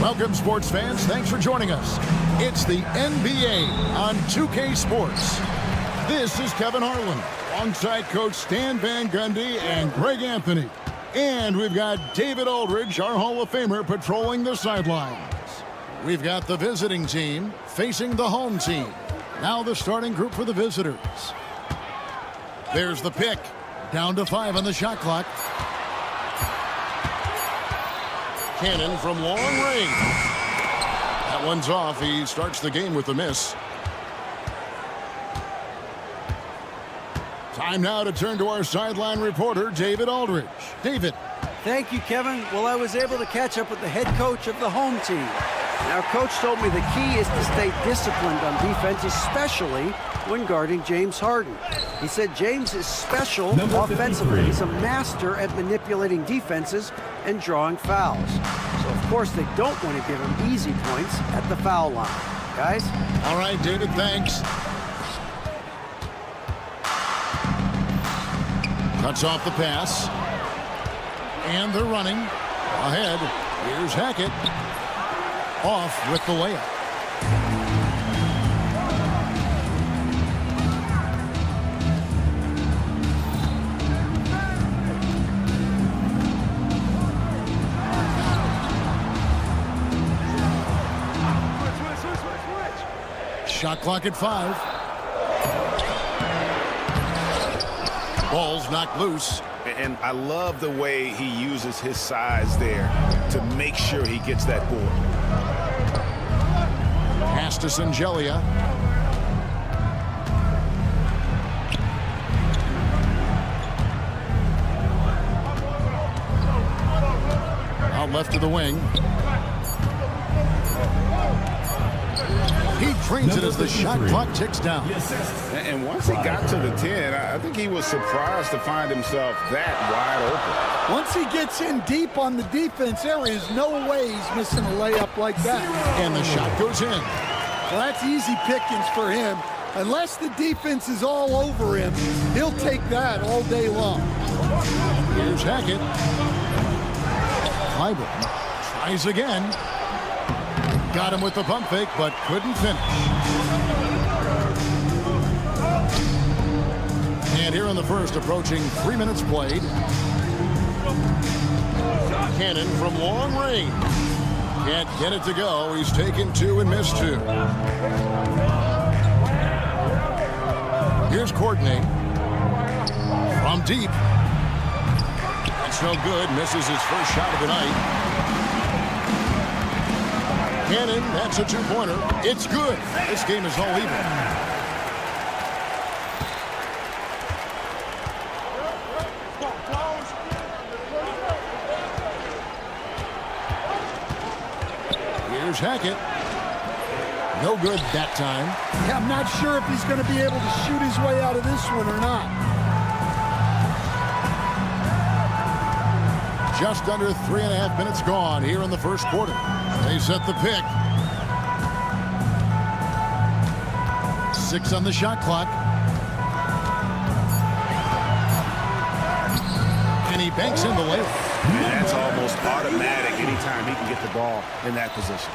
Welcome, sports fans. Thanks for joining us. It's the NBA on 2K Sports. This is Kevin Harlan, alongside Coach Stan Van Gundy and Greg Anthony. And we've got David Aldridge, our Hall of Famer, patrolling the sidelines. We've got the visiting team facing the home team. Now the starting group for the visitors. There's the pick. Down to 5 on the shot clock. Cannon from long range. That one's off. He starts the game with a miss. Time now to turn to our sideline reporter, David Aldridge. David. Thank you, Kevin. Well, I was able to catch up with the head coach of the home team. Our coach told me the key is to stay disciplined on defense, especially when guarding James Harden. He said James is special offensively. He's a master at manipulating defenses and drawing fouls. So, of course, they don't want to give him easy points at the foul line. Guys? All right, David, thanks. Cuts off the pass. And they're running. Ahead. Here's Hackett. Off with the layup. Shot clock at 5. Ball's knocked loose. And I love the way he uses his size there to make sure he gets that board. Pass to Singelia. Out left to the wing. He trains it as the shot clock ticks down. And once he got to the 10, I think he was surprised to find himself that wide open. Once he gets in deep on the defense, there is no way he's missing a layup like that. And the shot goes in. Well, that's easy pickings for him. Unless the defense is all over him, he'll take that all day long. Here's Hackett. Clyburn tries again. Got him with the pump fake, but couldn't finish. And here in the first, approaching 3 minutes played. Cannon from long range. Can't get it to go. He's taken 2 and missed 2. Here's Courtney. From deep. That's no good. Misses his first shot of the night. Cannon, that's a 2-pointer. It's good. This game is all even. Here's Hackett. No good that time. Yeah, I'm not sure if he's going to be able to shoot his way out of this one or not. Just under 3.5 minutes gone here in the first quarter. They set the pick. 6 on the shot clock. And he banks in the layup. And that's almost automatic anytime he can get the ball in that position.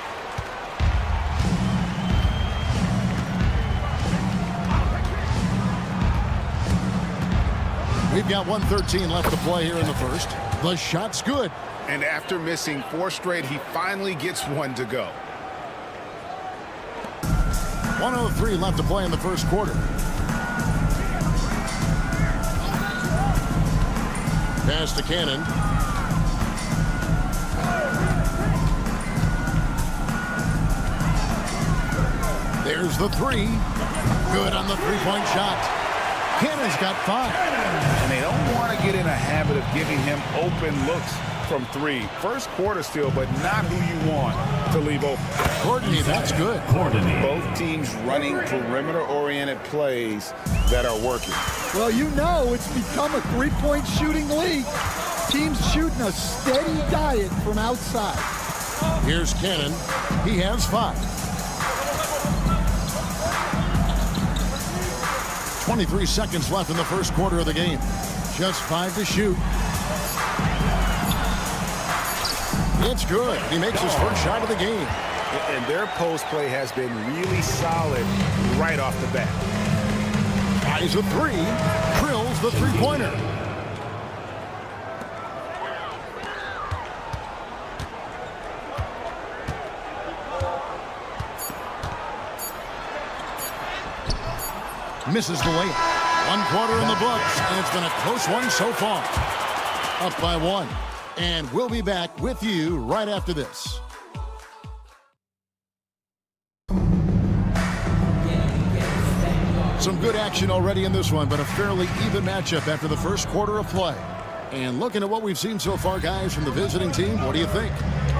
We've got 1:13 left to play here in the first. The shot's good. And after missing 4 straight, he finally gets one to go. 1:03 left to play in the first quarter. Pass to Cannon. There's the 3. Good on the 3-point shot. Cannon's got 5. And they don't want to get in a habit of giving him open looks from 3. First quarter still, but not who you want to leave open. Courtney, that's good. Both teams running perimeter-oriented plays that are working. Well, you know it's become a 3-point shooting league. Teams shooting a steady diet from outside. Here's Cannon. He has 5. 23 seconds left in the first quarter of the game. Just 5 to shoot. It's good. He makes his first shot of the game. And their post play has been really solid right off the bat. Tries a three. Drills the three-pointer. Misses the layup. 1 quarter in the books, and it's been a close one so far. Up by 1. And we'll be back with you right after this. Some good action already in this one, but a fairly even matchup after the first quarter of play. And looking at what we've seen so far, guys, from the visiting team, what do you think?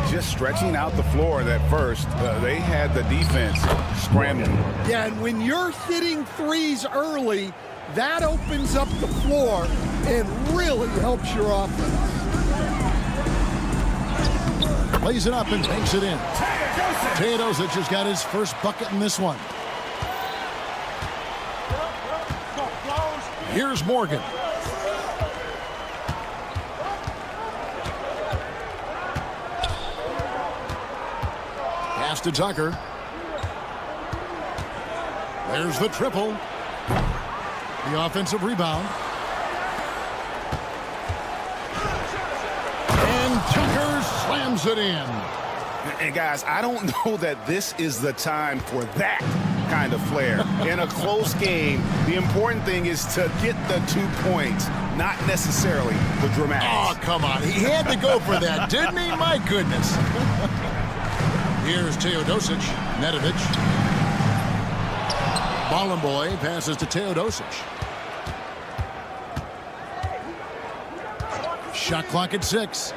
Just stretching out the floor that first. They had the defense scrambling. Yeah, and when you're hitting threes early, that opens up the floor and really helps your offense. Lays it up and takes it in. Teodosic has got his first bucket in this one. Here's Morgan. Pass to Tucker. There's the triple. The offensive rebound. And Tucker slams it in. And guys, I don't know that this is the time for that kind of flair. In a close game, the important thing is to get the 2 points, not necessarily the dramatics. Oh, come on. He had to go for that, didn't he? My goodness. Here's Teodosic. Nedovic. Bologna passes to Teodosic. Shot clock at 6.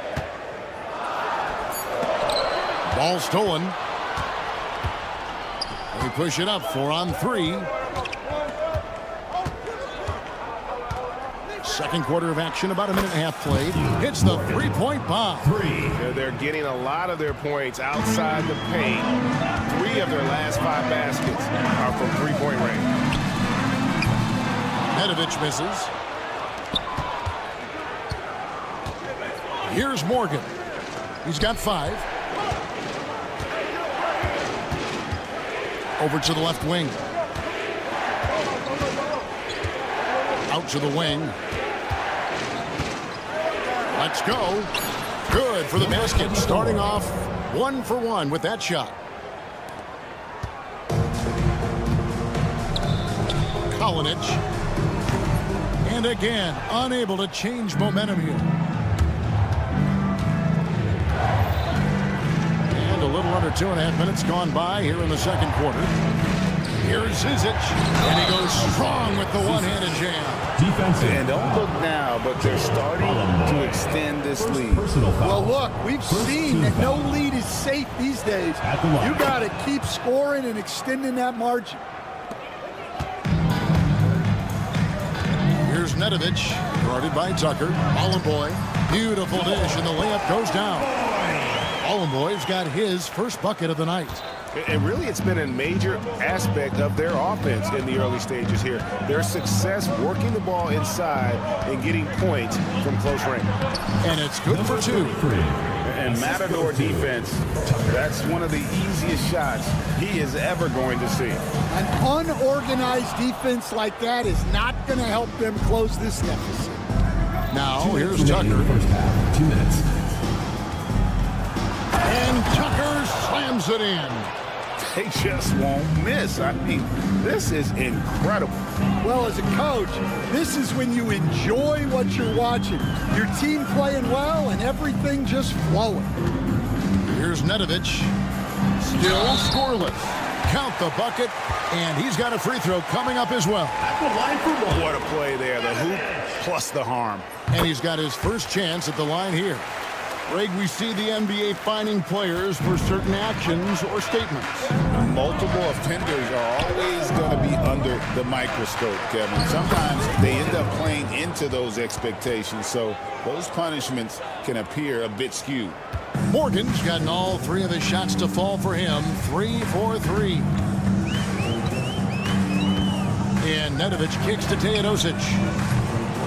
Ball stolen. They push it up 4 on 3. Second quarter of action, about a minute and a half played. Hits the three-point bomb. They're getting a lot of their points outside the paint. 3 of their last 5 baskets are from three-point range. Nedovic misses. Here's Morgan. He's got 5. Over to the left wing. Out to the wing. Let's go. Good for the basket. Starting off 1 for 1 with that shot. Kalinic. And again, unable to change momentum here. And a little under 2.5 minutes gone by here in the second quarter. Here's Zizic, and he goes strong with the one-handed jam. Defensive. And don't look now, but they're starting to extend this lead. Well, look, we've seen that no lead is safe these days. You got to keep scoring and extending that margin. Here's Nedovic, guarded by Tucker. Bologna, beautiful dish, and the layup goes down. Bologna's got his first bucket of the night. And really, it's been a major aspect of their offense in the early stages here. Their success working the ball inside and getting points from close range. And it's good for 2. And Matador defense, that's one of the easiest shots he is ever going to see. An unorganized defense like that is not going to help them close this deficit. Now, here's Tucker. First half, 2 minutes. And Tucker slams it in. They just won't miss. I mean, this is incredible. Well, as a coach, this is when you enjoy what you're watching. Your team playing well and everything just flowing. Here's Nedovic. Still scoreless. Count the bucket, and he's got a free throw coming up as well. What a play there. The hoop plus the harm. And he's got his first chance at the line here. Greg, we see the NBA fining players for certain actions or statements. Multiple offenders are always going to be under the microscope, Kevin. Sometimes they end up playing into those expectations, so those punishments can appear a bit skewed. Morgan's gotten all 3 of his shots to fall for him. 3 for 3. And Nedovic kicks to Teodosic.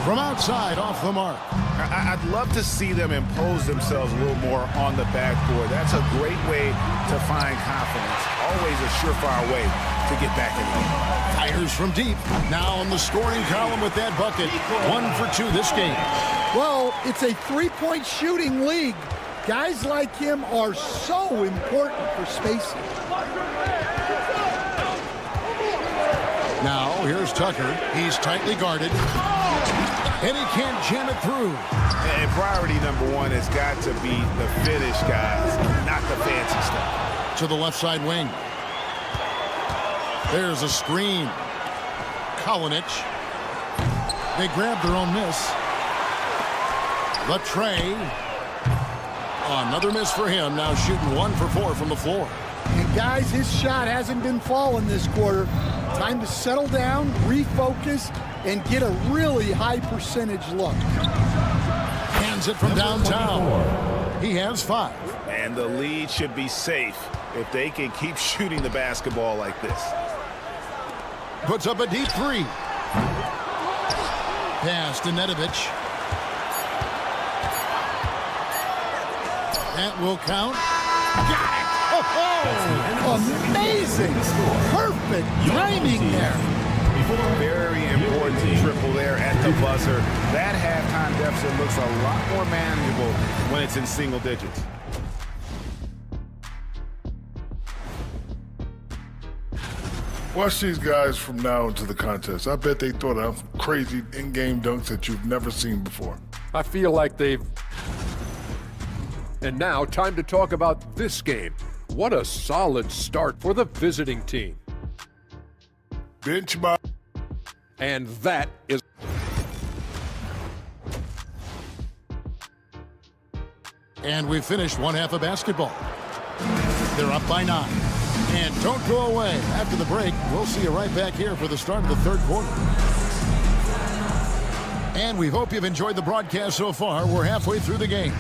From outside, off the mark. I'd love to see them impose themselves a little more on the backboard. That's a great way to find confidence. Always a surefire way to get back in the game. Fires from deep. Now in the scoring column with that bucket. 1 for 2 this game. Well, it's a three-point shooting league. Guys like him are so important for spacing. Now, here's Tucker. He's tightly guarded. And he can't jam it through. And priority number one has got to be the finish, guys, not the fancy stuff. To the left side wing. There's a screen. Kalinic. They grab their own miss. Latre. Another miss for him. Now shooting 1 for 4 from the floor. And guys, his shot hasn't been falling this quarter. Time to settle down, refocus, and get a really high percentage look. Hands it from downtown. He has 5. And the lead should be safe if they can keep shooting the basketball like this. Puts up a deep 3. Pass to Nedovic. That will count. Got it! Oh, amazing! Perfect timing there. Very important triple there at the buzzer. That halftime deficit looks a lot more manageable when it's in single digits. Watch these guys from now into the contest. I bet they thought of some crazy in-game dunks that you've never seen before. I feel like they've... And now, time to talk about this game. What a solid start for the visiting team. Bench by... And that is... And we've finished one half of basketball. They're up by 9. And don't go away. After the break, we'll see you right back here for the start of the third quarter. And we hope you've enjoyed the broadcast so far. We're halfway through the game.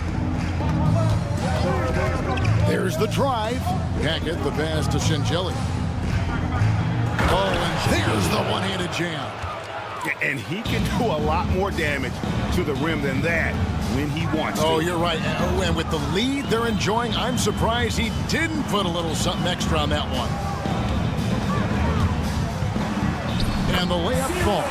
There's the drive. Hackett, the pass to Shingeli. Oh, and there's the one-handed jam. And he can do a lot more damage to the rim than that when he wants to. Oh, you're right. And with the lead they're enjoying, I'm surprised he didn't put a little something extra on that one. And the layup ball.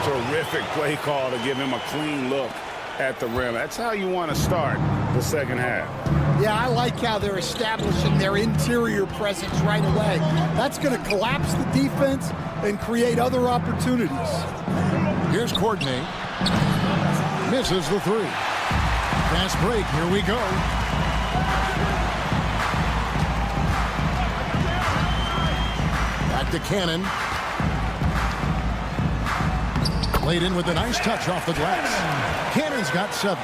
Terrific play call to give him a clean look at the rim. That's how you want to start the second half. Yeah, I like how they're establishing their interior presence right away. That's going to collapse the defense and create other opportunities. Here's Courtney. Misses the 3. Fast break. Here we go. Back to Cannon. Laid in with a nice touch off the glass. Cannon's got 7.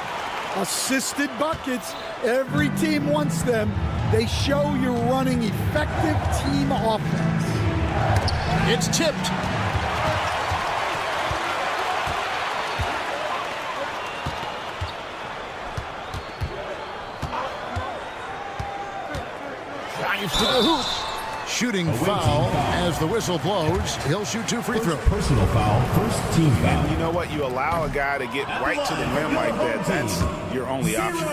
Assisted buckets. Every team wants them. They show you're running effective team offense. It's tipped. Drives to the hoop. Shooting foul as the whistle blows. He'll shoot 2 free throws. Personal foul, first team foul. And you know what? You allow a guy to get right to the rim like that. That's your only option.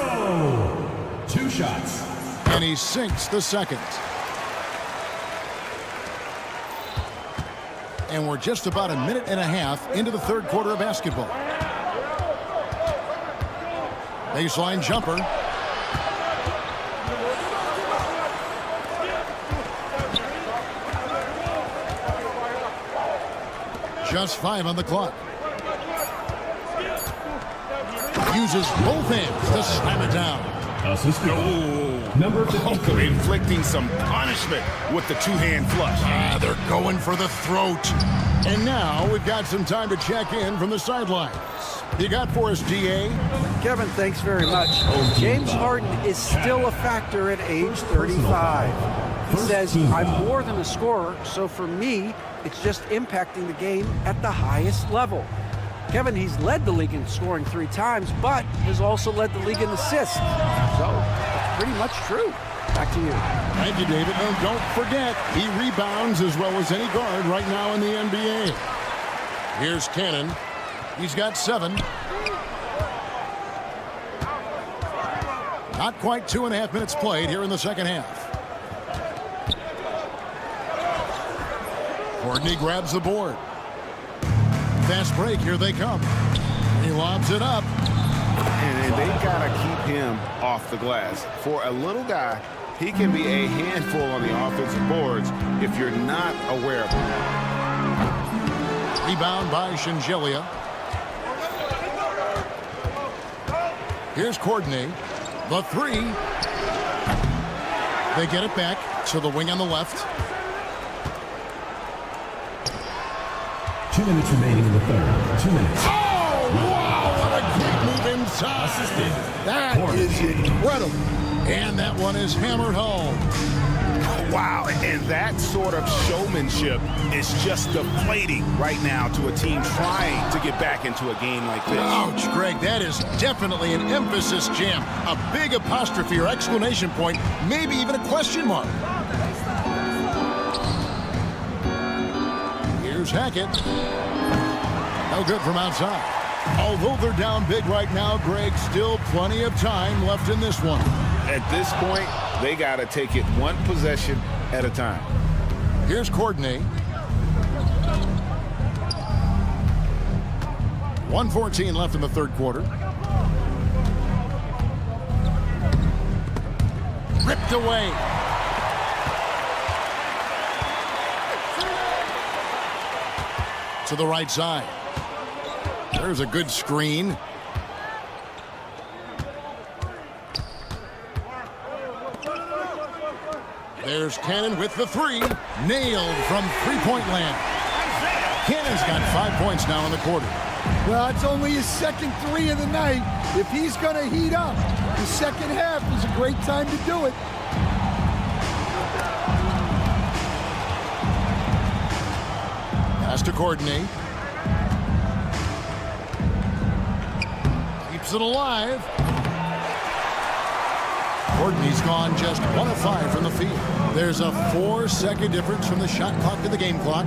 2 shots. And he sinks the second. And we're just about a minute and a half into the third quarter of basketball. Baseline jumper. Just 5 on the clock. Uses both hands to slam it down. Assistant. Number 53. Inflicting some punishment with the 2-hand flush. They're going for the throat. And now we've got some time to check in from the sidelines. You got for us, DA? Kevin, thanks very much. James Harden is still a factor at age 35. He says, I'm more than a scorer, so for me, it's just impacting the game at the highest level. Kevin, he's led the league in scoring 3 times, but has also led the league in assists. So, it's pretty much true. Back to you. Thank you, David. And don't forget, he rebounds as well as any guard right now in the NBA. Here's Cannon. He's got 7. Not quite 2.5 minutes played here in the second half. Courtney grabs the board. Fast break, here they come. He lobs it up. And they've got to keep him off the glass. For a little guy, he can be a handful on the offensive boards if you're not aware of him. Rebound by Shingelia. Here's Courtney. The three. They get it back to the wing on the left. 2 minutes remaining in the third. 2 minutes. Oh, wow, what a great move inside. That is incredible. And that one is hammered home. Wow, and that sort of showmanship is just deflating right now to a team trying to get back into a game like this. Ouch, Greg, that is definitely an emphasis jam. A big apostrophe or exclamation point, maybe even a question mark. Here's Hackett. No good from outside. Although they're down big right now, Greg, still plenty of time left in this one. At this point, they got to take it one possession at a time. Here's Courtney. 1:14 left in the third quarter. Ripped away. To the right side. There's a good screen. There's Cannon with the three. Nailed from three-point land. Cannon's got 5 points now in the quarter. Well, it's only his second three of the night. If he's going to heat up, the second half is a great time to do it. Pass to Courtney. Keeps it alive. Courtney's gone just 1 of 5 from the field. There's a 4-second difference from the shot clock to the game clock.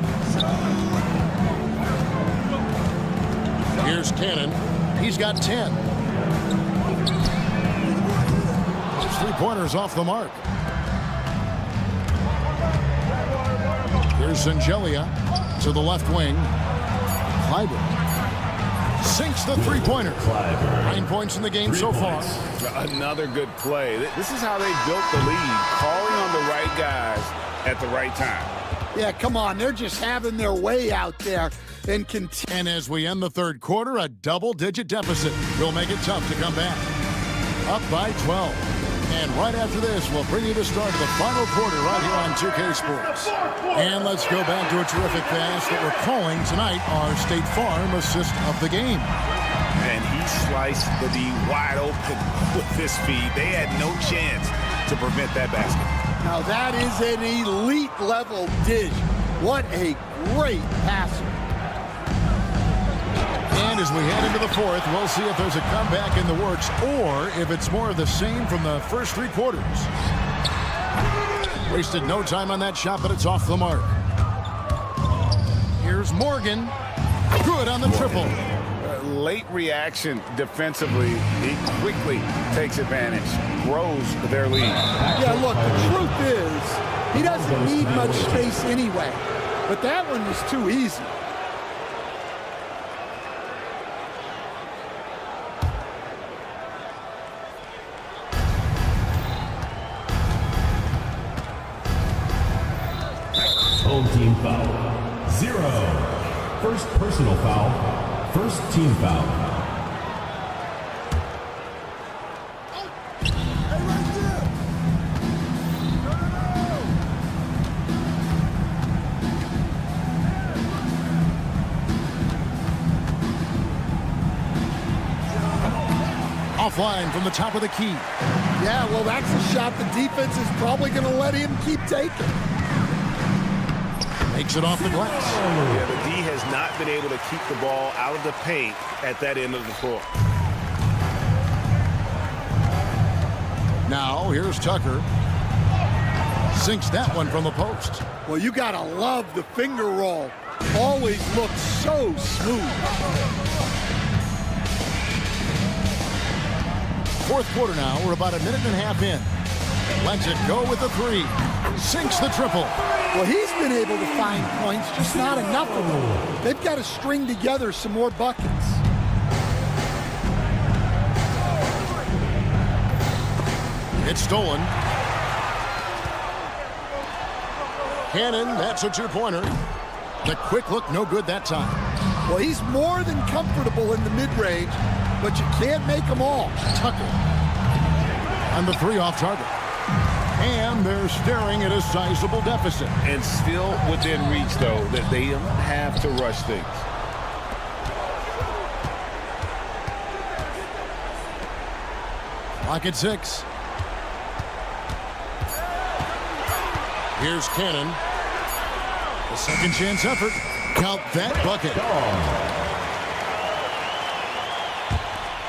Here's Cannon. He's got 10. His three-pointers off the mark. Here's Zangelia to the left wing. Clyburn sinks the three-pointer. 9 points in the game so far. Another good play. This is how they built the lead, calling on the right guys at the right time. Yeah, come on. They're just having their way out there. And as we end the third quarter, a double-digit deficit will make it tough to come back. Up by 12. And right after this, we'll bring you the start of the final quarter right here on 2K Sports. And let's go back to a terrific pass that we're calling tonight our State Farm assist of the game. And he sliced the D wide open with this feed. They had no chance to prevent that basket. Now that is an elite level dish. What a great passer. And as we head into the fourth, we'll see if there's a comeback in the works or if it's more of the same from the first 3 quarters. Wasted no time on that shot, but it's off the mark. Here's Morgan. Good on the triple. Late reaction defensively. He quickly takes advantage, grows their lead. Yeah, look, the truth is, he doesn't need much space anyway. But that one was too easy. Home team foul. 0. First personal foul. First team foul. Offline from the top of the key. Yeah, well, that's a shot the defense is probably going to let him keep taking. Makes it off the glass. Yeah, the D has not been able to keep the ball out of the paint at that end of the floor. Now, here's Tucker. Sinks that one from the post. Well, you got to love the finger roll. Always looks so smooth. Fourth quarter now. We're about a minute and a half in. Lets it go with the three. Sinks the triple. Well, he's been able to find points, just not enough of them. They've got to string together some more buckets. It's stolen. Cannon, that's a two-pointer. The quick look, no good that time. Well, he's more than comfortable in the mid-range, but you can't make them all. Tucker. And the three off target. And they're staring at a sizable deficit. And still within reach, though, that they don't have to rush things. Clock at 6. Here's Cannon. The second chance effort. Count that bucket.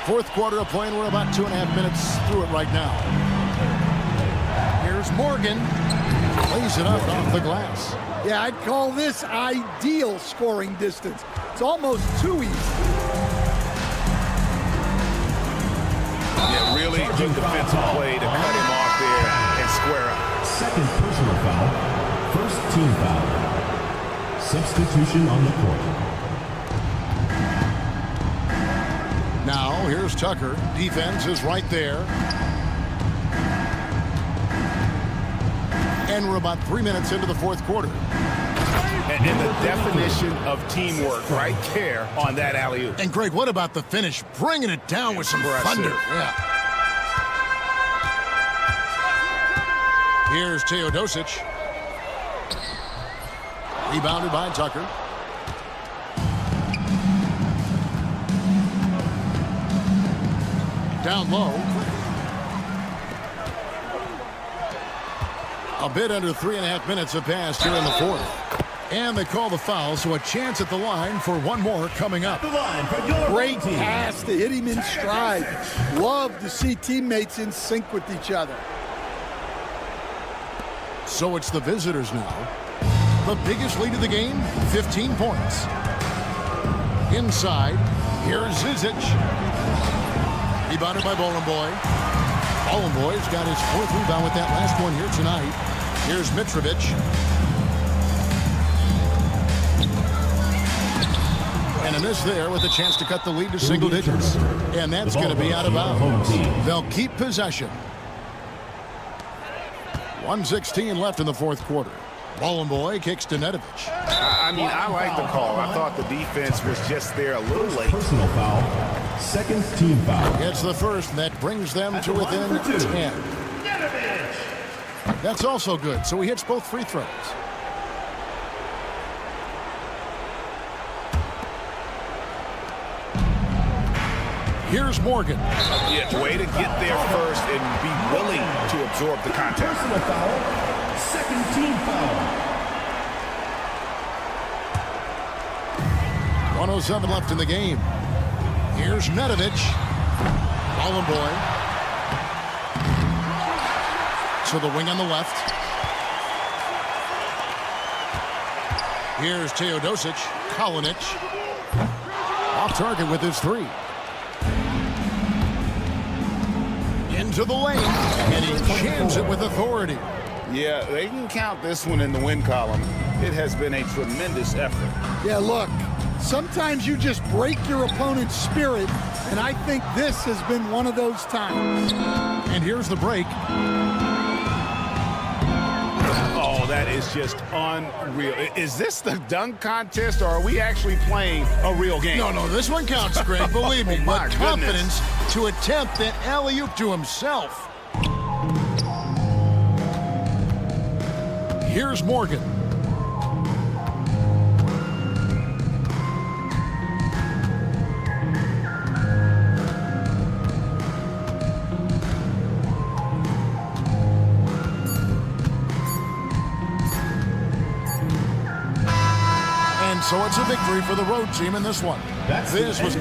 Fourth quarter of play, and we're about 2.5 minutes through it right now. Here's Morgan. Lays it up off the glass. Yeah, I'd call this ideal scoring distance. It's almost too easy. Yeah, really good defensive play to cut him off there and square up. Second personal foul. First team foul. Substitution on the court. Now, here's Tucker. Defense is right there. And we're about 3 minutes into the fourth quarter. And the definition of teamwork right there on that alley-oop. And, Greg, what about the finish? Bringing it down with some thunder. Yeah. Here's Teodosic. Rebounded by Tucker. Down low. A bit under 3.5 minutes have passed here in the fourth. And they call the foul, so a chance at the line for one more coming up. Great pass to hit him in stride. Love to see teammates in sync with each other. So it's the visitors now. The biggest lead of the game, 15 points. Inside, here's Zizic. Rebounded by Bologna. Bologna's got his fourth rebound with that last one here tonight. Here's Mitrovic. And a miss there with a chance to cut the lead to single digits. And that's going to be out of bounds. They'll keep possession. 1:16 left in the fourth quarter. Bologna kicks to Nedovic. I mean, I like the call. I thought the defense was just there a little late. Personal foul. Second team foul. It's the first, and that brings them to within 10. That's also good, so he hits both free throws. Here's Morgan. Yeah, way to get there first and be willing to absorb the contact. Personal foul. Second team foul. 1:07 left in the game. Here's Nedovic. Bologna to the wing on the left. Here's Teodosic. Kalinic. Off target with his three. Into the lane. And he jams it with authority. Yeah, they can count this one in the win column. It has been a tremendous effort. Yeah, look, sometimes you just break your opponent's spirit, and I think this has been one of those times. And here's the break. Oh, that is just unreal. Is this the dunk contest, or are we actually playing a real game? No, this one counts, Greg. Believe me. Oh, my but confidence to attempt that alley-oop to himself. Here's Morgan. And so it's a victory for the road team in this one. This was...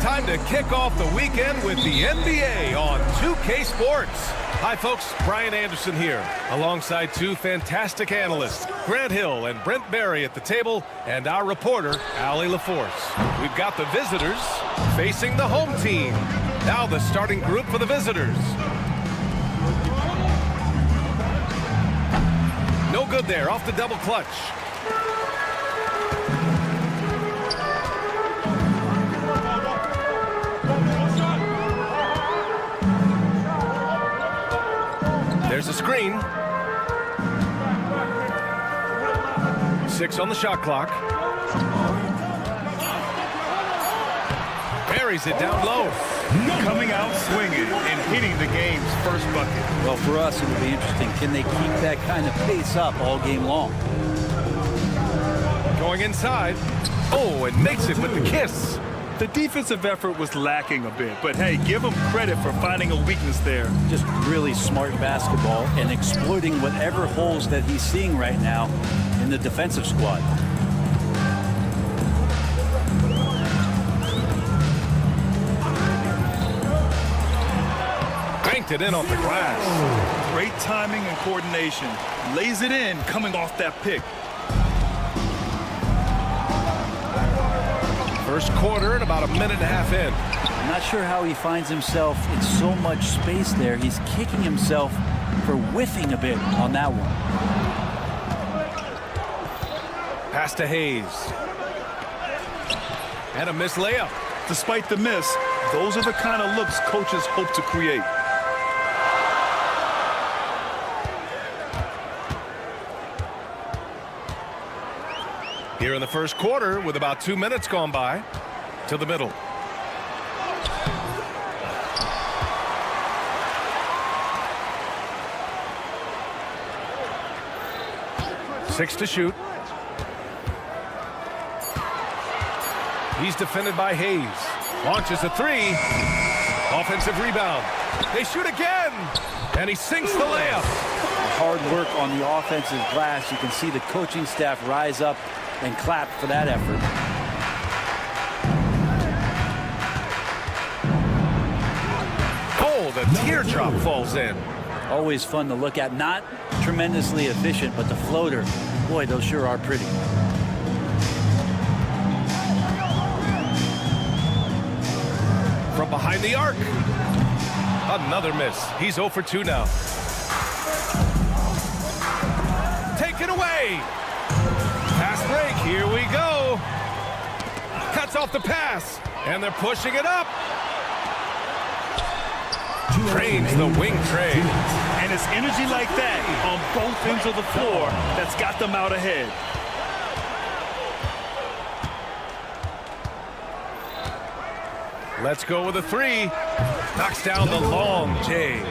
Time to kick off the weekend with the NBA on 2K Sports. Hi, folks. Brian Anderson here, alongside two fantastic analysts, Grant Hill and Brent Barry at the table, and our reporter, Allie LaForce. We've got the visitors facing the home team. Now the starting group for the visitors. No good there, off the double clutch. There's a screen. 6 on the shot clock. Buries it down low. Coming out swinging and hitting the game's first bucket. Well, for us, it will be interesting. Can they keep that kind of pace up all game long? Going inside. Oh, and makes it with the kiss. The defensive effort was lacking a bit, but hey, give him credit for finding a weakness there. Just really smart basketball and exploiting whatever holes that he's seeing right now in the defensive squad. Banked it in off the glass. Great timing and coordination. Lays it in coming off that pick. First quarter and about a minute and a half in. I'm not sure how he finds himself in so much space there. He's kicking himself for whiffing a bit on that one. Pass to Hayes. And a missed layup. Despite the miss, those are the kind of looks coaches hope to create. Here in the first quarter, with about 2 minutes gone by, to the middle. Six to shoot. He's defended by Hayes. Launches a three. Offensive rebound. They shoot again. And he sinks the layup. Hard work on the offensive glass. You can see the coaching staff rise up and clap for that effort. Oh, the teardrop falls in. Always fun to look at. Not tremendously efficient, but the floater, boy, those sure are pretty. From behind the arc. Another miss. He's 0 for 2 now. Taken away. Pass break. Here we go. Cuts off the pass. And they're pushing it up. Trains the wing trade. And it's energy like that on both ends of the floor that's got them out ahead. Let's go with a three. Knocks down the long J.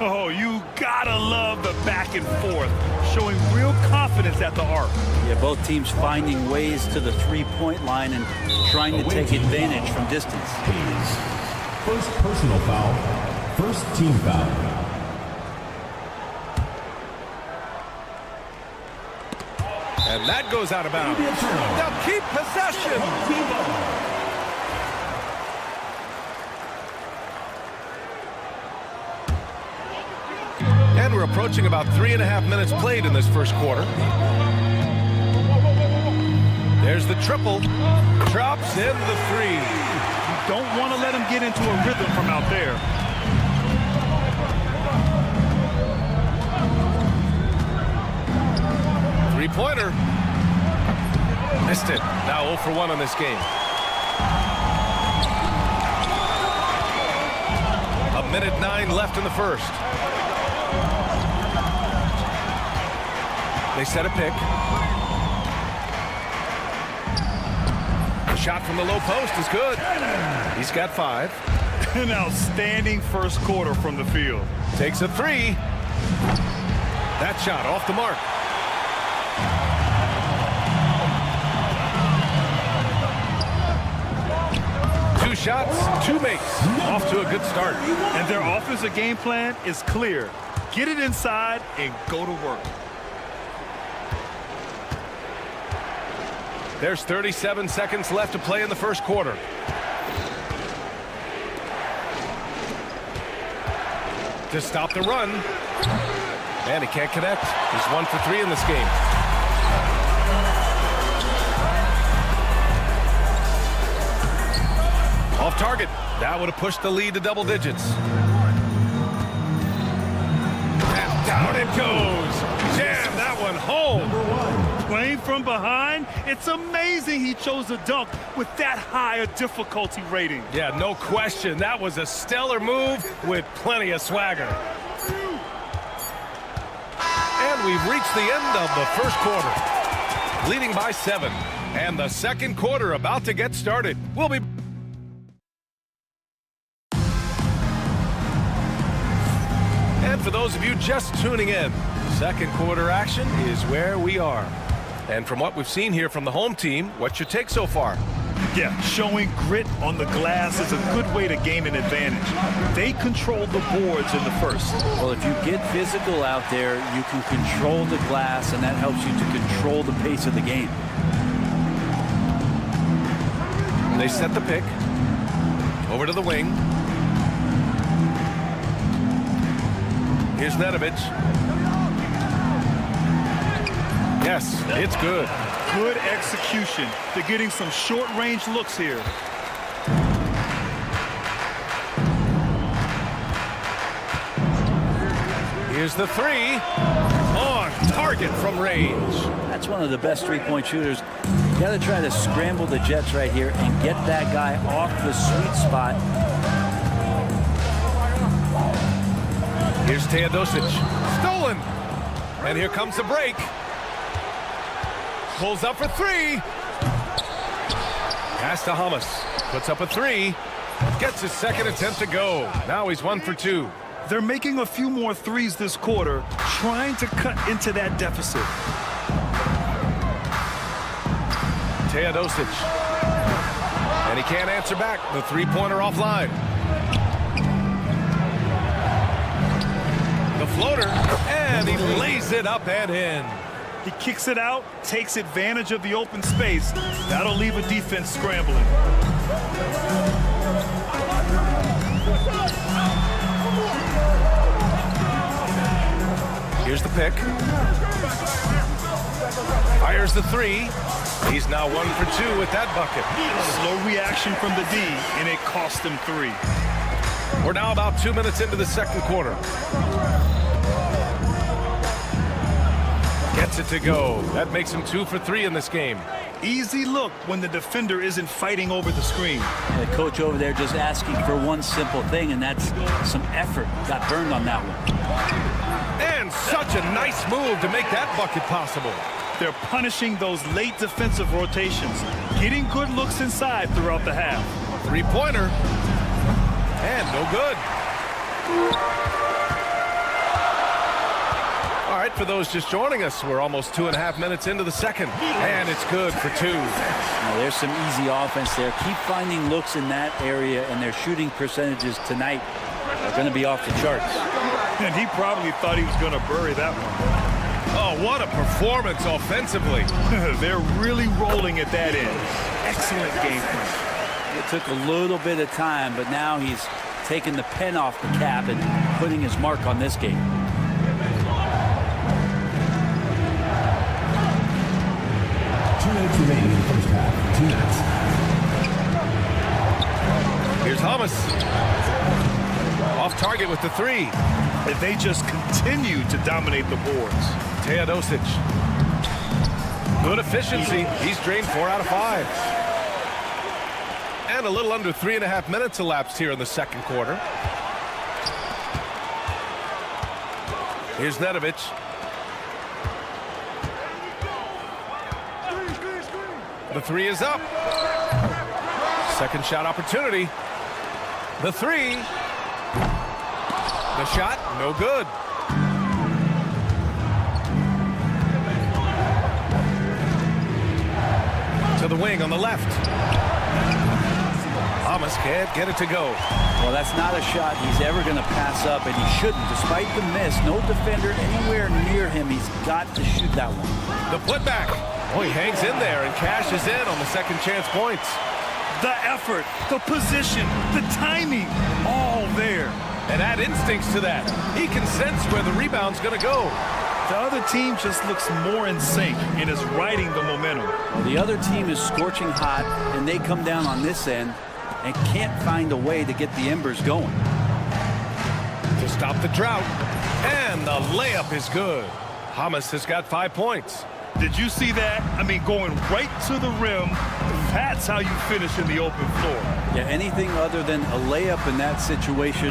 Oh, you gotta love the back and forth, showing real confidence at the arc. Yeah, both teams finding ways to the three-point line and trying to take advantage from distance. First personal foul. First team foul. And that goes out of bounds. Now keep possession. And we're approaching about 3.5 minutes played in this first quarter. There's the triple. Drops in the three. You don't want to let him get into a rhythm from out there. Three-pointer. Missed it. Now 0 for 1 on this game. A minute 9 left in the first. They set a pick. The shot from the low post is good. He's got 5. An outstanding first quarter from the field. Takes a three. That shot off the mark. Two shots, 2 makes. Off to a good start. And their offensive game plan is clear. Get it inside and go to work. There's 37 seconds left to play in the first quarter. to stop the run. And he can't connect. He's 1 for 3 in this game. Off target. That would have pushed the lead to double digits. And down it goes. Jam that one home. Playing from behind, it's amazing he chose a dunk with that high a difficulty rating. Yeah, no question. That was a stellar move with plenty of swagger. And we've reached the end of the first quarter. Leading by 7. And the second quarter about to get started. We'll be... And for those of you just tuning in, second quarter action is where we are. And from what we've seen here from the home team, what's your take so far? Yeah, showing grit on the glass is a good way to gain an advantage. They control the boards in the first. Well, if you get physical out there, you can control the glass, and that helps you to control the pace of the game. They set the pick. Over to the wing. Here's Nedovic. Yes, it's good. Good execution. They're getting some short-range looks here. Here's the 3. On target from range. That's one of the best three-point shooters. You got to try to scramble the Jets right here and get that guy off the sweet spot. Here's Teodosic. Stolen. And here comes the break. Pulls up for 3. Pass to Hamas. Puts up a 3. Gets his second attempt to go. Now he's 1 for 2. They're making a few more threes this quarter, trying to cut into that deficit. Teodosic. And he can't answer back. The three-pointer offline. The floater. And he lays it up and in. He kicks it out, takes advantage of the open space. That'll leave a defense scrambling. Here's the pick. Fires the 3. He's now 1 for 2 with that bucket. Slow reaction from the D, and it cost him 3. We're now about 2 minutes into the second quarter. Gets it to go. That makes him 2 for 3 in this game. Easy look when the defender isn't fighting over the screen. The coach over there just asking for one simple thing, and that's some effort. Got burned on that one. And such a nice move to make that bucket possible. They're punishing those late defensive rotations, getting good looks inside throughout the half. Three-pointer. And no good. All right, for those just joining us, we're almost 2.5 minutes into the second. And it's good for 2. Now, there's some easy offense there. Keep finding looks in that area, and their shooting percentages tonight are going to be off the charts. And he probably thought he was going to bury that one. Oh, what a performance offensively. They're really rolling at that end. Excellent game plan. It took a little bit of time, but now he's taking the pen off the cap and putting his mark on this game. Remaining in the first half. 2 minutes. Here's Hamas. Off target with the 3. And they just continue to dominate the boards. Teodosic. Good efficiency. He's drained 4 out of 5. And a little under 3.5 minutes elapsed here in the second quarter. Here's Nedovic. The 3 is up. Second shot opportunity. The 3. The shot, no good. To the wing on the left. Hamas can't get it to go. Well, that's not a shot he's ever going to pass up, and he shouldn't. Despite the miss, no defender anywhere near him. He's got to shoot that one. The putback. Oh, he hangs in there and cashes in on the second chance points. The effort, the position, the timing, all there. and add instincts to that. He can sense where the rebound's going to go. The other team just looks more in sync and is riding the momentum. Well, the other team is scorching hot, and they come down on this end and can't find a way to get the embers going. To stop the drought, and the layup is good. Hamas has got 5 points. Did you see that? I mean, going right to the rim, that's how you finish in the open floor. Yeah, anything other than a layup in that situation,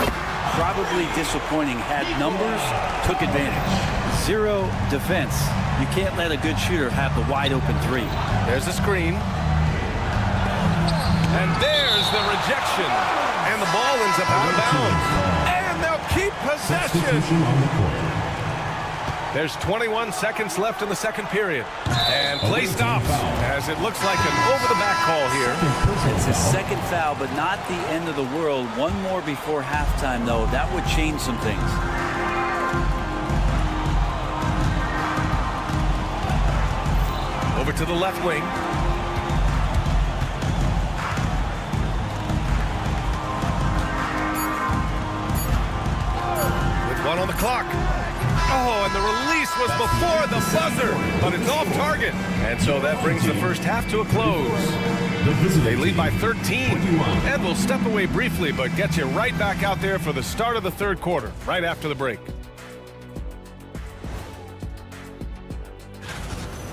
probably disappointing. Had numbers, took advantage. Zero defense. You can't let a good shooter have the wide open three. There's a screen. And there's the rejection. And the ball ends up out of bounds. And they'll keep possession. There's 21 seconds left in the second period. And play stops as it looks like an over-the-back call here. It's his second foul, but not the end of the world. One more before halftime, though. That would change some things. Over to the left wing. With 1 on the clock. Oh, and the release was before the buzzer, but it's off target. And so that brings the first half to a close. They lead by 13, and we'll step away briefly, but get you right back out there for the start of the third quarter, right after the break.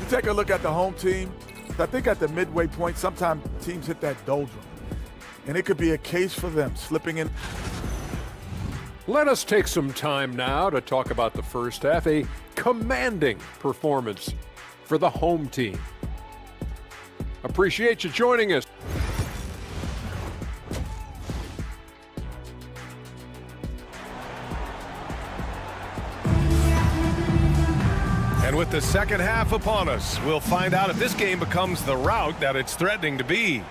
You take a look at the home team. I think at the midway point, sometimes teams hit that doldrum, and it could be a case for them slipping in. Let us take some time now to talk about the first half. A commanding performance for the home team. Appreciate you joining us. And with the second half upon us, we'll find out if this game becomes the rout that it's threatening to be.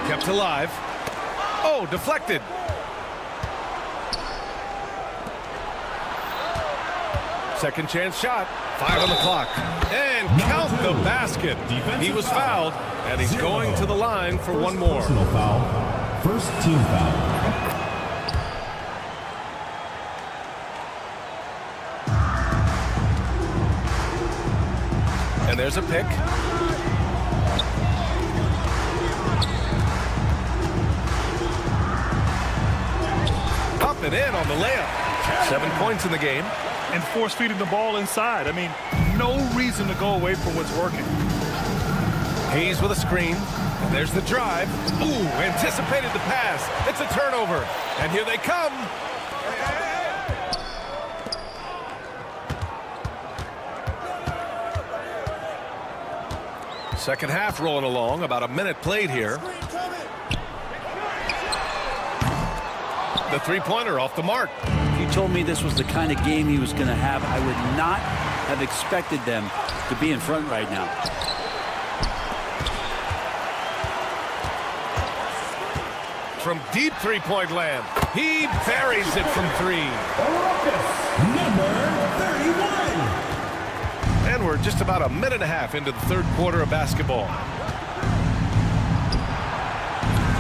Kept alive. Oh, deflected. Second chance shot. 5 on the clock. And count the basket. He was fouled, and he's going to the line for one more. Personal foul. First team foul. And there's a pick. Up and in on the layup. 7 points in the game. And force feeding the ball inside. I mean, no reason to go away from what's working. Hayes with a screen. And there's the drive. Ooh, anticipated the pass. It's a turnover. And here they come. Second half rolling along. About a minute played here. The three-pointer off the mark. If you told me this was the kind of game he was going to have, I would not have expected them to be in front right now. From deep three-point land, he buries it from 3. Number 31. And we're just about a minute and a half into the third quarter of basketball.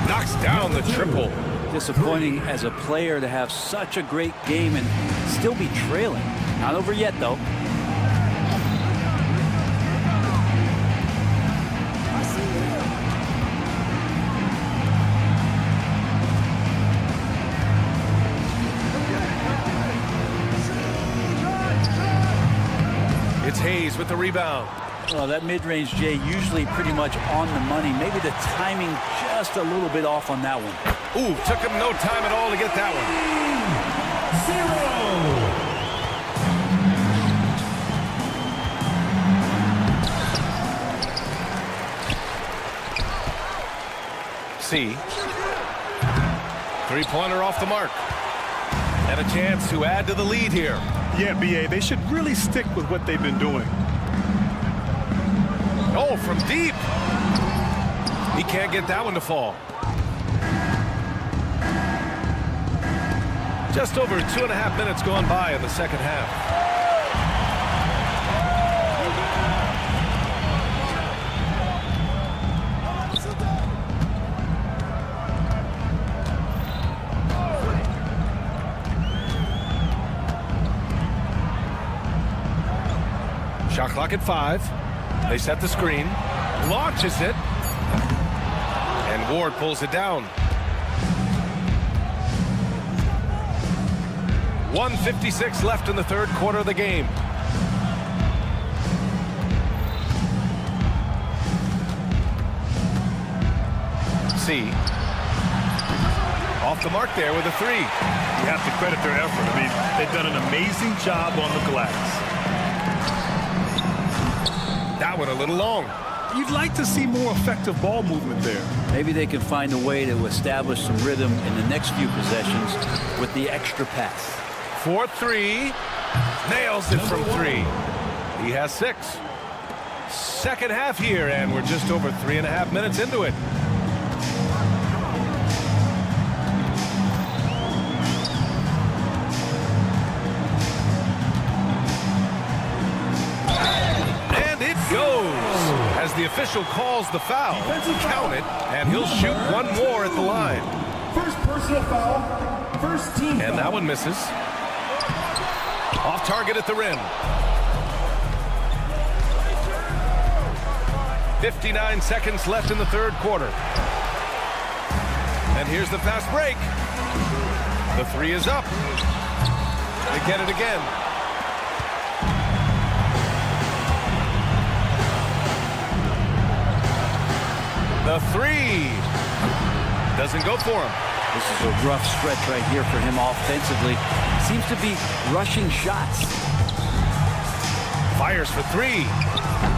Knocks down the triple. Disappointing as a player to have such a great game and still be trailing. Not over yet, though. It's Hayes with the rebound. Well, that mid-range, Jay, usually pretty much on the money. Maybe the timing just a little bit off on that one. Ooh, took him no time at all to get that one. 0. C. Three-pointer off the mark. And a chance to add to the lead here. Yeah, BA, they should really stick with what they've been doing. Oh, from deep. He can't get that one to fall. Just over 2.5 minutes gone by in the second half. Shot clock at 5. They set the screen. Launches it. And Ward pulls it down. 1:56 left in the third quarter of the game. C. Off the mark there with a 3. You have to credit their effort. I mean, they've done an amazing job on the glass. That one a little long. You'd like to see more effective ball movement there. Maybe they can find a way to establish some rhythm in the next few possessions with the extra pass. 4-3. Nails it from 3. He has 6. Second half here, and we're just over 3.5 minutes into it. As the official calls the foul, count it, and he'll shoot one more at the line. First personal foul, first team And that one misses. Off target at the rim. 59 seconds left in the third quarter. And here's the fast break. The 3 is up. They get it again. The 3 doesn't go for him. This is a rough stretch right here for him offensively. Seems to be rushing shots. Fires for 3.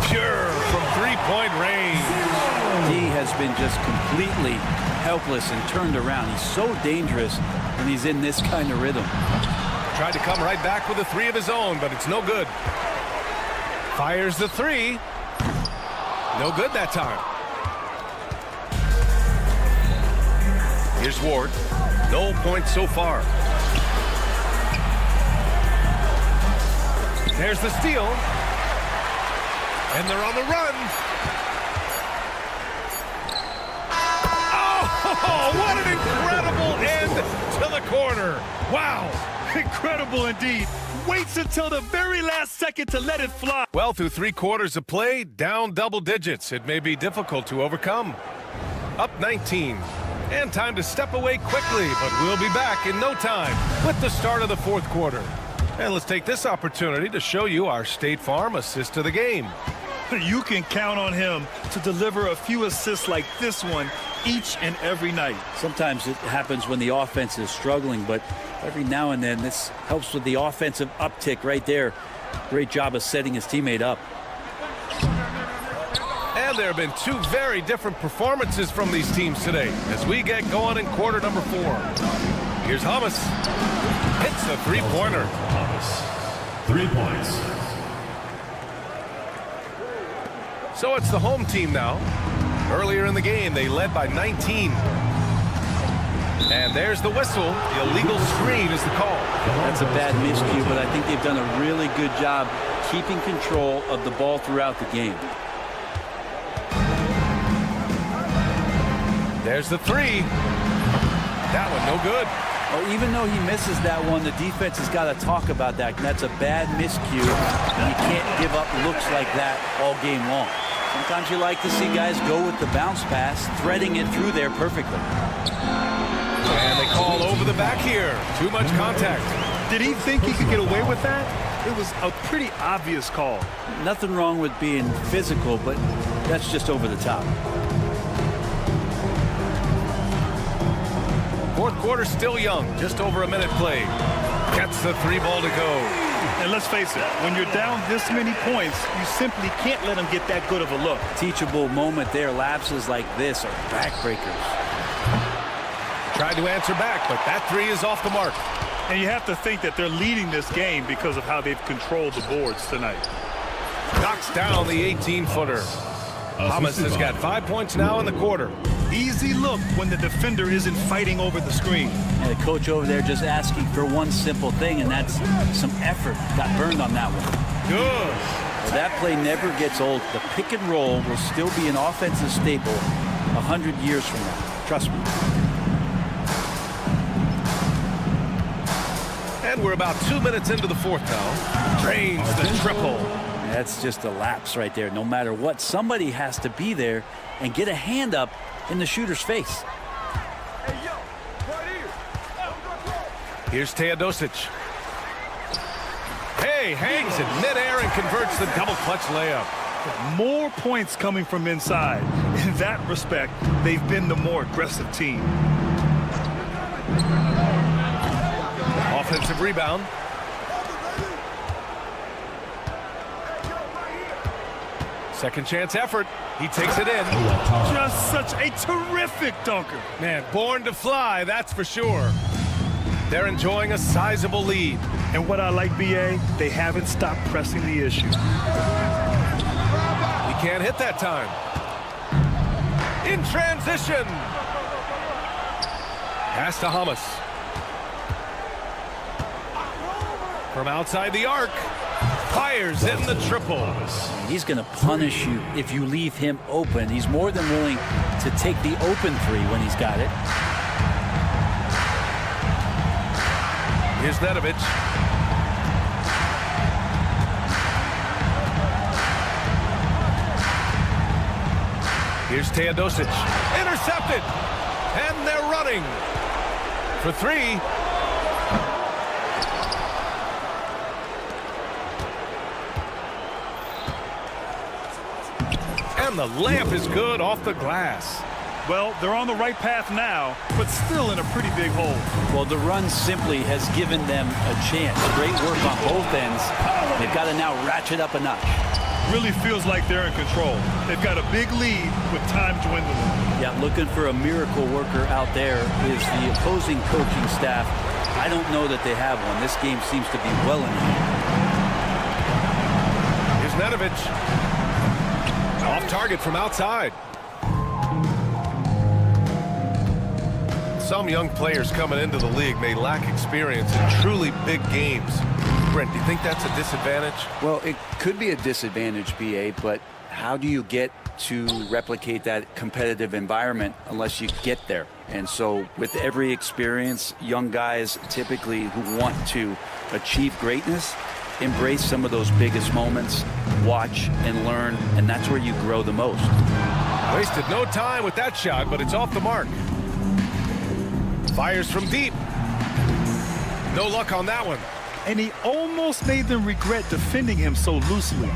Pure from 3-point range. He has been just completely helpless and turned around. He's so dangerous when he's in this kind of rhythm. Tried to come right back with a 3 of his own, but it's no good. Fires the 3. No good that time. Here's Ward. No points so far. There's the steal. And they're on the run. Oh, what an incredible end to the corner. Wow, incredible indeed. Waits until the very last second to let it fly. Well, through 3 quarters of play, down double digits. It may be difficult to overcome. Up 19. And time to step away quickly, but we'll be back in no time with the start of the fourth quarter. And let's take this opportunity to show you our State Farm assist to the game. You can count on him to deliver a few assists like this one each and every night. Sometimes it happens when the offense is struggling, but every now and then this helps with the offensive uptick right there. Great job of setting his teammate up. And there have been 2 very different performances from these teams today as we get going in quarter number 4. Here's Hummus. Hits the 3-pointer. Hummus. 3 points. So it's the home team now. Earlier in the game, they led by 19. And there's the whistle. The illegal screen is the call. That's a bad miscue, but I think they've done a really good job keeping control of the ball throughout the game. There's the 3. That one no good. Well, even though he misses that one, the defense has got to talk about that. That's a bad miscue, and you can't give up looks like that all game long. Sometimes you like to see guys go with the bounce pass, threading it through there perfectly. And they call over the back here. Too much contact. Did he think he could get away with that? It was a pretty obvious call. Nothing wrong with being physical, but that's just over the top. Fourth quarter still young. Just over a minute played. Gets the 3 ball to go. And let's face it, when you're down this many points, you simply can't let them get that good of a look. Teachable moment there. Lapses like this are backbreakers. Tried to answer back, but that 3 is off the mark. And you have to think that they're leading this game because of how they've controlled the boards tonight. Knocks down the 18-footer. Thomas has got 5 points now in the quarter. Easy look when the defender isn't fighting over the screen. And the coach over there just asking for one simple thing, and that's some effort. Got burned on that one. Good. Well, that play never gets old. The pick and roll will still be an offensive staple 100 years from now. Trust me. And we're about 2 minutes into the fourth now. Drains the triple. That's just a lapse right there. No matter what, somebody has to be there and get a hand up in the shooter's face. Here's Teodosic. Hey, hangs in midair and converts the double clutch layup. More points coming from inside. In that respect, they've been the more aggressive team. Offensive rebound. Second chance effort. He takes it in. Just such a terrific dunker. Man, born to fly, that's for sure. They're enjoying a sizable lead. And what I like, BA, they haven't stopped pressing the issue. He can't hit that time. In transition. Pass to Hamas. From outside the arc. Fires in the triple. He's going to punish you if you leave him open. He's more than willing to take the open three when he's got it. Here's Nedovic. Here's Teodosic. Intercepted. And they're running. For three. And the layup is good off the glass. Well, they're on the right path now, but still in a pretty big hole. Well, the run simply has given them a chance. Great work on both ends. They've got to now ratchet up a notch. Really feels like they're in control. They've got a big lead with time dwindling. Yeah, looking for a miracle worker out there is the opposing coaching staff. I don't know that they have one. This game seems to be well in hand. Here's Nedovic. Off target from outside. Some young players coming into the league may lack experience in truly big games. Brent, do you think that's a disadvantage? Well, it could be a disadvantage, BA, but how do you get to replicate that competitive environment unless you get there? And so with every experience, young guys typically who want to achieve greatness embrace some of those biggest moments, watch and learn, and that's where you grow the most. Wasted no time with that shot, but it's off the mark. Fires from deep. No luck on that one. And he almost made them regret defending him so loosely.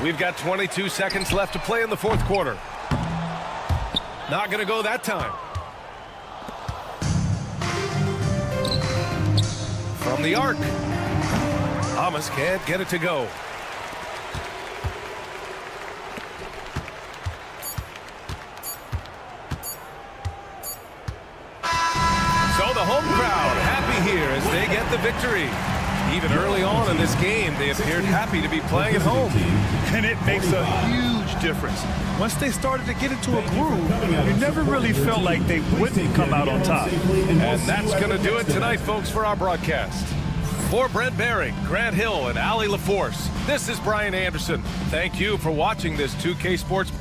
We've got 22 seconds left to play in the fourth quarter. Not going to go that time. From the arc. Hamas can't get it to go. So the home crowd happy here as they get the victory. Even early on in this game, they appeared happy to be playing at home. And it makes a huge difference. Once they started to get into a groove, you never really felt like they wouldn't come out on top. And that's going to do it tonight, folks, for our broadcast. For Brent Barry, Grant Hill, and Allie LaForce, this is Brian Anderson. Thank you for watching this 2K Sports.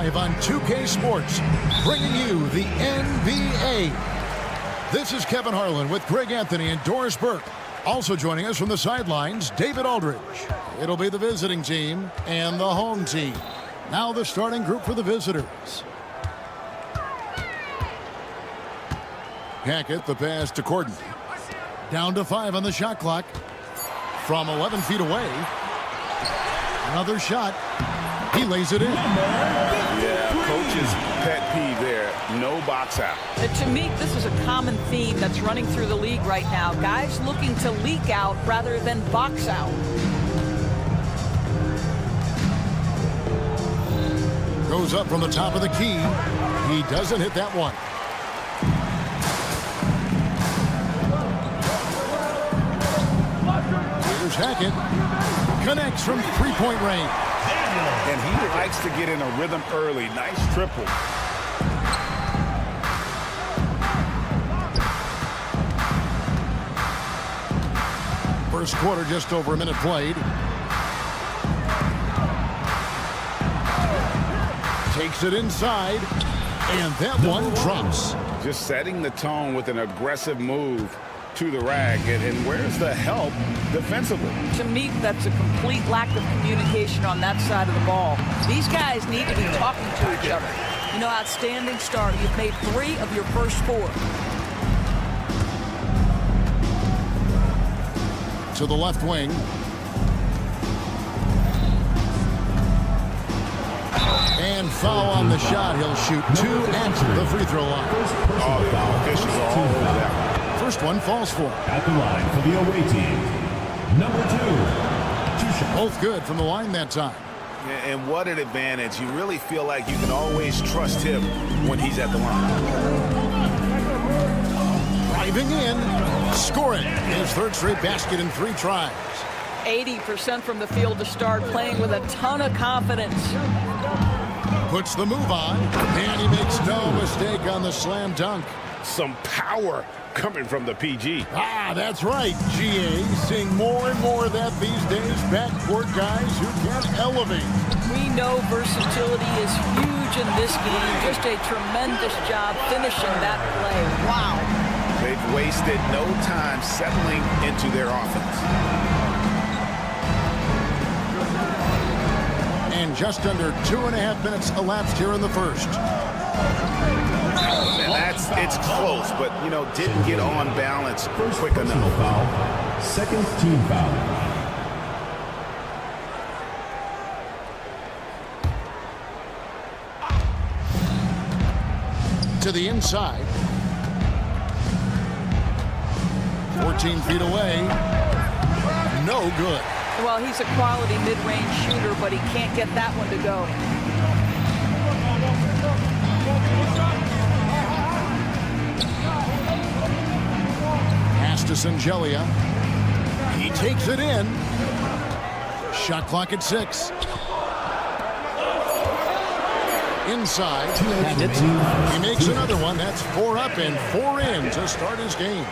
Live on 2K Sports, bringing you the NBA. This is Kevin Harlan with Greg Anthony and Doris Burke. Also joining us from the sidelines, David Aldridge. It'll be the visiting team and the home team. Now the starting group for the visitors. Hackett, the pass to Corden. Down to 5 on the shot clock. From 11 feet away. Another shot. He lays it in. Yeah, coach's pet peeve there. No box out. To me, this is a common theme that's running through the league right now. Guys looking to leak out rather than box out. Goes up from the top of the key. He doesn't hit that one. Here's Hackett. Connects from three-point range. And he likes to get in a rhythm early. Nice triple. First quarter, just over a minute played. Takes it inside, and that one drops. Just setting the tone with an aggressive move to the rack. And where's the help defensively? To me, that's a complete lack of communication on that side of the ball. These guys need to be talking to each other. You know, outstanding start. You've made 3 of your first 4. To the left wing. And foul on the shot. He'll shoot 2 at the free throw line. Oh, the officials are all over that. first one falls for him. At the line for the away team, number 2. Both good from the line that time. And what an advantage. You really feel like you can always trust him when he's at the line. Driving in, scoring his third straight basket in 3 tries. 80% from the field to start, playing with a ton of confidence. Puts the move on, and he makes no mistake on the slam dunk. Some power coming from the PG. Ah, that's right, GA. Seeing more and more of that these days. Backcourt guys who can elevate. We know versatility is huge in this game. Just a tremendous job finishing that play. Wow. They've wasted no time settling into their offense. And just under 2.5 minutes elapsed here in the first. And it's close, but, you know, didn't get on balance quick enough. Foul. Second team foul. To the inside. 14 feet away. No good. Well, he's a quality mid-range shooter, but he can't get that one to go. Pass to Sangelia. He takes it in. Shot clock at 6. Inside. He makes another one. That's 4 up and 4 in to start his game.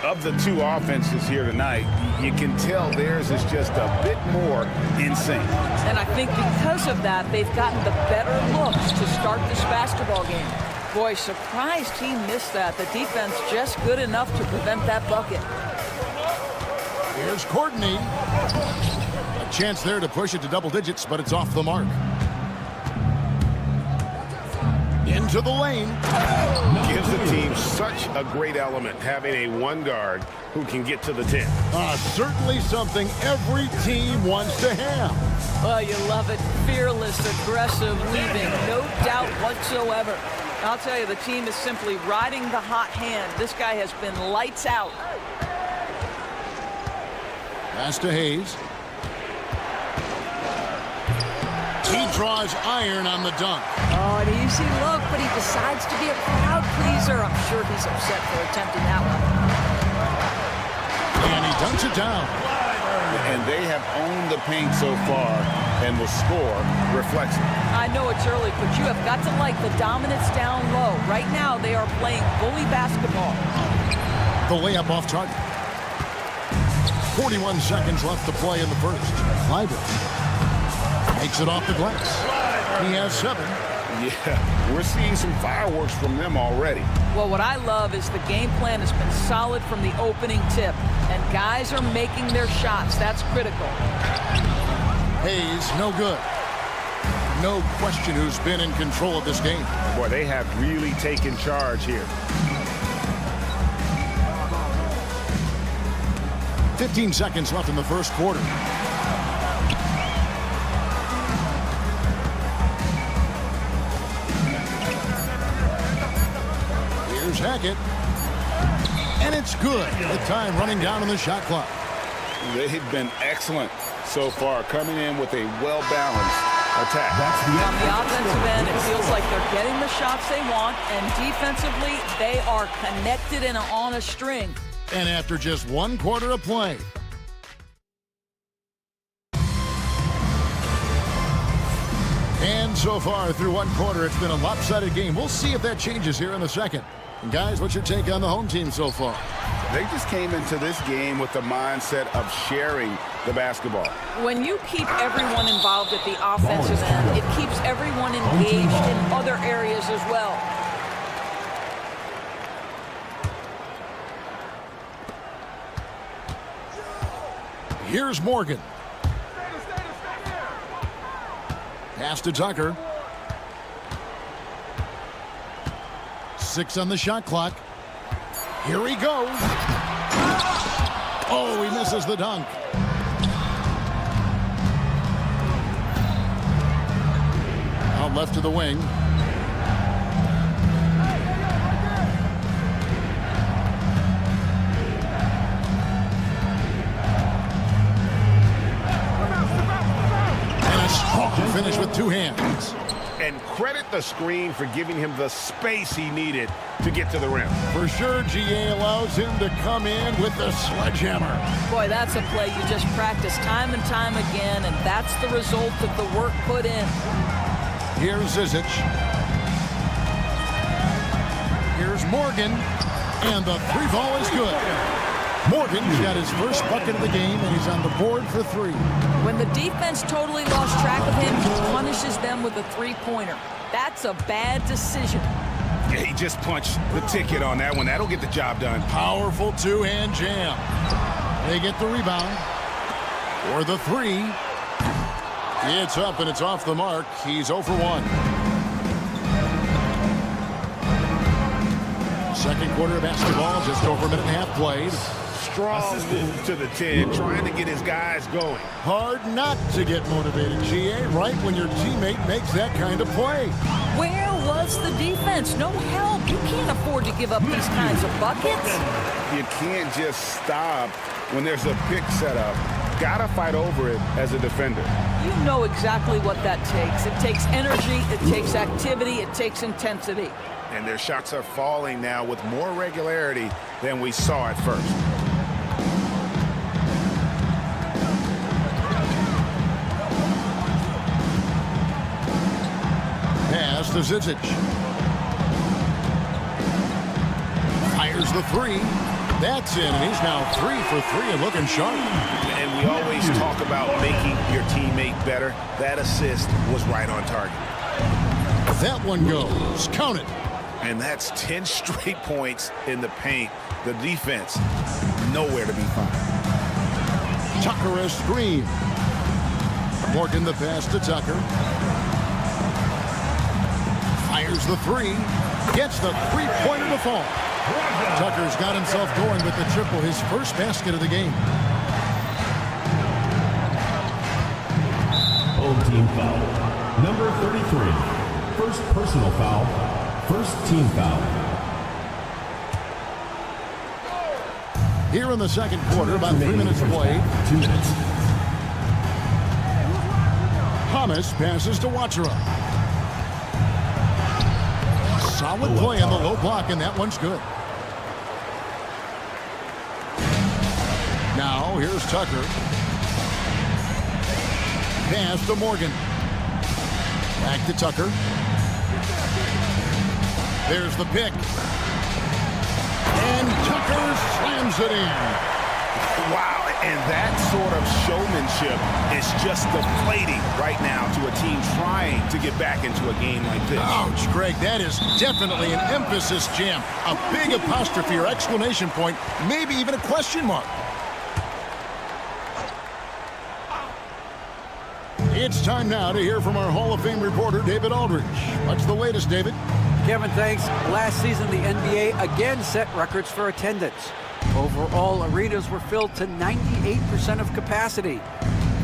Of the 2 offenses here tonight, you can tell theirs is just a bit more in sync. And I think because of that, they've gotten the better looks to start this basketball game. Boy, surprised he missed that. The defense just good enough to prevent that bucket. Here's Courtney. A chance there to push it to double digits, but it's off the mark. Into the lane. Gives the team such a great element, having a 1 guard who can get to the 10. Certainly something every team wants to have. Well, you love it. Fearless, aggressive, leaving. No doubt whatsoever. I'll tell you, the team is simply riding the hot hand. This guy has been lights out. Pass to Hayes. He draws iron on the dunk. Oh, an easy look, but he decides to be a crowd pleaser. I'm sure he's upset for attempting that one. And he dunks it down. And they have owned the paint so far, and the score reflects it. I know it's early, but you have got to like the dominance down low. Right now, they are playing bully basketball. The layup off target. 41 seconds left to play in the first. Liber makes it off the glass. He has 7. Yeah, we're seeing some fireworks from them already. Well, what I love is the game plan has been solid from the opening tip, and guys are making their shots. That's critical. Hayes, no good. No question who's been in control of this game. Boy, they have really taken charge here. 15 seconds left in the first quarter. Here's Hackett. And it's good. The time running down on the shot clock. They've been excellent so far, coming in with a well-balanced attack. On the offensive end, it feels like they're getting the shots they want, and defensively, they are connected and on a string. And after just 1 quarter of play. And so far through 1 quarter, it's been a lopsided game. We'll see if that changes here in the second. And guys, what's your take on the home team so far? They just came into this game with the mindset of sharing the basketball. When you keep everyone involved at the offensive end, it keeps everyone engaged in other areas as well. Here's Morgan. Pass to Tucker. 6 on the shot clock. Here he goes. Oh, he misses the dunk. Out left to the wing. two hands. And credit the screen for giving him the space he needed to get to the rim. For sure, GA allows him to come in with the sledgehammer. Boy, that's a play you just practice time and time again, and that's the result of the work put in. Here's Zizic. Here's Morgan, and the three ball is good. Morgan's got his first bucket of the game, and he's on the board for three. When the defense totally lost track of him, he punishes them with a three-pointer. That's a bad decision. Yeah, he just punched the ticket on that one. That'll get the job done. Powerful two-hand jam. They get the rebound. For the three. It's up and it's off the mark. He's 0 for 1. Second quarter of basketball, just over a minute and a half played. Strong move to the 10, trying to get his guys going. Hard not to get motivated, GA, right when your teammate makes that kind of play. Where was the defense? No help. You can't afford to give up these kinds of buckets. You can't just stop when there's a pick set up. Gotta fight over it as a defender. You know exactly what that takes. It takes energy, it takes activity, it takes intensity. And their shots are falling now with more regularity than we saw at first. Pass to Zizic. Fires the three. That's in, and he's now 3 for 3 and looking sharp. And we always talk about making your teammate better. That assist was right on target. That one goes. Count it. And that's 10 straight points in the paint. The defense, nowhere to be found. Tucker a screen. Morgan the pass to Tucker. Fires the three. Gets the three-pointer to fall. Tucker's got himself going with the triple, his first basket of the game. Home team foul. Number 33. First personal foul. First team foul. Here in the second quarter, about 3 minutes played. 2 minutes. Thomas passes to Wachera. Solid play on the low block, and that one's good. Now, here's Tucker. Pass to Morgan. Back to Tucker. There's the pick. And Tucker slams it in. Wow, and that sort of showmanship is just deflating right now to a team trying to get back into a game like this. Ouch, Greg, that is definitely an emphasis jam. A big apostrophe or exclamation point, maybe even a question mark. It's time now to hear from our Hall of Fame reporter, David Aldridge. What's the latest, David? Kevin, thanks. Last season, the NBA again set records for attendance. Overall, arenas were filled to 98% of capacity.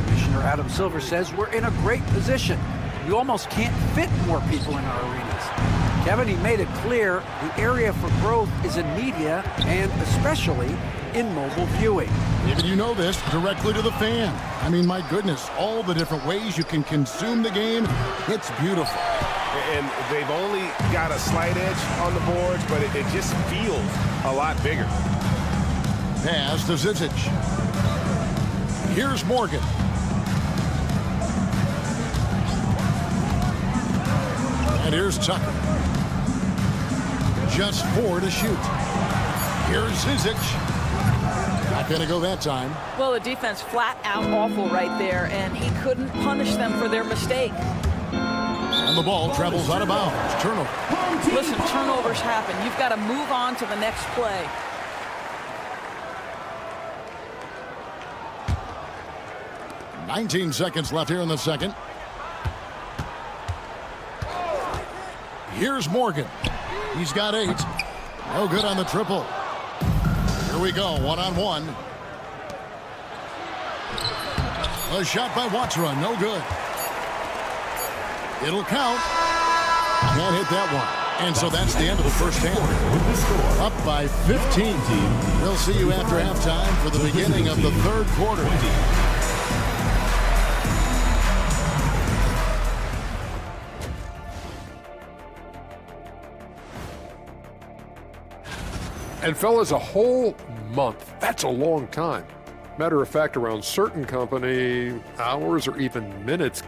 Commissioner Adam Silver says we're in a great position. You almost can't fit more people in our arenas. Kevin, he made it clear the area for growth is in media and especially in mobile viewing. David, you know this, directly to the fan. I mean, my goodness, all the different ways you can consume the game, it's beautiful. And they've only got a slight edge on the boards, but it just feels a lot bigger. Pass to Zizic. Here's Morgan. And here's Tucker. Just 4 to shoot. Here's Zizic. Not going to go that time. Well, the defense flat out awful right there, and he couldn't punish them for their mistake. And the ball travels out of bounds. Turnover. Listen, turnovers happen. You've got to move on to the next play. "19 seconds left here in the second. Here's Morgan. He's got 8. No good on the triple. Here we go, one-on-one. A shot by Wachera, no good. It'll count. Can't hit that one. And so that's the end of the first half. Up by 15. We'll see you after halftime for the beginning of the third quarter. And fellas, a whole month, that's a long time. Matter of fact, around certain company, hours or even minutes.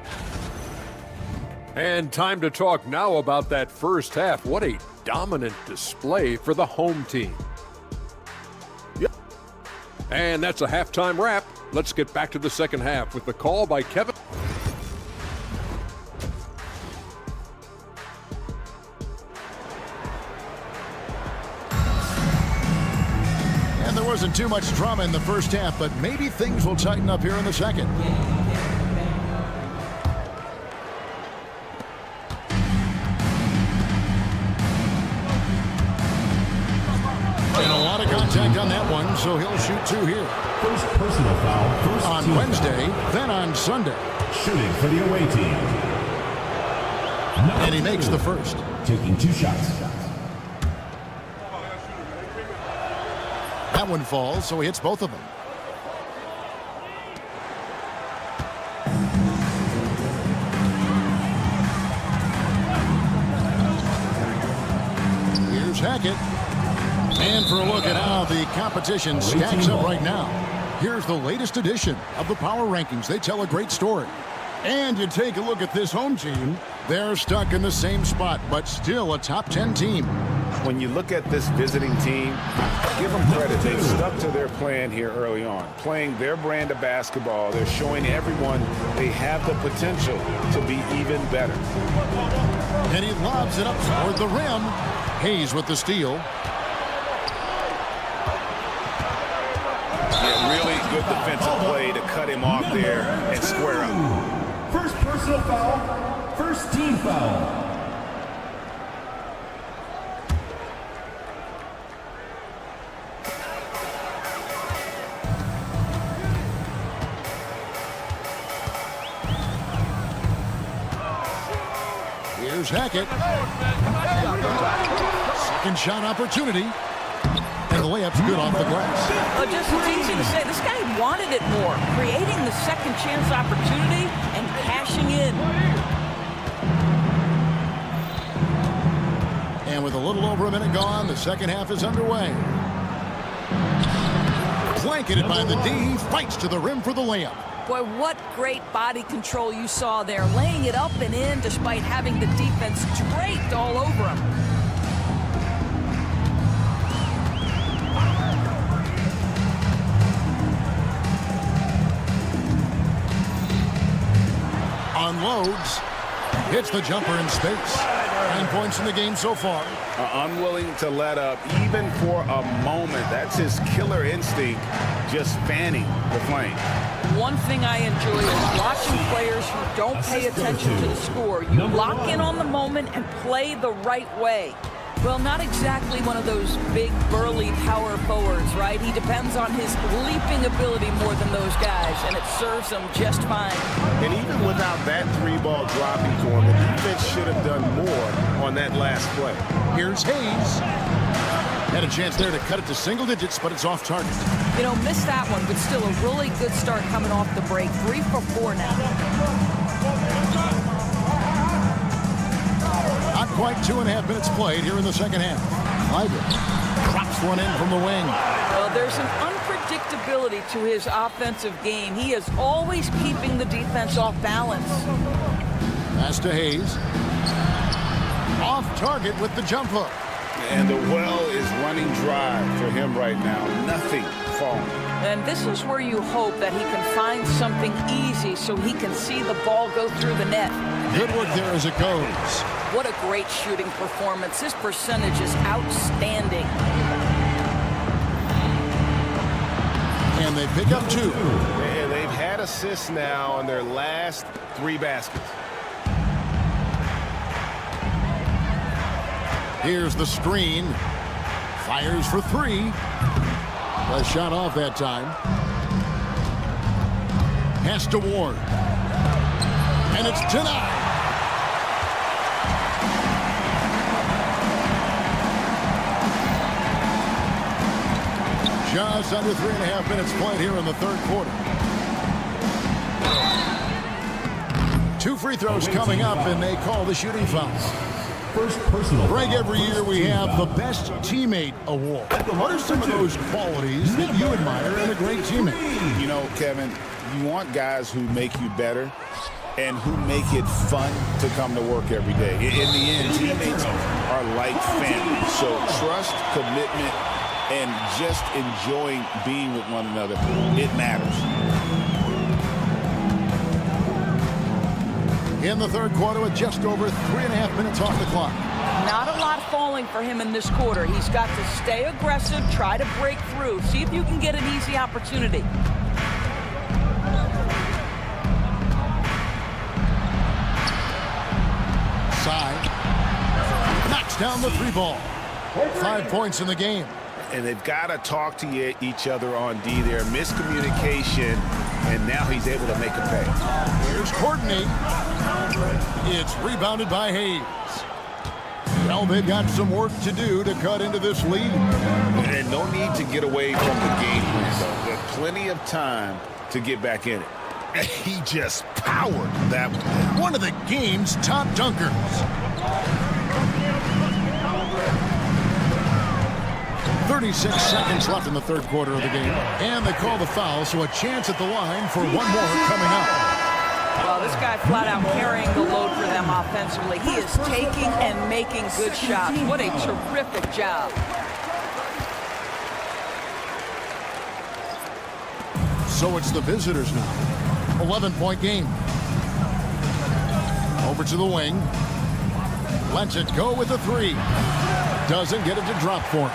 And time to talk now about that first half. What a dominant display for the home team. Yep. And that's a halftime wrap. Let's get back to the second half with the call by Kevin. And there wasn't too much drama in the first half, but maybe things will tighten up here in the second. And a lot of contact on that one, so he'll shoot 2 here. First personal foul, first on Wednesday, then on Sunday. Shooting for the away team. And he makes the first. Taking 2 shots. That one falls, so he hits both of them. Here's Hackett. And for a look at how the competition stacks up right now, here's the latest edition of the Power Rankings. They tell a great story. And you take a look at this home team, they're stuck in the same spot, but still a top 10 team. When you look at this visiting team, give them credit. They've stuck to their plan here early on, playing their brand of basketball. They're showing everyone they have the potential to be even better. And he lobs it up toward the rim. Hayes with the steal. Really good defensive play to cut him off there and square up. First personal foul, first team foul. Here's Hackett. Second shot opportunity. And the layup's good off the glass. Just it's easy to say, this guy wanted it more. Creating the second chance opportunity and cashing in. And with a little over a minute gone, the second half is underway. Blanketed by the D, he fights to the rim for the layup. Boy, what great body control you saw there. Laying it up and in despite having the defense draped all over him. Unloads, hits the jumper in space. 9 points in the game so far. Unwilling to let up even for a moment. That's his killer instinct, just fanning the flame. One thing I enjoy is watching players who don't pay attention to the score. You lock in on the moment and play the right way. Well, not exactly one of those big, burly power forwards, right? He depends on his leaping ability more than those guys, and it serves him just fine. And even without that 3-ball dropping to him, the defense should have done more on that last play. Here's Hayes. Had a chance there to cut it to single digits, but it's off target. You know, missed that one, but still a really good start coming off the break. 3 for 4 now. Not quite 2.5 minutes played here in the second half. Liger drops one in from the wing. Well, there's an unpredictability to his offensive game. He is always keeping the defense off balance. Pass to Hayes. Off target with the jump hook. And the well is running dry for him right now. Nothing falling. And this is where you hope that he can find something easy so he can see the ball go through the net. Good work there as it goes. What a great shooting performance. His percentage is outstanding. And they pick up 2. And they've had assists now on their last 3 baskets. Here's the screen. Fires for 3. A shot off that time. Pass to Ward. And it's denied. Just under 3.5 minutes played here in the third quarter. 2 free throws coming up, and they call the shooting foul. First personal Greg, foul. every year we have the Best Teammate Award. What are some of those qualities that you admire in a great teammate? You know, Kevin, you want guys who make you better and who make it fun to come to work every day. In the end, teammates are like family. So trust, commitment, and just enjoying being with one another, it matters. In the third quarter with just over 3.5 minutes off the clock. Not a lot falling for him in this quarter. He's got to stay aggressive, try to break through, see if you can get an easy opportunity. Knocks down the 3 ball. 5 points in the game. And they've got to talk to each other on D there. Miscommunication, and now he's able to make a pay. Here's Courtney. It's rebounded by Hayes. Well, they've got some work to do to cut into this lead. And no need to get away from the game plan, though. There's plenty of time to get back in it. And he just powered that one. One of the game's top dunkers. 36 seconds left in the third quarter of the game. And they call the foul, so a chance at the line for one more coming up. Well, this guy flat out carrying the load for them offensively. He is taking and making good shots. What a terrific job. So it's the visitors now. 11-point game. Over to the wing. Lets it go with the 3. Doesn't get it to drop for him.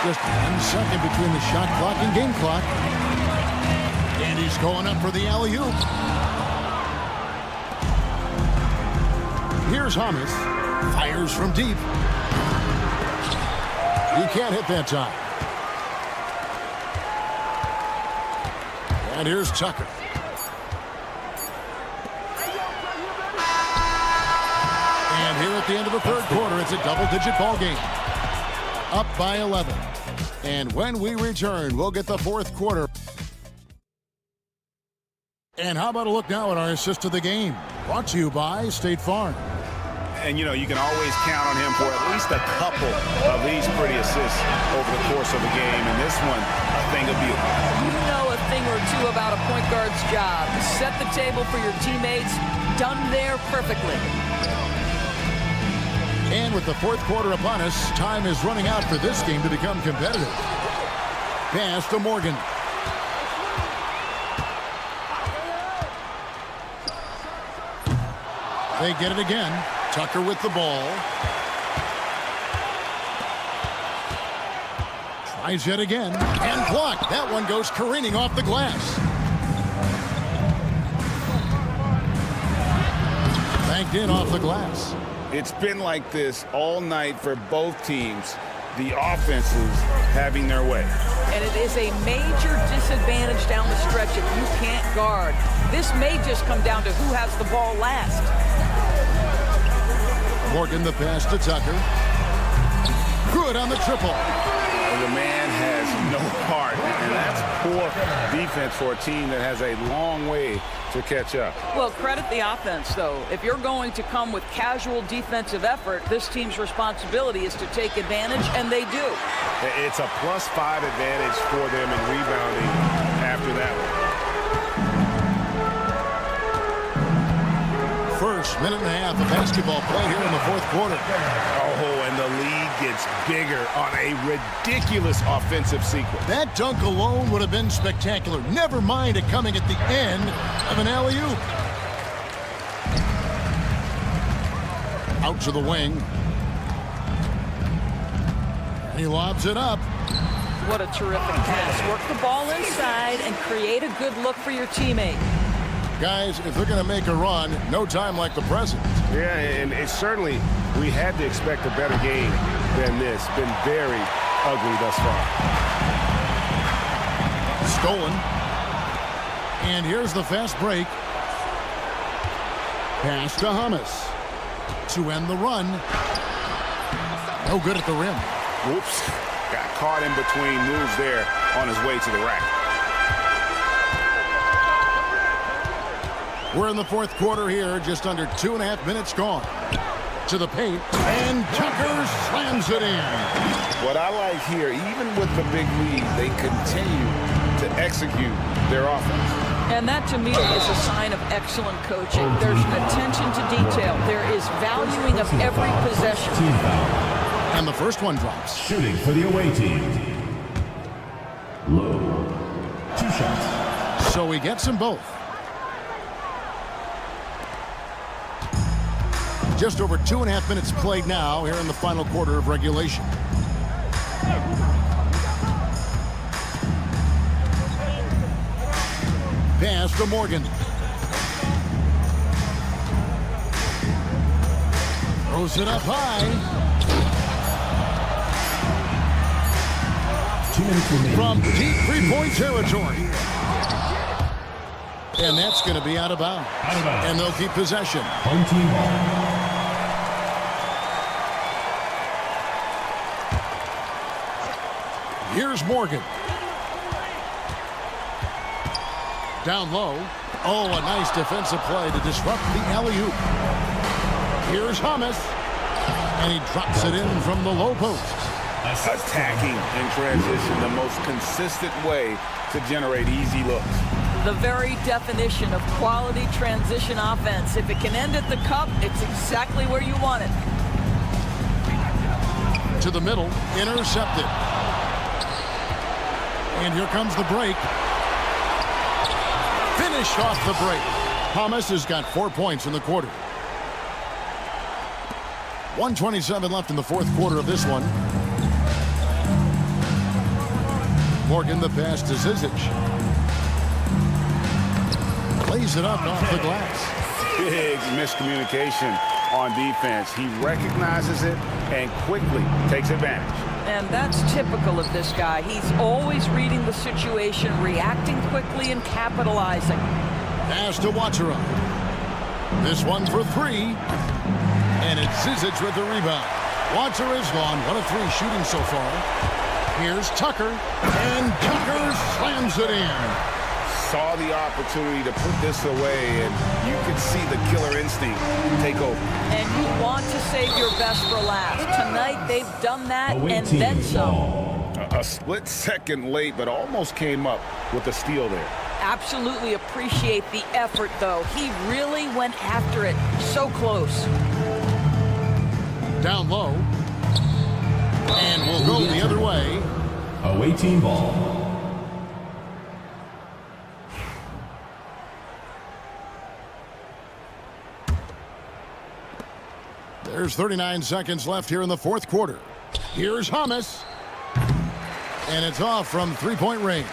Just 1 second between the shot clock and game clock. And he's going up for the alley-oop. Here's Hamas. Fires from deep. He can't hit that time. And here's Tucker. And here at the end of the third quarter, it's a double-digit ball game. Up by 11. And when we return, we'll get the fourth quarter. And how about a look now at our assist of the game? Brought to you by State Farm. And, you know, you can always count on him for at least a couple of these pretty assists over the course of the game. And this one, a thing of beauty. You know a thing or two about a point guard's job. Set the table for your teammates. Done there perfectly. And with the fourth quarter upon us, time is running out for this game to become competitive. Pass to Morgan. They get it again. Tucker with the ball. Tries it again. And blocked. That one goes careening off the glass. Banked in off the glass. It's been like this all night for both teams. The offenses having their way. And it is a major disadvantage down the stretch if you can't guard. This may just come down to who has the ball last. Morgan the pass to Tucker. Good on the triple. The man has no heart, and that's poor defense for a team that has a long way to catch up. Well, credit the offense, though. If you're going to come with casual defensive effort, this team's responsibility is to take advantage, and they do. It's a +5 advantage for them in rebounding after that one. First minute and a half of basketball play here in the fourth quarter. Oh, and the lead gets bigger on a ridiculous offensive sequence. That dunk alone would have been spectacular. Never mind it coming at the end of an alley-oop. Out to the wing. And he lobs it up. What a terrific pass. Work the ball inside and create a good look for your teammate. Guys, if they're going to make a run, no time like the present. Yeah, and it's certainly, we had to expect a better game than this. Been very ugly thus far. Stolen. And here's the fast break. Pass to Hamas to end the run. No good at the rim. Whoops. Got caught in between moves there on his way to the rack. We're in the fourth quarter here, just under 2.5 minutes gone. To the paint, and Tucker slams it in. What I like here, even with the big lead, they continue to execute their offense. And that, to me, is a sign of excellent coaching. There's an attention to detail. There is valuing of every possession. And the first one drops. Shooting for the away team. Low. 2 shots. So he gets them both. Just over 2.5 minutes played now here in the final quarter of regulation. Pass to Morgan. Throws it up high. 2 minutes remaining. From deep three-point territory. And that's going to be out of bounds. And they'll keep possession. Home team ball. Here's Morgan. Down low. Oh, a nice defensive play to disrupt the alley-oop. Here's Thomas. And he drops it in from the low post. Attacking in transition, the most consistent way to generate easy looks. The very definition of quality transition offense. If it can end at the cup, it's exactly where you want it. To the middle, intercepted. And here comes the break. Finished off the break. Thomas has got 4 points in the quarter. 1:27 left in the fourth quarter of this one. Morgan, the pass to Zizic. Lays it up off the glass. Big miscommunication on defense. He recognizes it and quickly takes advantage. And that's typical of this guy. He's always reading the situation, reacting quickly, and capitalizing. Pass to Watchera. This one for 3. And it's Zizic with the rebound. Watchera is gone. 1 of 3 shooting so far. Here's Tucker. And Tucker slams it in. Saw the opportunity to put this away, and you could see the killer instinct take over. And you want to save your best for last. Tonight, they've done that and then some. A split second late, but almost came up with a steal there. Absolutely appreciate the effort, though. He really went after it. So close. Down low. And we'll go the other way. Away team ball. There's 39 seconds left here in the fourth quarter. Here's Thomas. And it's off from three-point range.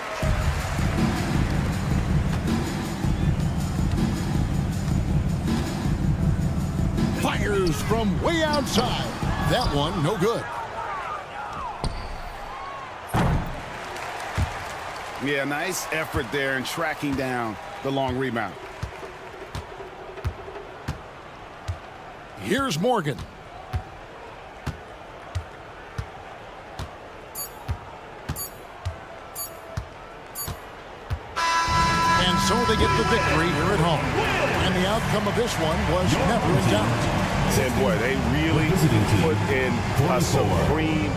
Fires from way outside. That one, no good. Yeah, nice effort there in tracking down the long rebound. Here's Morgan. And so they get the victory here at home. And the outcome of this one was never in doubt. And boy, they really put in a supreme.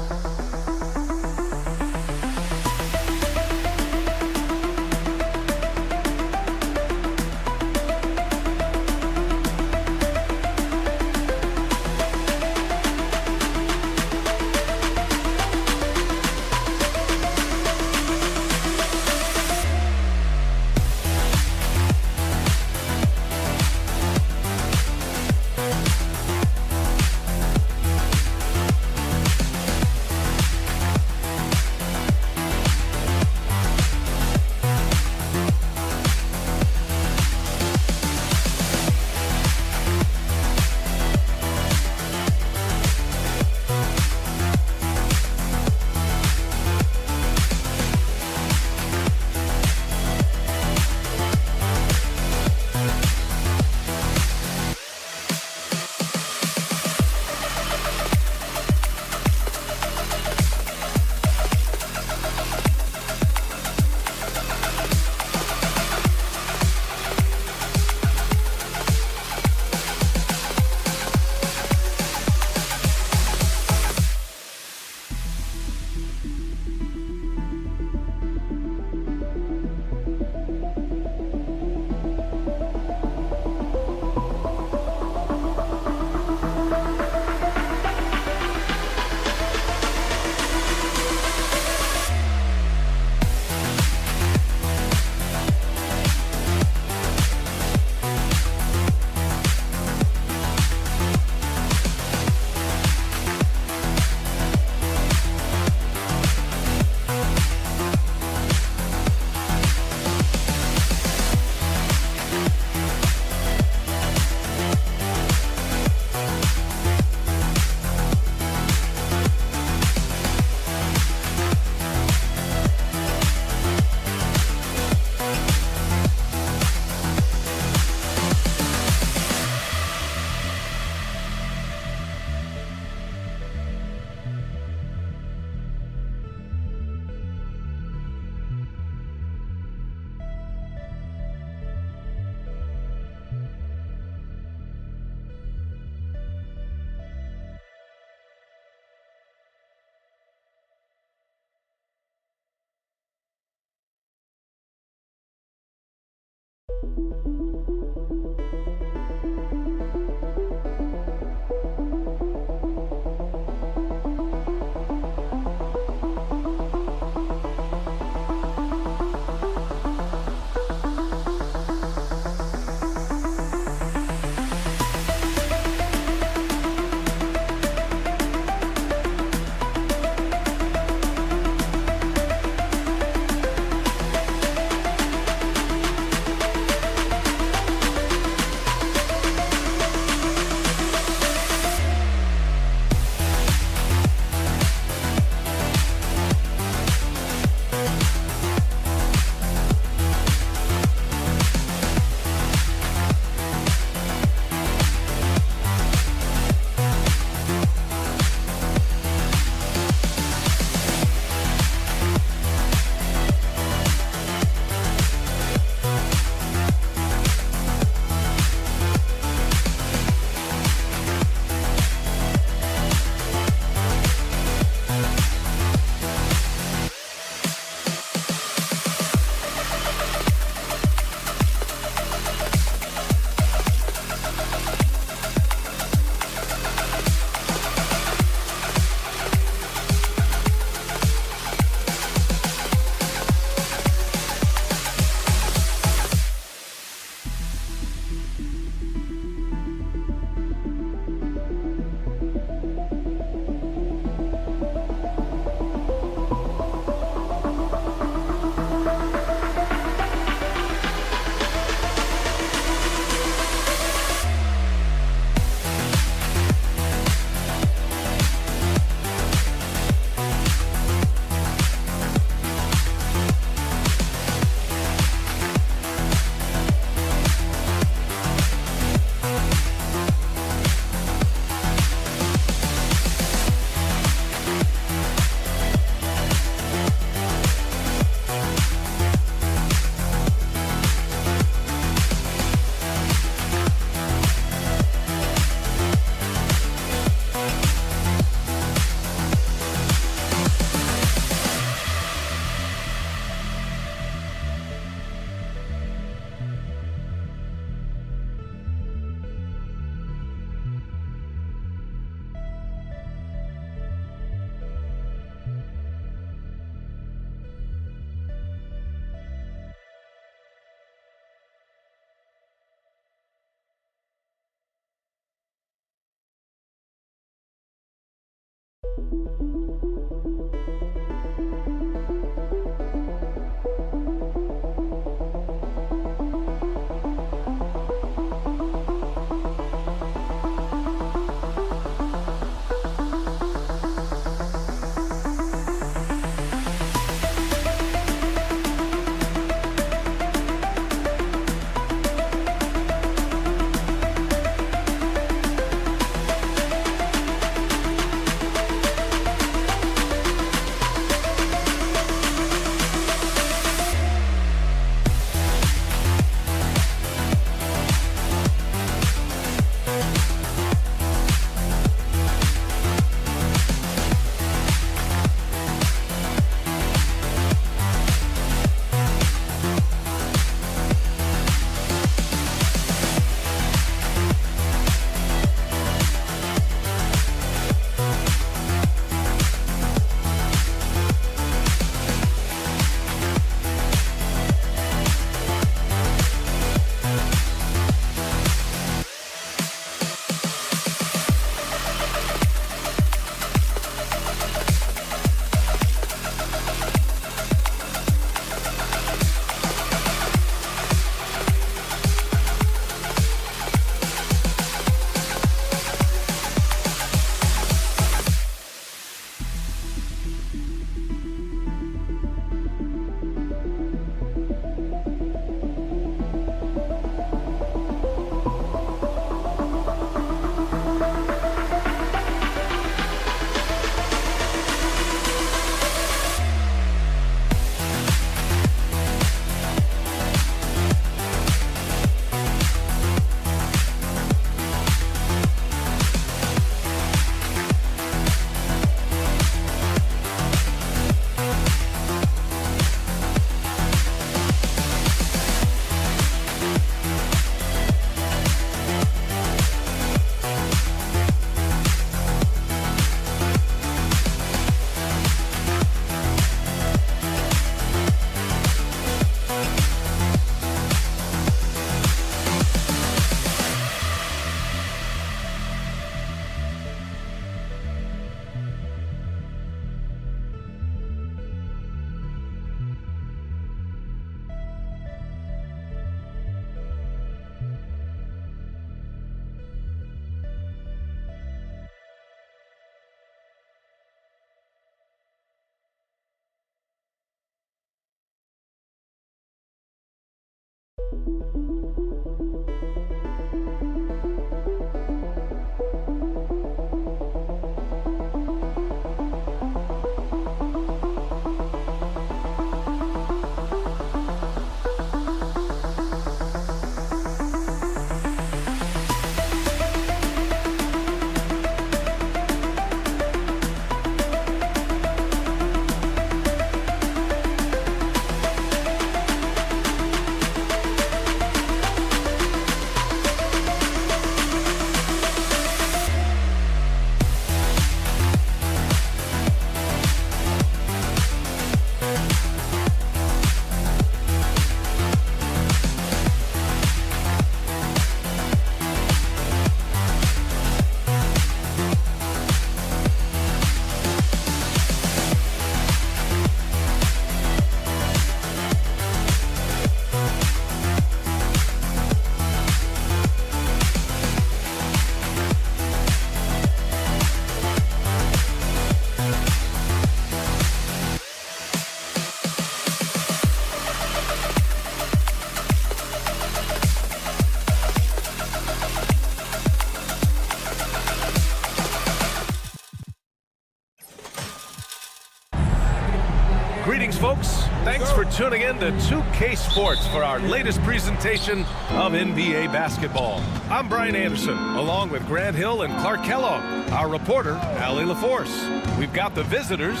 Greetings, folks. Thanks for tuning in to 2K Sports for our latest presentation of NBA basketball. I'm Brian Anderson, along with Grant Hill and Clark Kellogg, our reporter, Allie LaForce. We've got the visitors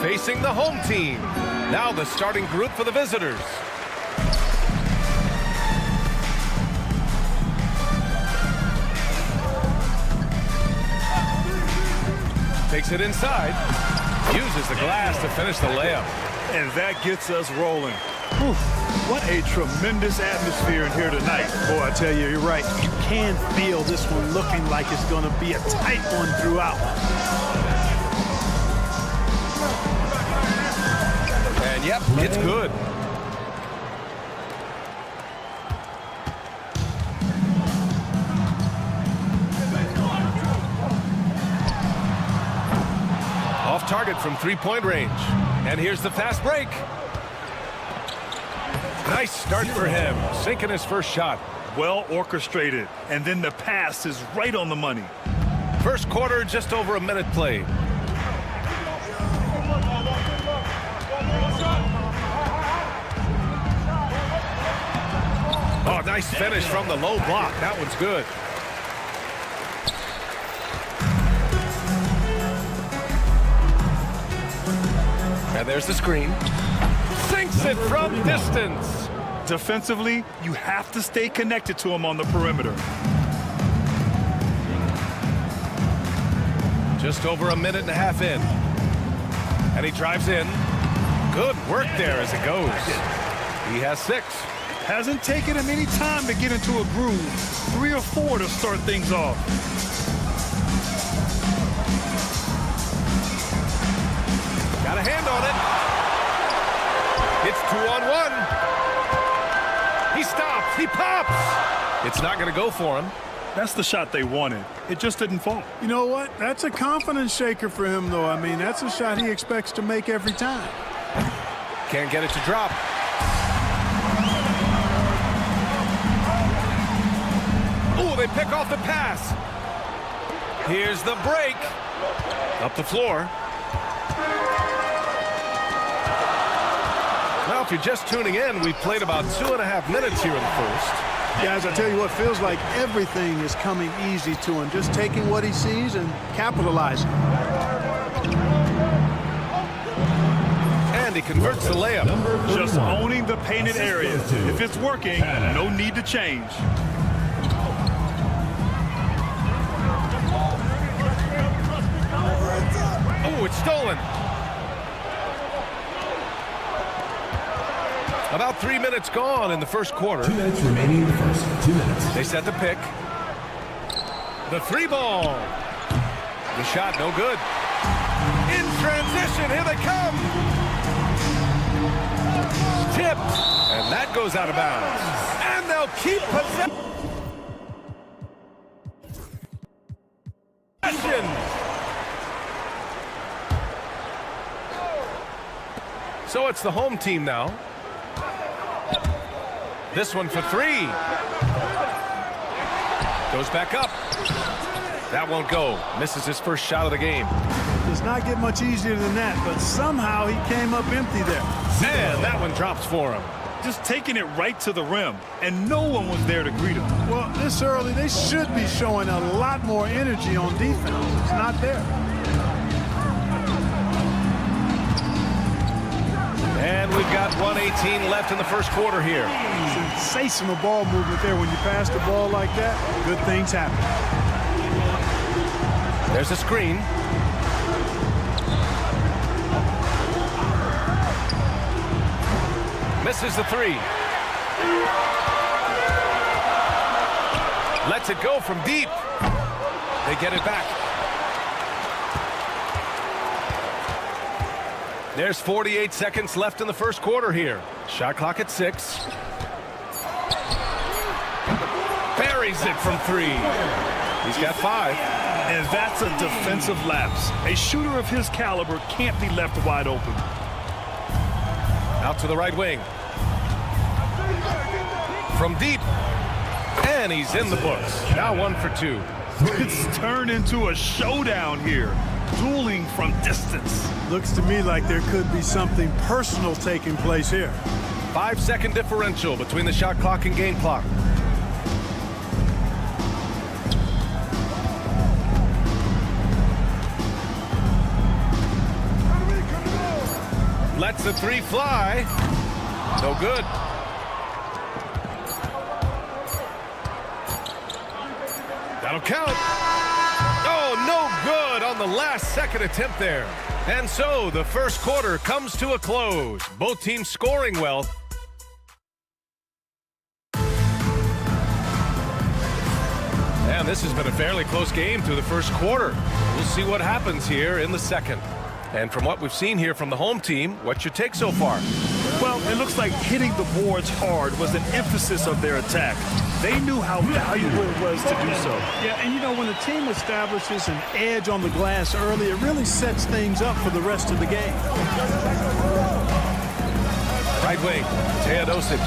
facing the home team. Now the starting group for the visitors. Takes it inside. Uses the glass to finish the layup. And that gets us rolling. Whew, what a tremendous atmosphere in here tonight. Boy, I tell you, you're right. You can feel this one looking like it's going to be a tight one throughout. Yep, it's good. Off target from three-point range. And here's the fast break. Nice start for him, sinking his first shot. Well orchestrated, and then the pass is right on the money. First quarter, just over a minute played. Oh, nice finish from the low block. That one's good. And there's the screen. Sinks it from distance. Defensively, you have to stay connected to him on the perimeter. Just over a minute and a half in. And he drives in. Good work there as it goes. He has 6. Hasn't taken him any time to get into a groove. 3 or 4 to start things off. Got a hand on it. It's 2-on-1. He stops. He pops. It's not going to go for him. That's the shot they wanted. It just didn't fall. You know what? That's a confidence shaker for him, though. I mean, that's a shot he expects to make every time. Can't get it to drop. Ooh, they pick off the pass. Here's the break. Up the floor. Well, if you're just tuning in, we've played about 2.5 minutes here in the first. Guys, I tell you what, feels like everything is coming easy to him. Just taking what he sees and capitalizing. And he converts the layup. Just owning the painted area. If it's working, no need to change. Oh, it's stolen. About 3 minutes gone in the first quarter. 2 minutes remaining in the first. 2 minutes. They set the pick. The 3-ball. The shot, no good. In transition, here they come. Tipped. And that goes out of bounds. And they'll keep possession. So it's the home team now. This one for 3. Goes back up. That won't go. Misses his first shot of the game. Does not get much easier than that, but somehow he came up empty there. And that one drops for him. Just taking it right to the rim, and no one was there to greet him. Well, this early, they should be showing a lot more energy on defense. It's not there. And we've got 1:18 left in the first quarter here. Sensational ball movement there. When you pass the ball like that, good things happen. There's a screen. Misses the 3. Lets it go from deep. They get it back. There's 48 seconds left in the first quarter here. Shot clock at 6. Buries it from 3. He's got 5. And that's a defensive lapse. A shooter of his caliber can't be left wide open. Out to the right wing. From deep. And he's in the books. Now 1 for 2. It's turned into a showdown here. Dueling from distance. Looks to me like there could be something personal taking place here. 5-second differential between the shot clock and game clock. Lets the 3 fly. No good. That'll count. Oh, no good on the last second attempt there. And so the first quarter comes to a close. Both teams scoring well. And this has been a fairly close game through the first quarter. We'll see what happens here in the second. And from what we've seen here from the home team, what's your take so far? Well, it looks like hitting the boards hard was an emphasis of their attack. They knew how valuable it was to do so. Yeah, and you know, when a team establishes an edge on the glass early, it really sets things up for the rest of the game. Right wing, Teodosic.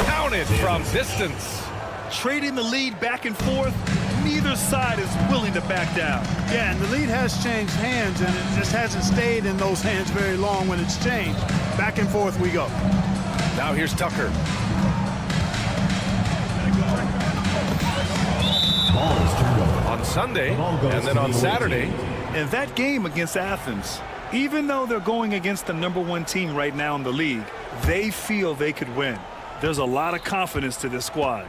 Counted from distance. Trading the lead back and forth, neither side is willing to back down. Yeah, and the lead has changed hands, and it just hasn't stayed in those hands very long when it's changed. Back and forth we go. Now here's Tucker. Ball is turned over. On Sunday, and then on Saturday. In that game against Athens, even though they're going against the #1 team right now in the league, they feel they could win. There's a lot of confidence to this squad.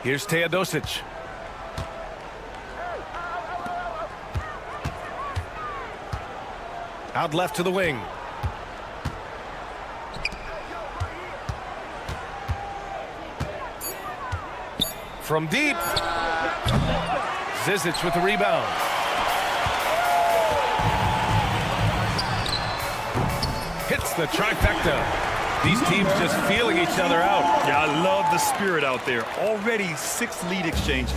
Here's Teodosic. Out left to the wing. From deep. Zizic with the rebound. Hits the trifecta. These teams just feeling each other out. Yeah, I love the spirit out there. Already 6 lead exchanges.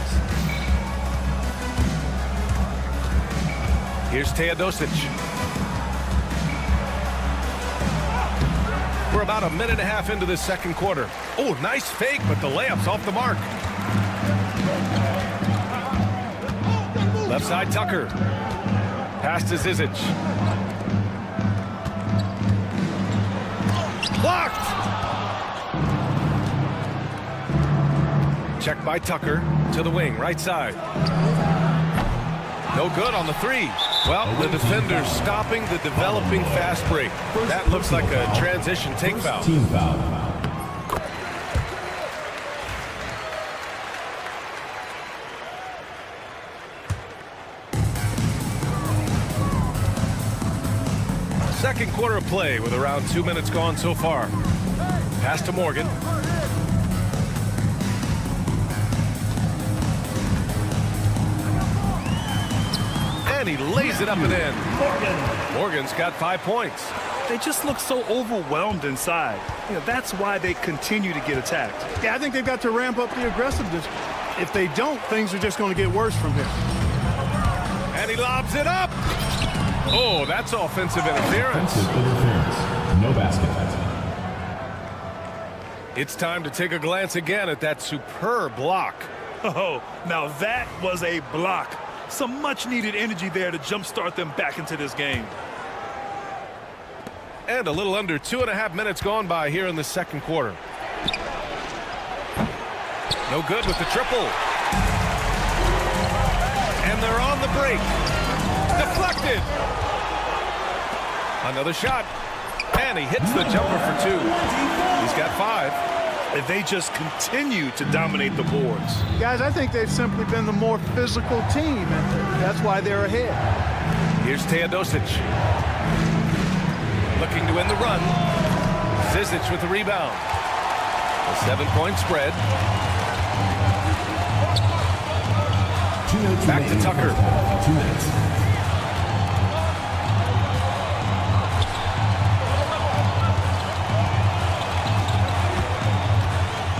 Here's Teodosic. We're about a minute and a half into this second quarter. Oh, nice fake, but the layup's off the mark. Left side, Tucker. Pass to Zizic. Blocked! Check by Tucker to the wing, right side. No good on the 3. Well, the defender's stopping the developing fast break. That looks like a transition take foul. Team foul. Second quarter of play with around 2 minutes gone so far. Pass to Morgan. And he lays it up and in. Morgan's got 5 points. They just look so overwhelmed inside. You know, that's why they continue to get attacked. Yeah, I think they've got to ramp up the aggressiveness. If they don't, things are just going to get worse from here. And he lobs it up. Oh, that's offensive interference. Offensive interference. No basket. It's time to take a glance again at that superb block. Oh, now that was a block. Some much-needed energy there to jumpstart them back into this game. And a little under 2.5 minutes gone by here in the second quarter. No good with the triple. And they're on the break. Deflected. Another shot. And he hits the jumper for 2. He's got 5. And they just continue to dominate the boards. Guys, I think they've simply been the more physical team, and that's why they're ahead. Here's Teodosic. Looking to win the run. Zizic with the rebound. A 7-point spread. Back to Tucker. 2 minutes.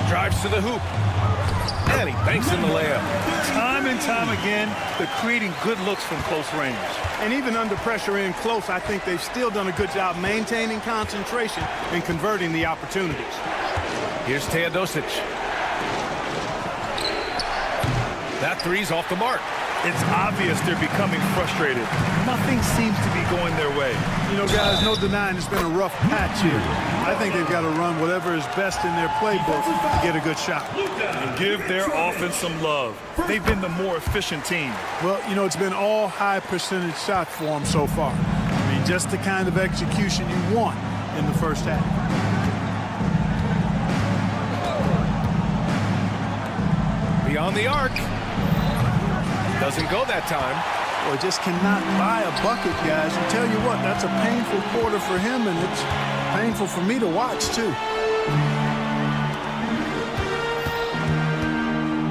Drives to the hoop. And he banks in the layup. Time and time again, they're creating good looks from close range. And even under pressure in close, I think they've still done a good job maintaining concentration and converting the opportunities. Here's Teodosic. That 3's off the mark. It's obvious they're becoming frustrated. Nothing seems to be going their way. You know, guys, no denying it's been a rough patch here. I think they've got to run whatever is best in their playbook to get a good shot. And give their offense some love. They've been the more efficient team. Well, you know, it's been all high percentage shots for them so far. I mean, just the kind of execution you want in the first half. Beyond the arc. Doesn't go that time. Boy, just cannot buy a bucket, guys. I tell you what, that's a painful quarter for him, and it's painful for me to watch, too.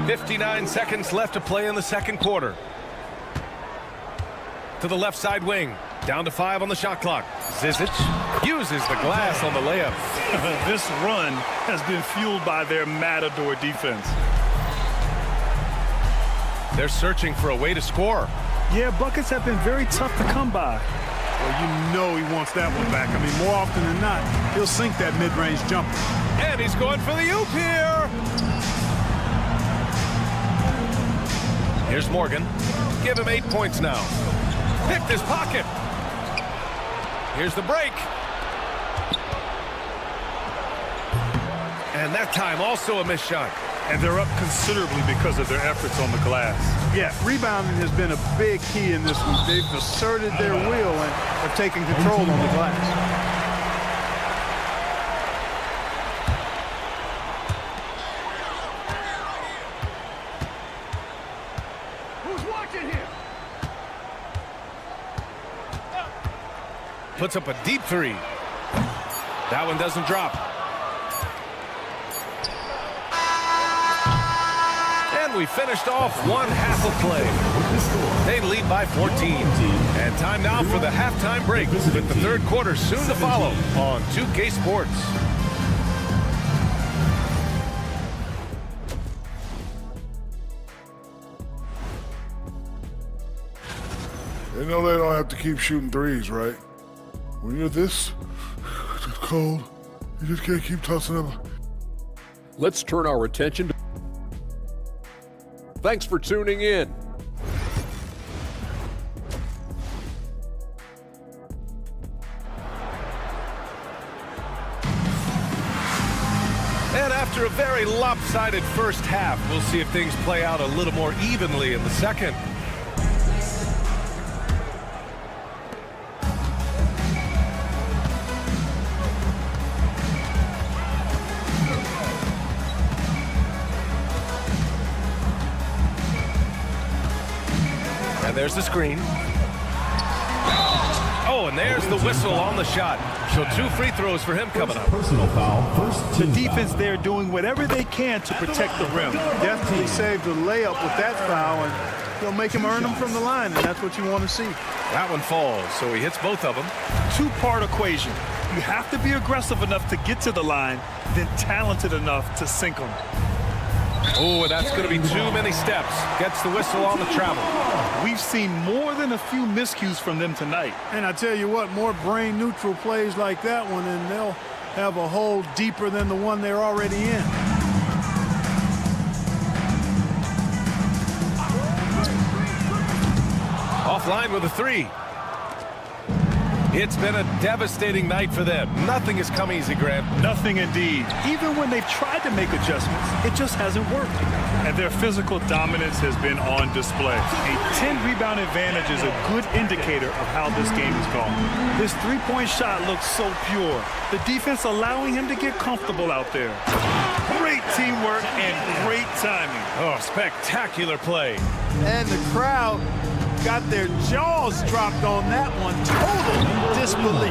59 seconds left to play in the second quarter. to the left side wing. Down to 5 on the shot clock. Zizic uses the glass on the layup. This run has been fueled by their Matador defense. They're searching for a way to score. Yeah, buckets have been very tough to come by. Well, you know he wants that one back. I mean, more often than not, he'll sink that mid-range jumper. And he's going for the oop here. Here's Morgan. Give him 8 points now. Picked his pocket. Here's the break. And that time also a missed shot. And they're up considerably because of their efforts on the glass. Yeah, rebounding has been a big key in this one. They've asserted their will and have taken control on the glass. Who's watching here? Puts up a deep 3. That one doesn't drop. We finished off one half of play. They lead by 14. And time now for the halftime break with the third quarter soon to follow on 2K Sports. They know they don't have to keep shooting threes, right? When you're this cold, you just can't keep tossing them. Let's turn our attention to... Thanks for tuning in. And after a very lopsided first half, we'll see if things play out a little more evenly in the second. There's the screen. Oh, and there's the whistle on the shot. So 2 free throws for him coming up. Personal foul, first team The defense there doing whatever they can to protect the rim. Definitely saved the layup with that foul, and he'll make him earn them from the line, and that's what you want to see. That one falls, so he hits both of them. 2-part equation. You have to be aggressive enough to get to the line, then talented enough to sink them. Oh, and that's going to be too many steps. Gets the whistle on the travel. We've seen more than a few miscues from them tonight. And I tell you what, more brain-neutral plays like that one, and they'll have a hole deeper than the one they're already in. Offline with a 3. It's been a devastating night for them. Nothing has come easy, Grant. Nothing indeed. Even when they've tried to make adjustments, it just hasn't worked. And their physical dominance has been on display. A 10-rebound advantage is a good indicator of how this game has gone. This three-point shot looks so pure. The defense allowing him to get comfortable out there. Great teamwork and great timing. Oh, spectacular play. And the crowd got their jaws dropped on that one. Total disbelief.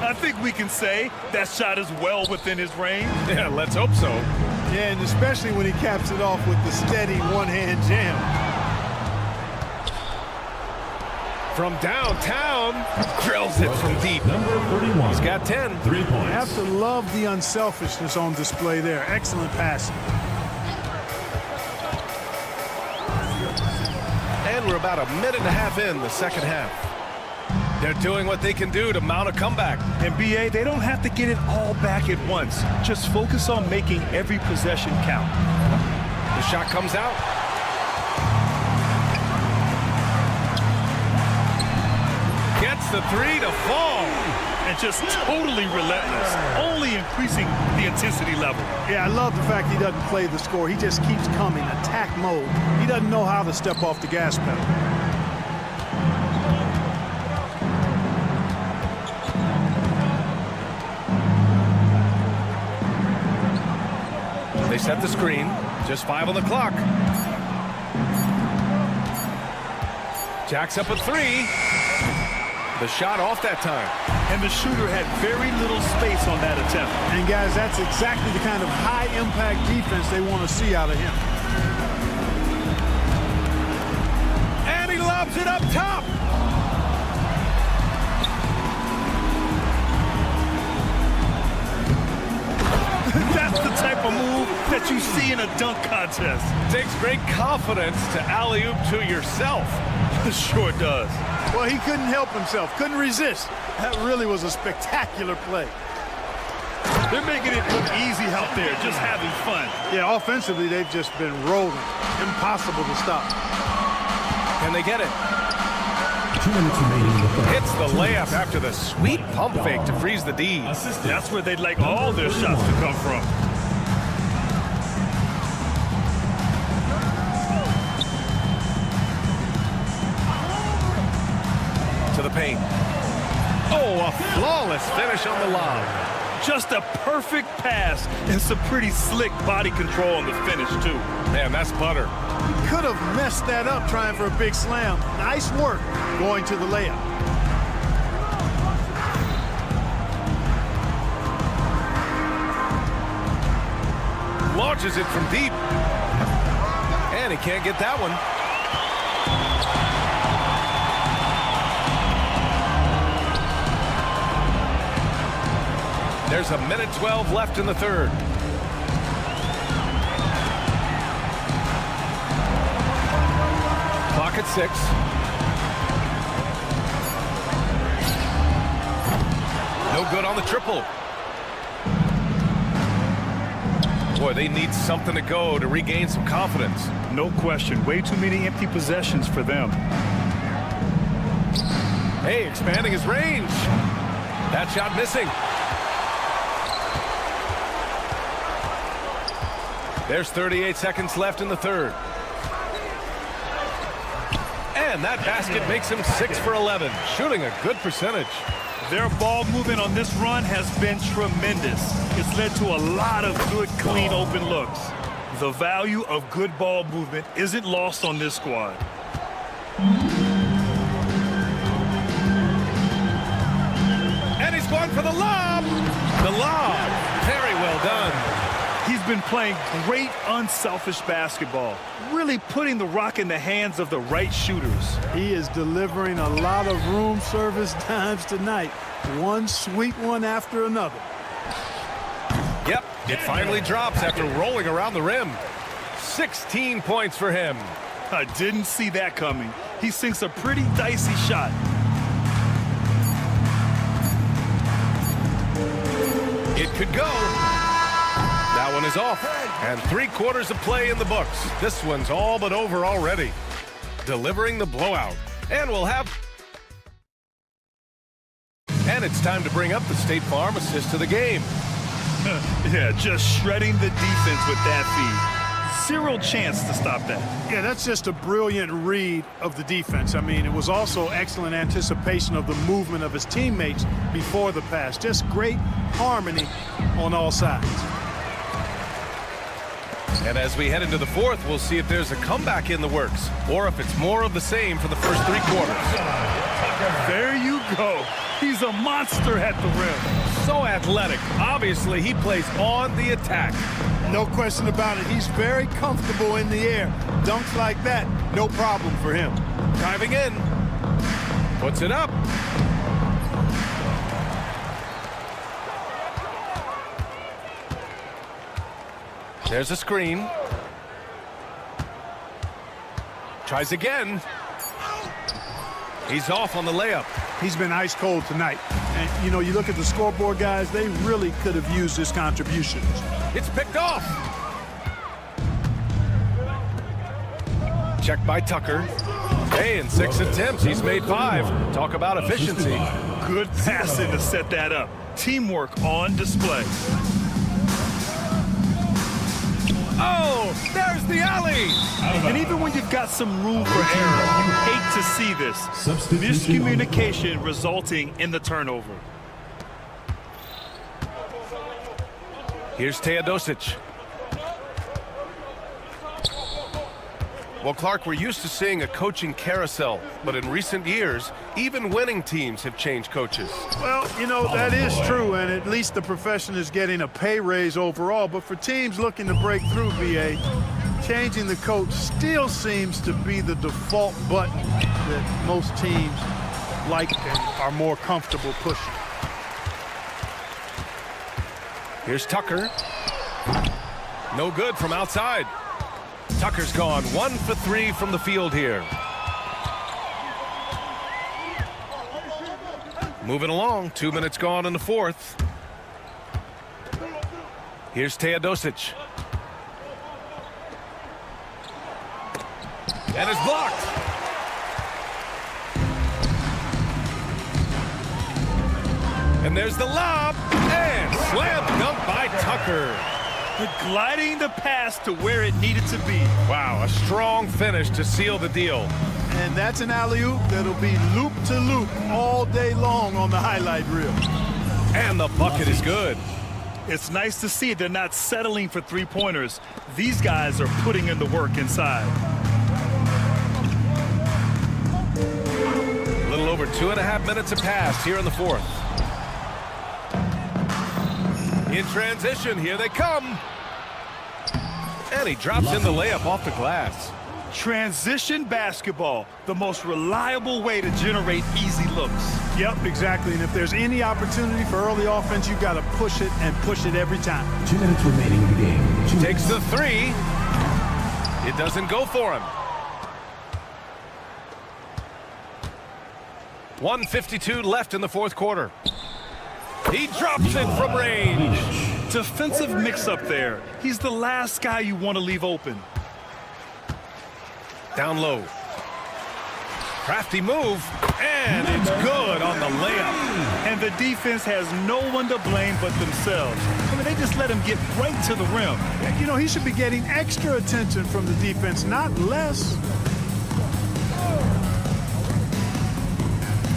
I think we can say that shot is well within his range. Yeah, let's hope so. Yeah, and especially when he caps it off with the steady one-hand jam. From downtown, drills it from deep. Number 31. He's got 10. 3 points. You have to love the unselfishness on display there. Excellent passing. And we're about a minute and a half in the second half. They're doing what they can do to mount a comeback. And BA, they don't have to get it all back at once. Just focus on making every possession count. The shot comes out. Gets the 3 to fall. And just totally relentless, only increasing the intensity level. Yeah, I love the fact he doesn't play the score. He just keeps coming, attack mode. He doesn't know how to step off the gas pedal. They set the screen. Just 5 on the clock. Jacks up a 3. The shot off that time. And the shooter had very little space on that attempt. And guys, that's exactly the kind of high-impact defense they want to see out of him. And he lobs it up top. you see in a dunk contest? Takes great confidence to alley-oop to yourself. Sure does. Well, he couldn't help himself, couldn't resist. That really was a spectacular play. They're making it look easy out there, just having fun. Yeah, offensively, they've just been rolling. Impossible to stop. Can they get it? 2 minutes remaining in the third. Hits the layup after the sweet pump fake to freeze the D. That's where they'd like all their shots to come from. To the paint. Oh, a flawless finish on the lob. Just a perfect pass and some pretty slick body control on the finish, too. Man, that's butter. Could have messed that up trying for a big slam. Nice work going to the layup. Launches it from deep. And he can't get that one. There's a minute 12 left in the third. Clock at 6. No good on the triple. Boy, they need something to go to regain some confidence. No question. Way too many empty possessions for them. Hey, expanding his range. That shot missing. There's 38 seconds left in the third. And that basket makes him 6 for 11, shooting a good percentage. Their ball movement on this run has been tremendous. It's led to a lot of good, clean, open looks. The value of good ball movement isn't lost on this squad. And he's going for the lob. The lob. Very well done. He's been playing great, unselfish basketball, really putting the rock in the hands of the right shooters. He is delivering a lot of room service times tonight. One sweet one after another. Yep, it finally drops after rolling around the rim. 16 points for him. I didn't see that coming. He sinks a pretty dicey shot. It could go. That one is off, and 3/4 of play in the books. This one's all but over already. Delivering the blowout, and we'll have... And it's time to bring up the State Farm assist to the game. Yeah, just shredding the defense with that feed. Zero chance to stop that. Yeah, that's just a brilliant read of the defense. I mean, it was also excellent anticipation of the movement of his teammates before the pass. Just great harmony on all sides. And as we head into the fourth, we'll see if there's a comeback in the works, or if it's more of the same for the first 3 quarters. There you go. He's a monster at the rim. So athletic. Obviously, he plays on the attack. No question about it. He's very comfortable in the air. Dunks like that, no problem for him. Diving in. Puts it up. There's a screen. Tries again. He's off on the layup. He's been ice cold tonight. And, you know, you look at the scoreboard, guys, they really could have used his contributions. It's picked off. Checked by Tucker. Hey, in 6 attempts, he's made 5. Talk about efficiency. Good passing to set that up. Teamwork on display. Oh, there's the alley. And even when you've got some room for error, you hate to see this. Miscommunication resulting in the turnover. Here's Teodosic. Well, Clark, we're used to seeing a coaching carousel, but in recent years, even winning teams have changed coaches. Well, you know, that is true, and at least the profession is getting a pay raise overall. But for teams looking to break through, BA, changing the coach still seems to be the default button that most teams like and are more comfortable pushing. Here's Tucker. No good from outside. Tucker's gone 1 for 3 from the field here. Moving along, 2 minutes gone in the fourth. Here's Teodosic. And it's blocked. And there's the lob. And slam dunk by Tucker. Gliding the pass to where it needed to be. Wow, a strong finish to seal the deal. And that's an alley-oop that'll be loop to loop all day long on the highlight reel. And the bucket is good. It's nice to see they're not settling for three-pointers. These guys are putting in the work inside. A little over 2.5 minutes have passed here in the fourth. In transition, here they come. And he drops in the layup off the glass. Transition basketball, the most reliable way to generate easy looks. Yep, exactly. And if there's any opportunity for early offense, you've got to push it and push it every time. 2 minutes remaining in the game. Takes the three. It doesn't go for him. 1:52 left in the fourth quarter. He drops it from range. Defensive mix-up there. He's the last guy you want to leave open. Down low. Crafty move, and it's good on the layup. And the defense has no one to blame but themselves. I mean, they just let him get right to the rim. You know, he should be getting extra attention from the defense, not less.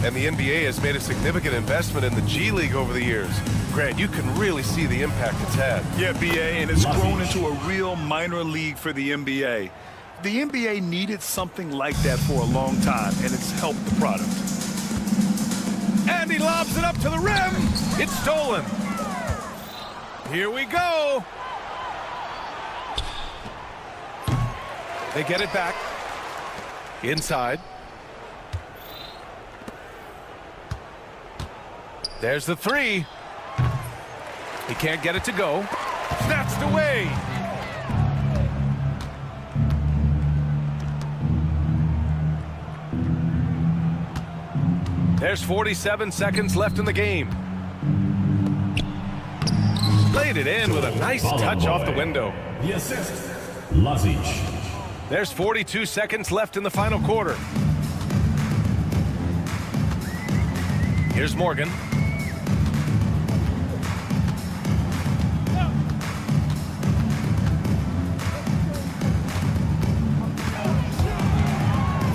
And the NBA has made a significant investment in the G League over the years. Grant, you can really see the impact it's had. Yeah, BA, and it's grown into a real minor league for the NBA. The NBA needed something like that for a long time, and it's helped the product. And he lobs it up to the rim. It's stolen. Here we go. They get it back. Inside. There's the three. He can't get it to go. Snatched away. There's 47 seconds left in the game. Laid it in with a nice touch off the window. The assist, Lazic. There's 42 seconds left in the final quarter. Here's Morgan.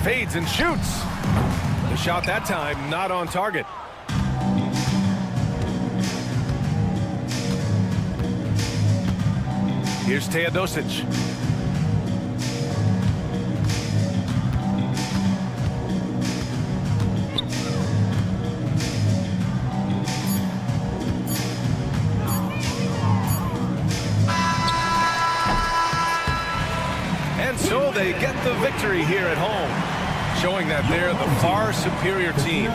Fades and shoots. The shot that time not on target. Here's Teodosic. And so they get the victory here at home, showing that they're the far superior team.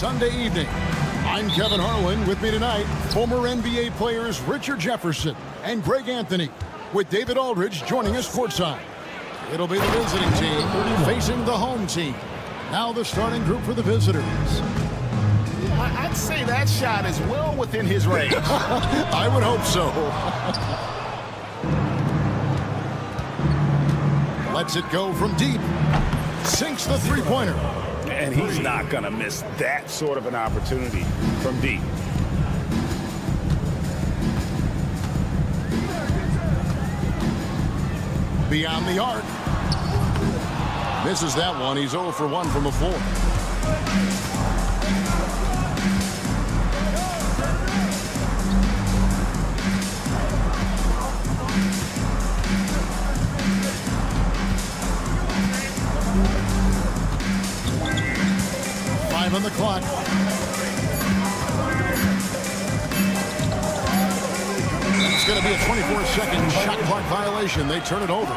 Sunday evening. I'm Kevin Harlan. With me tonight, former NBA players Richard Jefferson and Greg Anthony, with David Aldridge joining us courtside. It'll be the visiting team facing the home team. Now the starting group for the visitors. I'd say that shot is well within his range. I would hope so. Lets it go from deep. Sinks the three-pointer. And he's not going to miss that sort of an opportunity from deep. Beyond the arc. Misses that one. He's 0 for 1 from the floor. On the clock. It's going to be a 24-second shot clock violation. They turn it over.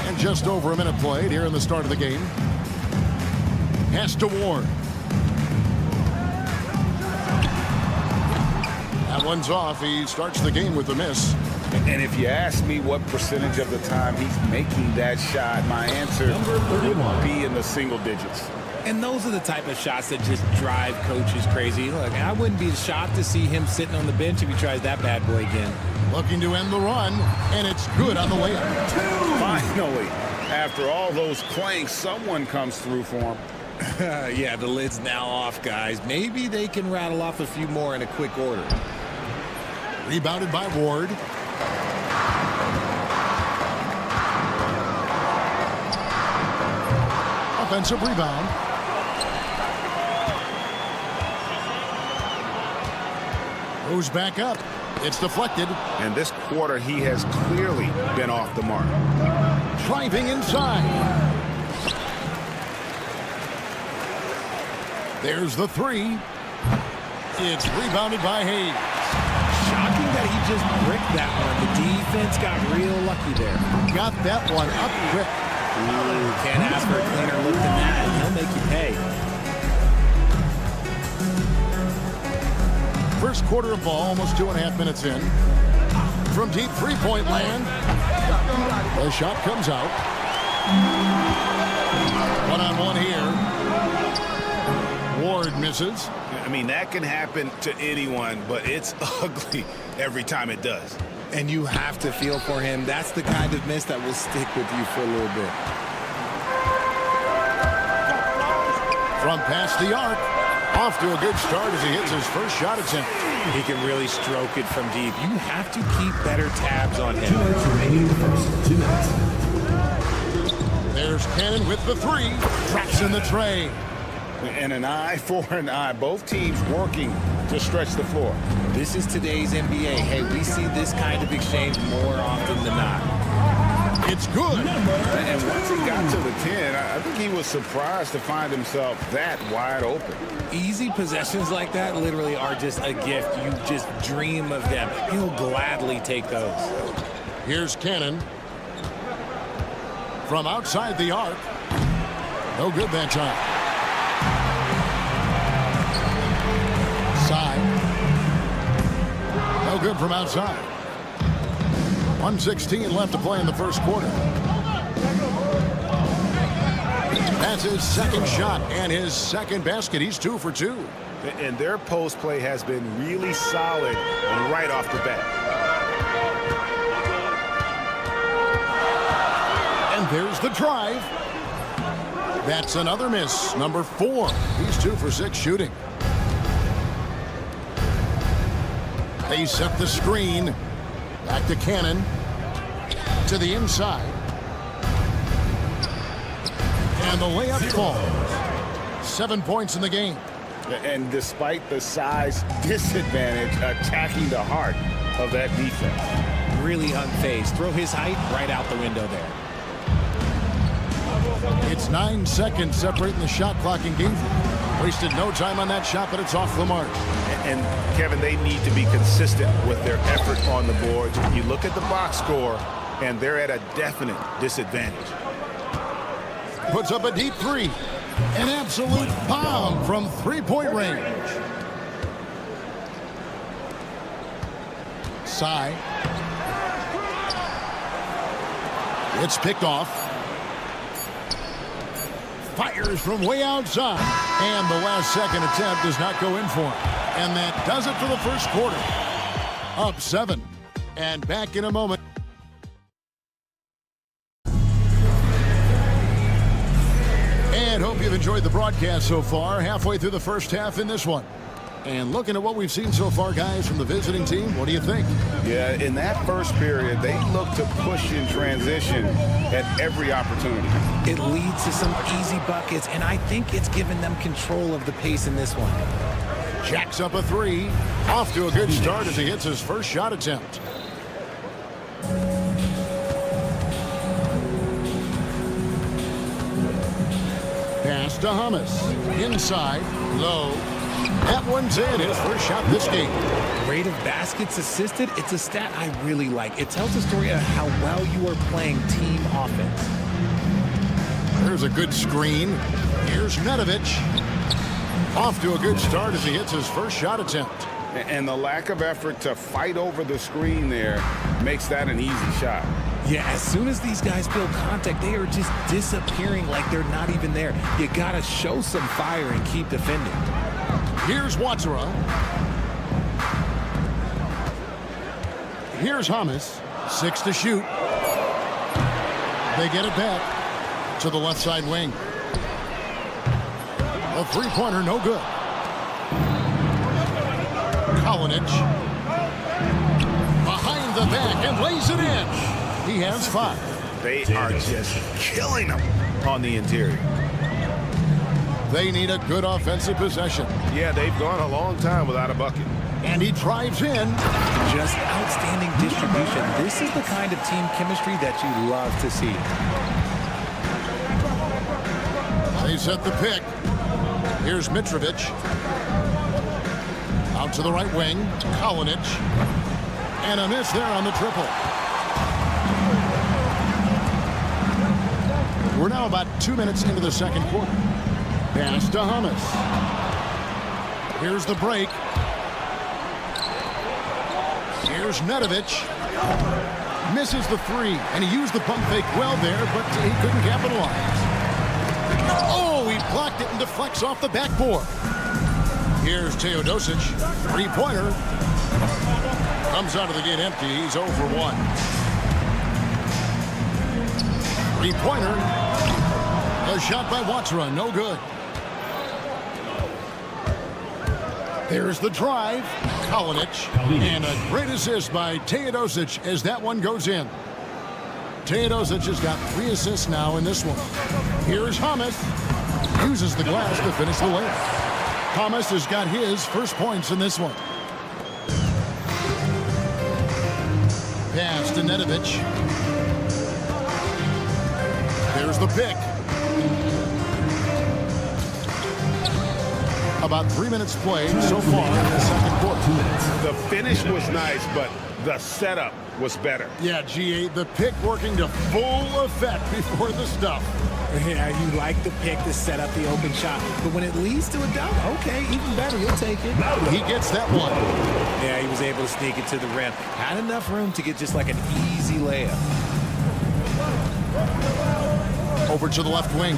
And just over a minute played here in the start of the game. Pass to Ward. That one's off. He starts the game with a miss. And if you ask me what percentage of the time he's making that shot, my answer would be in the single digits. And those are the type of shots that just drive coaches crazy. Look, I wouldn't be shocked to see him sitting on the bench if he tries that bad boy again. Looking to end the run, and it's good on the layup. Finally, after all those clanks, someone comes through for him. Yeah, the lid's now off, guys. Maybe they can rattle off a few more in a quick order. Rebounded by Ward. Offensive rebound. Goes back up. It's deflected. And this quarter, he has clearly been off the mark. Driving inside. There's the three. It's rebounded by Hayes. Shocking that he just bricked that one. The defense got real lucky there. Got that one up quick. Ooh, can't ask for a cleaner look than that. He'll make you pay. First quarter of ball, almost 2.5 minutes in. From deep three-point land. The shot comes out. One-on-one here. Ward misses. I mean, that can happen to anyone, but it's ugly every time it does. And you have to feel for him. That's the kind of miss that will stick with you for a little bit. From past the arc. Off to a good start as he hits his first shot attempt. He can really stroke it from deep. You have to keep better tabs on him. 2 minutes remaining in the first. 2 minutes. There's Cannon with the three. Traps in the tray. And an eye for an eye. Both teams working to stretch the floor. This is today's NBA. Hey, we see this kind of exchange more often than not. It's good. And once he got to the 10, I think he was surprised to find himself that wide open. Easy possessions like that literally are just a gift. You just dream of them. He'll gladly take those. Here's Cannon. From outside the arc. No good that time. No good from outside. 1:16 left to play in the first quarter. That's his second shot and his second basket. He's 2 for 2. And their post play has been really solid right off the bat. And there's the drive. That's another miss. Number 4. He's 2 for 6 shooting. They set the screen. Back to Cannon. To the inside. And the layup falls. 7 points in the game. And despite the size disadvantage, attacking the heart of that defense. Really unfazed. Throw his height right out the window there. It's 9 seconds separating the shot clock and game. Wasted no time on that shot, but it's off the mark. And Kevin, they need to be consistent with their effort on the boards. You look at the box score, and they're at a definite disadvantage. puts up a deep three. An absolute bomb from three-point range. Sai. It's picked off. Fires from way outside. And the last second attempt does not go in for him. And that does it for the first quarter. Up 7. And back in a moment. And hope you've enjoyed the broadcast so far. Halfway through the first half in this one. And looking at what we've seen so far, guys, from the visiting team, what do you think? Yeah, in that first period, they look to push in transition at every opportunity. It leads to some easy buckets, and I think it's given them control of the pace in this one. Jacks up a three. Off to a good start as he hits his first shot attempt. Pass to Hummus. Inside. Low. That one's in. His first shot this game. Rate of baskets assisted, it's a stat I really like. It tells a story of how well you are playing team offense. There's a good screen. Here's Nedovic. Off to a good start as he hits his first shot attempt. And the lack of effort to fight over the screen there makes that an easy shot. Yeah, as soon as these guys feel contact, they are just disappearing like they're not even there. You got to show some fire and keep defending. Here's Watsura. Here's Hummus. 6 to shoot. They get it back to the left side wing. A three-pointer, no good. Kalinic. Behind the back and lays it in. He has 5. They are just killing them on the interior. They need a good offensive possession. Yeah, they've gone a long time without a bucket. And he drives in. Just outstanding distribution. This is the kind of team chemistry that you love to see. They set the pick. Here's Mitrovic. Out to the right wing. Kalinic. And a miss there on the triple. We're now about 2 minutes into the second quarter. Pass to Hummus. Here's the break. Here's Nedovic. Misses the three, and he used the pump fake well there, but he couldn't capitalize. Oh, he blocked it and deflects off the backboard. Here's Teodosic. Three-pointer. Comes out of the gate empty. He's 0 for 1. Three-pointer. A shot by Watsura, no good. There's the drive. Kalinic. And a great assist by Teodosic as that one goes in. Teodosic has got 3 assists now in this one. Here's Hummus. Uses the glass to finish the layup. Hummus has got his first points in this one. Pass to Nedovic. There's the pick. About 3 minutes played so far in the second quarter. The finish was nice, but the setup was better. Yeah, GA, the pick working to full effect before the stuff. Yeah, you like the pick to set up the open shot, but when it leads to a dunk, okay, even better, you'll take it. He gets that one. Yeah, he was able to sneak it to the rim. Had enough room to get just like an easy layup. Over to the left wing.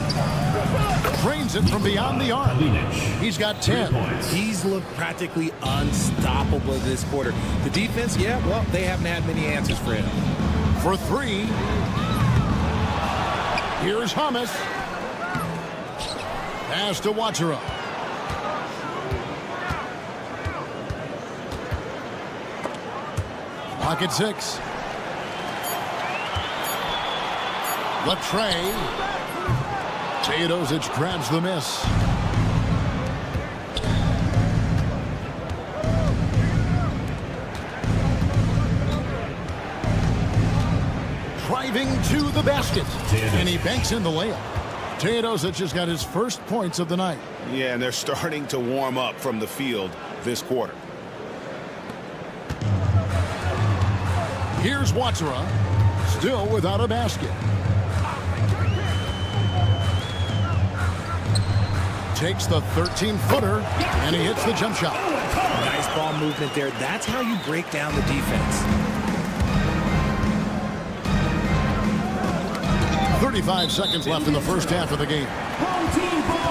Trains it from beyond the arc. He's got 10. He's looked practically unstoppable this quarter. The defense, yeah, well, they haven't had many answers for him. For 3. Here's Hummus. Pass to Watsura. Clock at 6. Latre. Teodosic grabs the miss. Driving to the basket. And he banks in the layup. Teodosic has got his first points of the night. Yeah, and they're starting to warm up from the field this quarter. Here's Watsura. Still without a basket. Takes the 13-footer, and he hits the jump shot. Nice ball movement there. That's how you break down the defense. 35 seconds left in the first half of the game. Home team ball.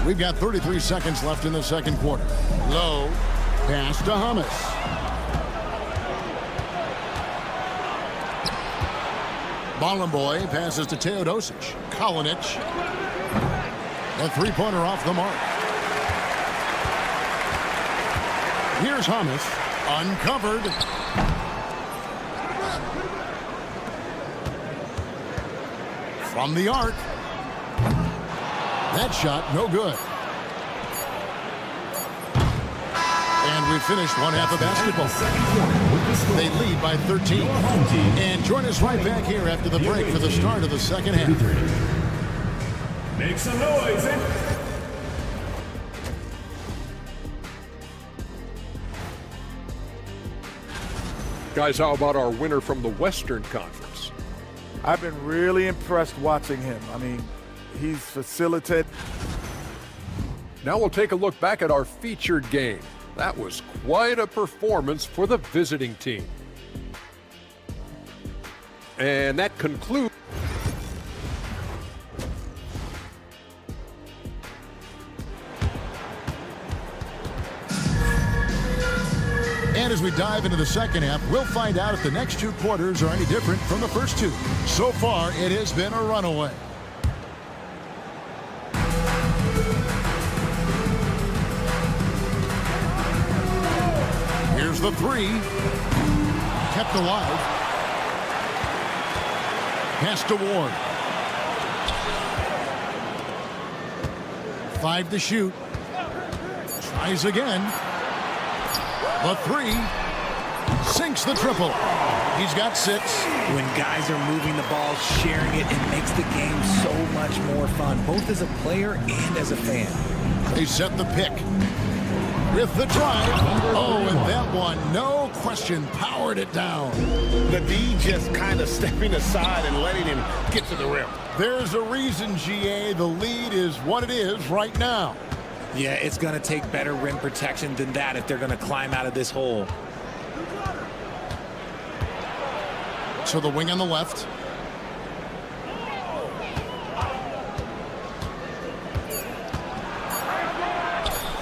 We've got 33 seconds left in the second quarter. Low pass to Hummus. Bollenboy passes to Teodosic. Kalinic. A three-pointer off the mark. Here's Hummus. Uncovered. From the arc. That shot, no good. And we finished one half of basketball. They lead by 13. And join us right back here after the break for the start of the second half. Make some noise. Guys, how about our winner from the Western Conference? I've been really impressed watching him. I mean, he's facilitated. Now we'll take a look back at our featured game. That was quite a performance for the visiting team. And that concludes. And as we dive into the second half, we'll find out if the next two quarters are any different from the first two. So far, it has been a runaway. Here's the three. Kept alive. Pass to Ward. 5 to shoot. Tries again. The three. Sinks the triple. He's got 6. When guys are moving the ball, sharing it makes the game so much more fun, both as a player and as a fan. They set the pick. With the drive. Oh, and that one, no question, powered it down. The D just kind of stepping aside and letting him get to the rim. There's a reason, GA, the lead is what it is right now. Yeah, it's going to take better rim protection than that if they're going to climb out of this hole. To the wing on the left.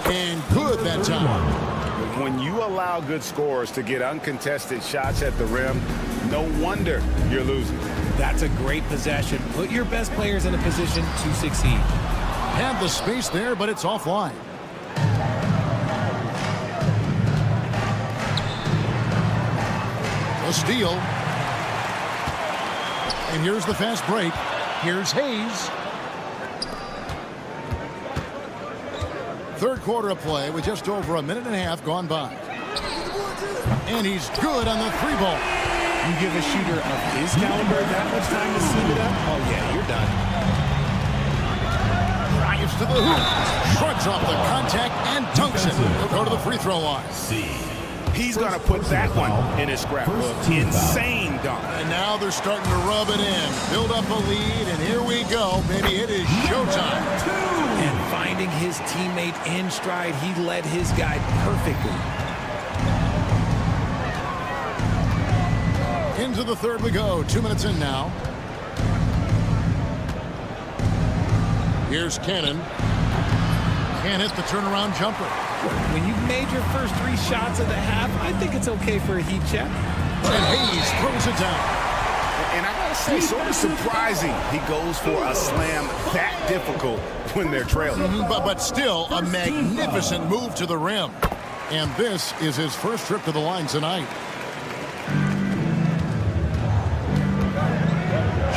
And good that time. When you allow good scorers to get uncontested shots at the rim, no wonder you're losing. That's a great possession. Put your best players in a position to succeed. Had the space there, but it's offline. A steal. And here's the fast break. Here's Hayes. Third quarter of play with just over a minute and a half gone by. And he's good on the three ball. You give a shooter of his caliber that much time to set it up? Oh, yeah, you're done. Drives to the hoop. Shrugs off the contact and dunks it. He'll go to the free throw line. He's going to put that one in his scrapbook. Insane dunk. And now they're starting to rub it in. Build up a lead, and here we go. Baby, it is showtime. And finding his teammate in stride, he led his guy perfectly. Into the third we go. 2 minutes in now. Here's Cannon. Can't hit the turnaround jumper. When you've made your first 3 shots of the half, I think it's okay for a heat check. And Hayes throws it down. And I gotta say, sort of surprising he goes for a slam that difficult when they're trailing. But still a magnificent move to the rim. And this is his first trip to the line tonight.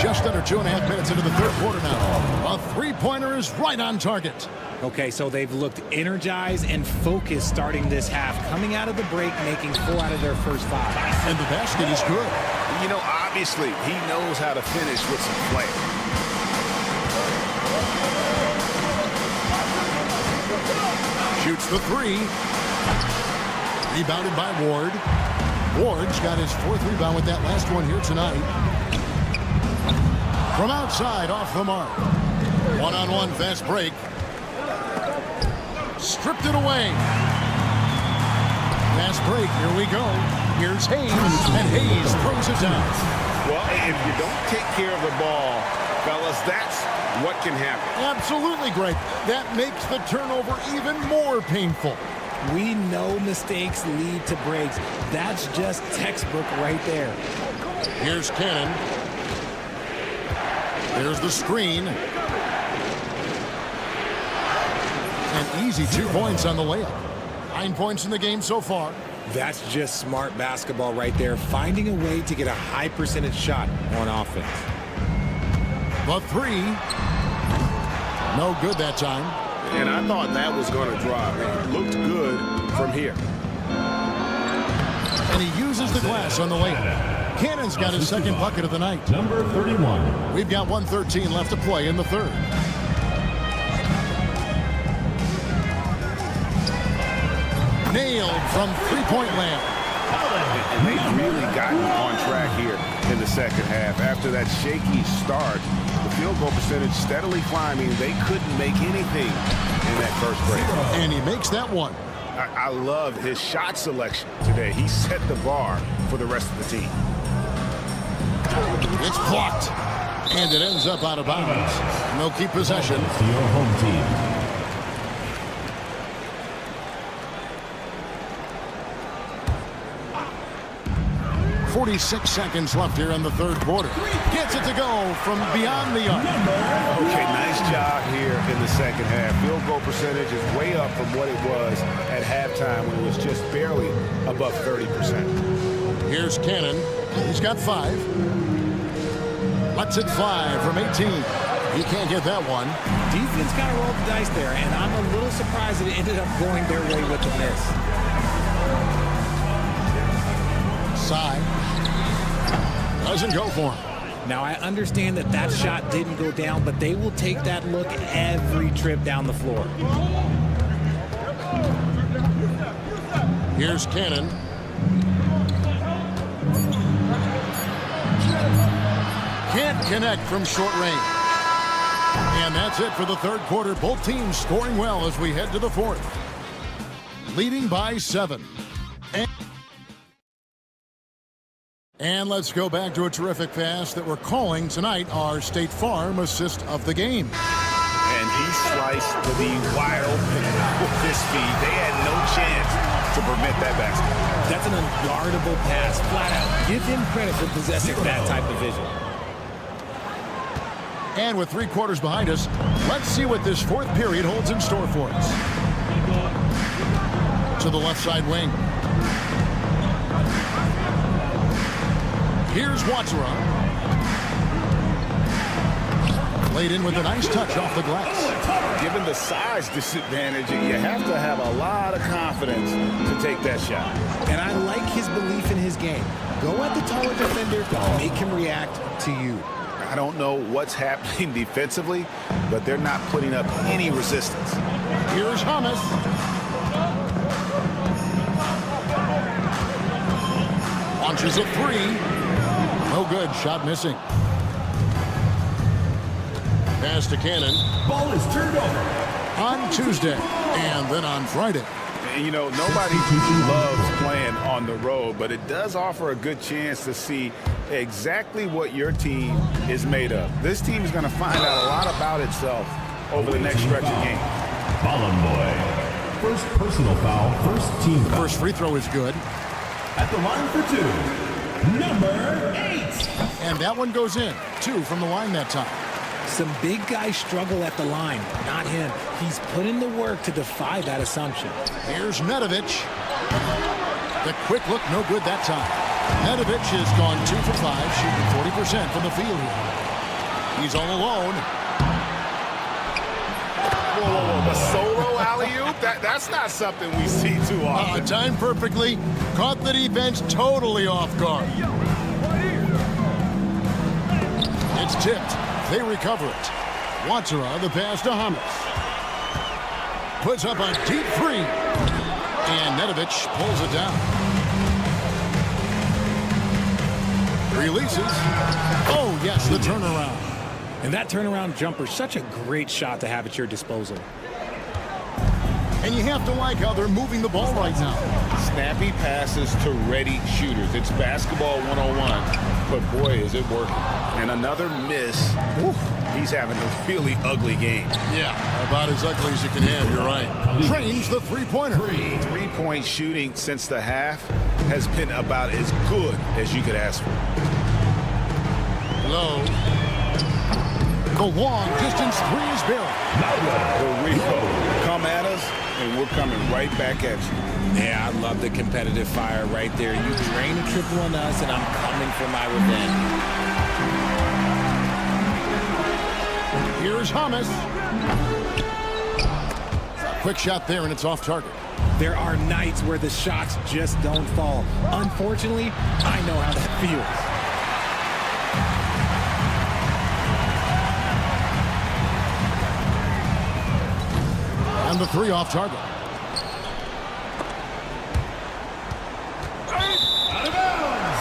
Just under 2.5 minutes into the third quarter now. A three-pointer is right on target. Okay, so they've looked energized and focused starting this half, coming out of the break, making 4 out of their first 5. And the basket is good. You know, obviously, he knows how to finish with some flair. Shoots the 3. Rebounded by Ward. Ward's got his 4th rebound with that last one here tonight. From outside, off the mark. One-on-one fast break. Stripped it away. Fast break, here we go. Here's Hayes, and Hayes throws it down. Well, if you don't take care of the ball, fellas, that's what can happen. Absolutely, Greg. That makes the turnover even more painful. We know mistakes lead to breaks. That's just textbook right there. Here's Cannon. There's the screen. An easy 2 points on the layup. 9 points in the game so far. That's just smart basketball right there, finding a way to get a high percentage shot on offense. The 3. No good that time. And I thought that was going to drop. It looked good from here. And he uses the glass on the layup. Cannon's got his 2nd bucket of the night. Number 31. We've got 1:13 left to play in the 3rd. Nailed from 3-point land. And they've really gotten on track here in the 2nd half. After that shaky start, the field goal percentage steadily climbing. They couldn't make anything in that first break. And he makes that one. I love his shot selection today. He set the bar for the rest of the team. It's blocked. And it ends up out of bounds. No keep possession. To your home team. 46 seconds left here in the 3rd quarter. Gets it to go from beyond the arc. Okay, nice job here in the 2nd half. Field goal percentage is way up from what it was at halftime when it was just barely above 30%. Here's Cannon. He's got 5. Lets it fly from 18. He can't get that one. Defense kind of rolled the dice there, and I'm a little surprised that it ended up going their way with the miss. Side. Doesn't go for him. Now, I understand that that shot didn't go down, but they will take that look every trip down the floor. Here's Cannon. Can't connect from short range. And that's it for the 3rd quarter. Both teams scoring well as we head to the 4th. Leading by 7. And let's go back to a terrific pass that we're calling tonight our State Farm assist of the game. And he sliced the wide open with his speed. They had no chance to prevent that basket. That's an unguardable pass, flat out. Give him credit for possessing that type of vision. And with 3 quarters behind us, let's see what this 4th period holds in store for us. To the left side wing. Here's Watsura. Laid in with a nice touch off the glass. Given the size disadvantage, you have to have a lot of confidence to take that shot. And I like his belief in his game. Go at the taller defender, make him react to you. I don't know what's happening defensively, but they're not putting up any resistance. Here's Thomas. Launches a 3. No good. Shot missing. Pass to Cannon. Ball is turned over. On Tuesday and then on Friday. And, you know, nobody loves playing on the road, but it does offer a good chance to see exactly what your team is made of. This team is going to find out a lot about itself over the next stretch of games. Boy. First personal foul, first team foul. First free throw is good. At the line for 2, number 8. And that one goes in. 2 from the line that time. Some big guys struggle at the line, not him. He's put in the work to defy that assumption. Here's Nedovic. The quick look, no good that time. Nedovic has gone 2 for 5, shooting 40% from the field here. He's all alone. Whoa, the solo alley-oop? That's not something we see too often. Timed perfectly. Caught the defense totally off guard. It's tipped. They recover it. Watsura, the pass to Hamas. Puts up a deep 3. And Nedovic pulls it down. Releases. Oh, yes, the turnaround. And that turnaround jumper, such a great shot to have at your disposal. And you have to like how they're moving the ball right now. Snappy passes to ready shooters. It's basketball 101, but boy, is it working. And another miss. Whew, he's having a really ugly game. Yeah, about as ugly as you can have, you're right. Trains the three-pointer. Three-point shooting since the half has been about as good as you could ask for. Low. The long distance three is barely. The Rico, come at us, and we're coming right back at you. Yeah, I love the competitive fire right there. You drain a triple on us, and I'm coming for my revenge. Here's Hamas. Quick shot there, and it's off target. There are nights where the shots just don't fall. Unfortunately, I know how that feels. And the three off target. Out of bounds.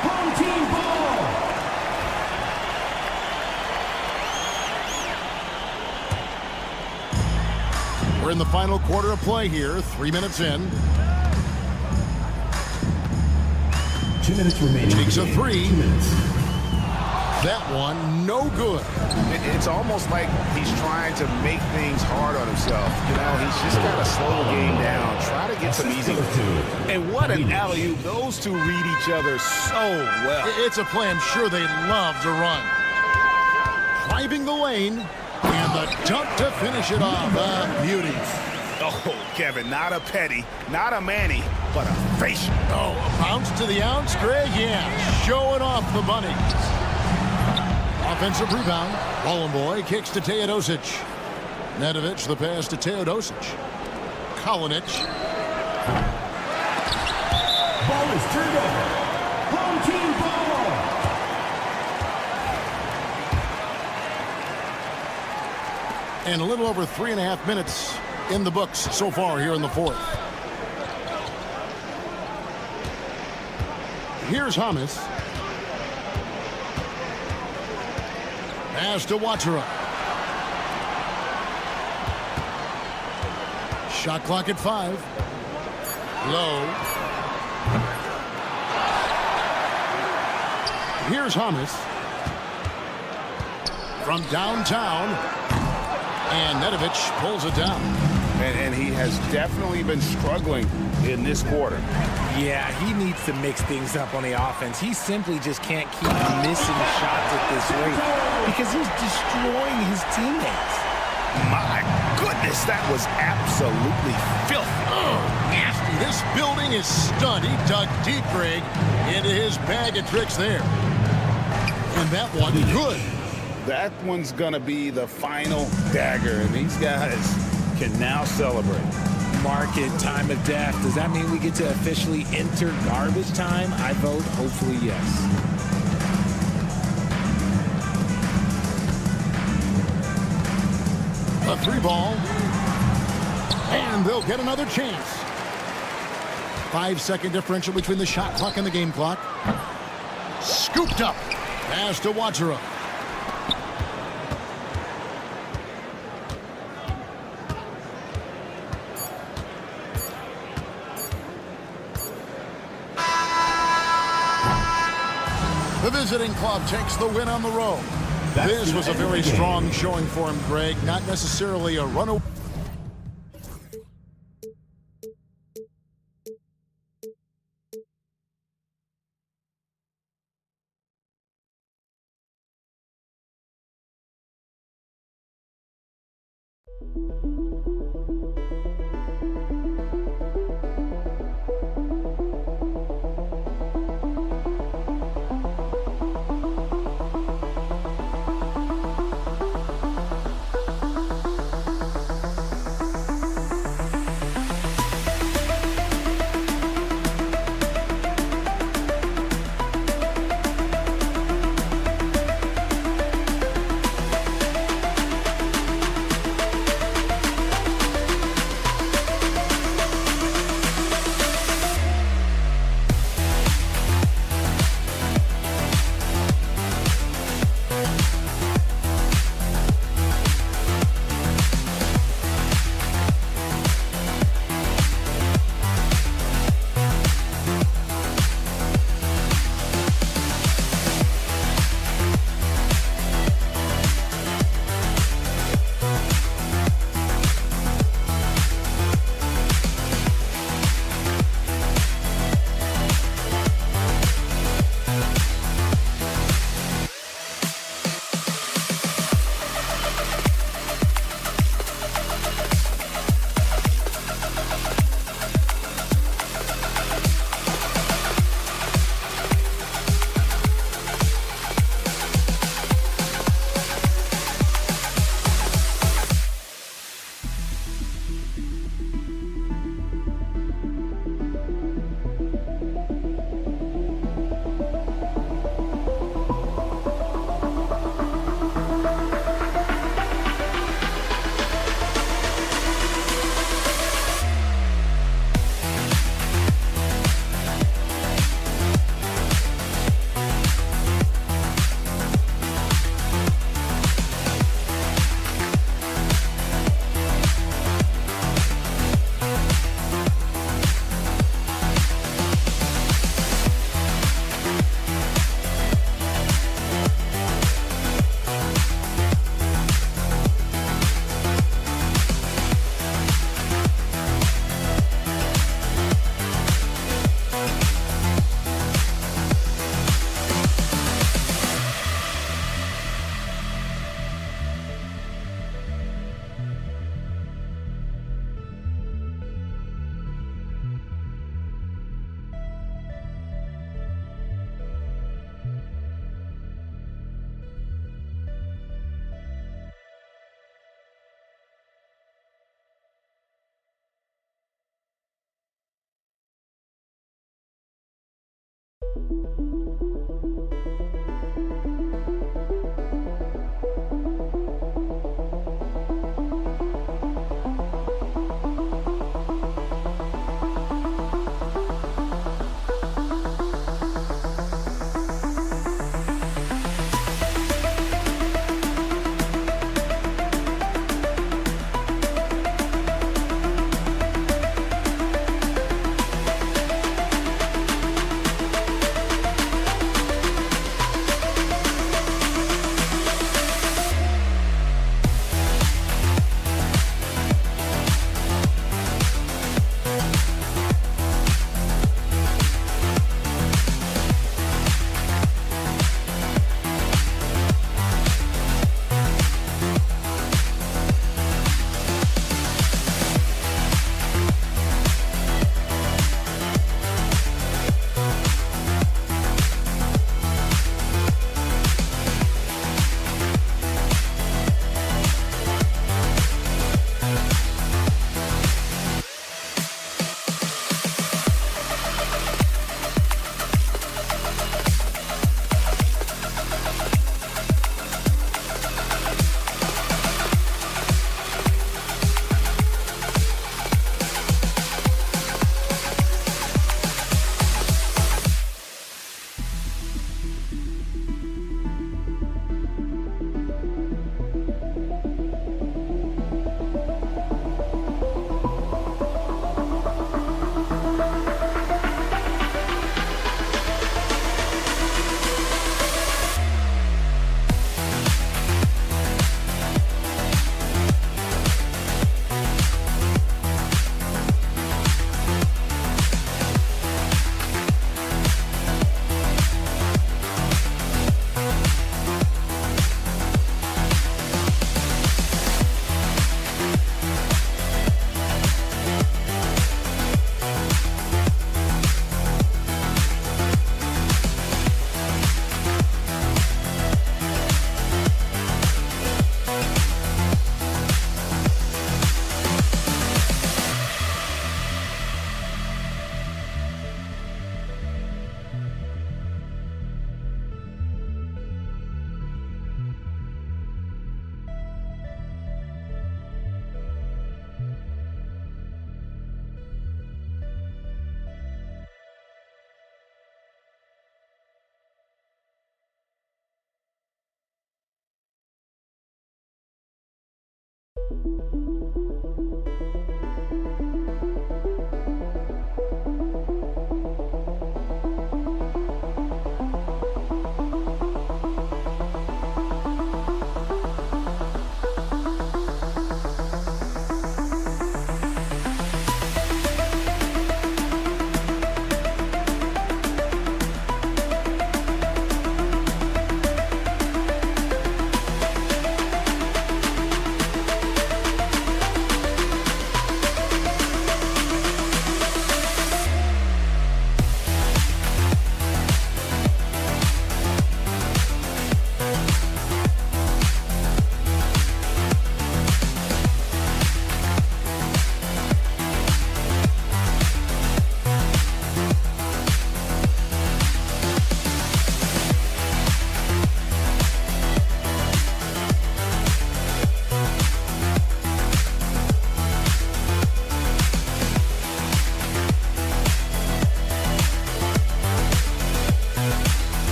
Home team ball. We're in the final quarter of play here, 3 minutes in. 2 minutes remaining. Takes a three. 2 minutes. That one, no good. It's almost like he's trying to make things hard on himself. You know, he's just got to slow the game down, try to get some easy. And what an alley-oop. Those two read each other so well. It's a play I'm sure they love to run. Driving the lane, and the dunk to finish it off. Beauty. Oh, Kevin, not a petty, not a Manny, but a facial. Oh, a bounce to the ounce, Greg? Yeah, showing off the bunny. Offensive rebound. Rolling boy kicks to Teodosic. Nedovic, the pass to Teodosic. Kalinic. Ball is turned over. Home team ball. And a little over 3.5 minutes in the books so far here in the fourth. Here's Hamas. Pass to Watera. Shot clock at 5. Low. Here's Hamas. From downtown. And Nedovic pulls it down. And he has definitely been struggling in this quarter. Yeah, he needs to mix things up on the offense. He simply just can't keep missing shots at this rate because he's destroying his teammates. My goodness, that was absolutely filthy. Oh, nasty. This building is stunned. He dug deep, Greg, into his bag of tricks there. And that one, good. That one's going to be the final dagger, and these guys can now celebrate. Market time of death. Does that mean we get to officially enter garbage time? I vote hopefully yes. A 3 ball. And they'll get another chance. 5-second differential between the shot clock and the game clock. Scooped up. Pass to Watera. The visiting club takes the win on the road. This was a very strong showing for him, Greg. Not necessarily a runaway.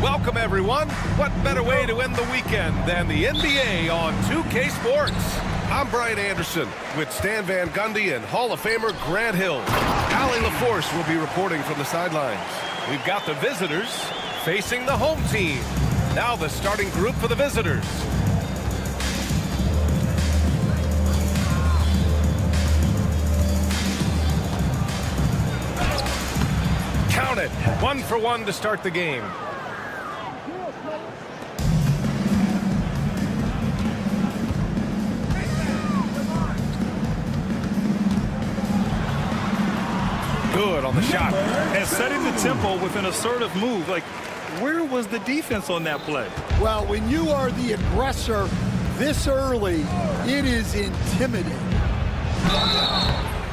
Welcome, everyone. What better way to end the weekend than the NBA on 2K Sports? I'm Brian Anderson with Stan Van Gundy and Hall of Famer Grant Hill. Allie LaForce will be reporting from the sidelines. We've got the visitors facing the home team. Now the starting group for the visitors. Count it. 1-for-1 to start the game. Good on the shot. And setting the tempo with an assertive move. Like, where was the defense on that play? Well, when you are the aggressor this early, it is intimidating.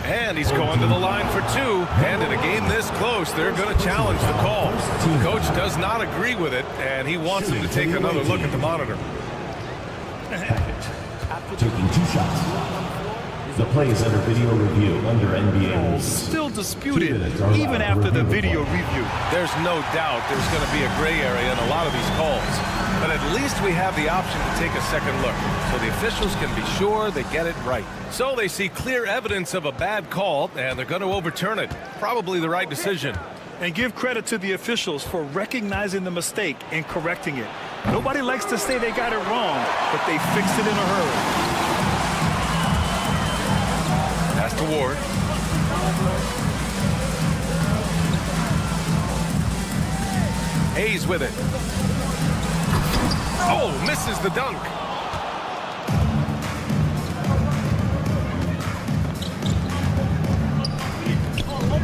And he's going to the line for two. And in a game this close, they're going to challenge the call. The coach does not agree with it, and he wants him to take another look at the monitor. Taking 2 shots. The play is under video review under NBA rules. Still disputed, even after the video review. There's no doubt there's going to be a gray area in a lot of these calls. But at least we have the option to take a second look, so the officials can be sure they get it right. So they see clear evidence of a bad call, and they're going to overturn it. Probably the right decision. And give credit to the officials for recognizing the mistake and correcting it. Nobody likes to say they got it wrong, but they fixed it in a hurry. Pass to Ward. Hayes with it. Oh, misses the dunk.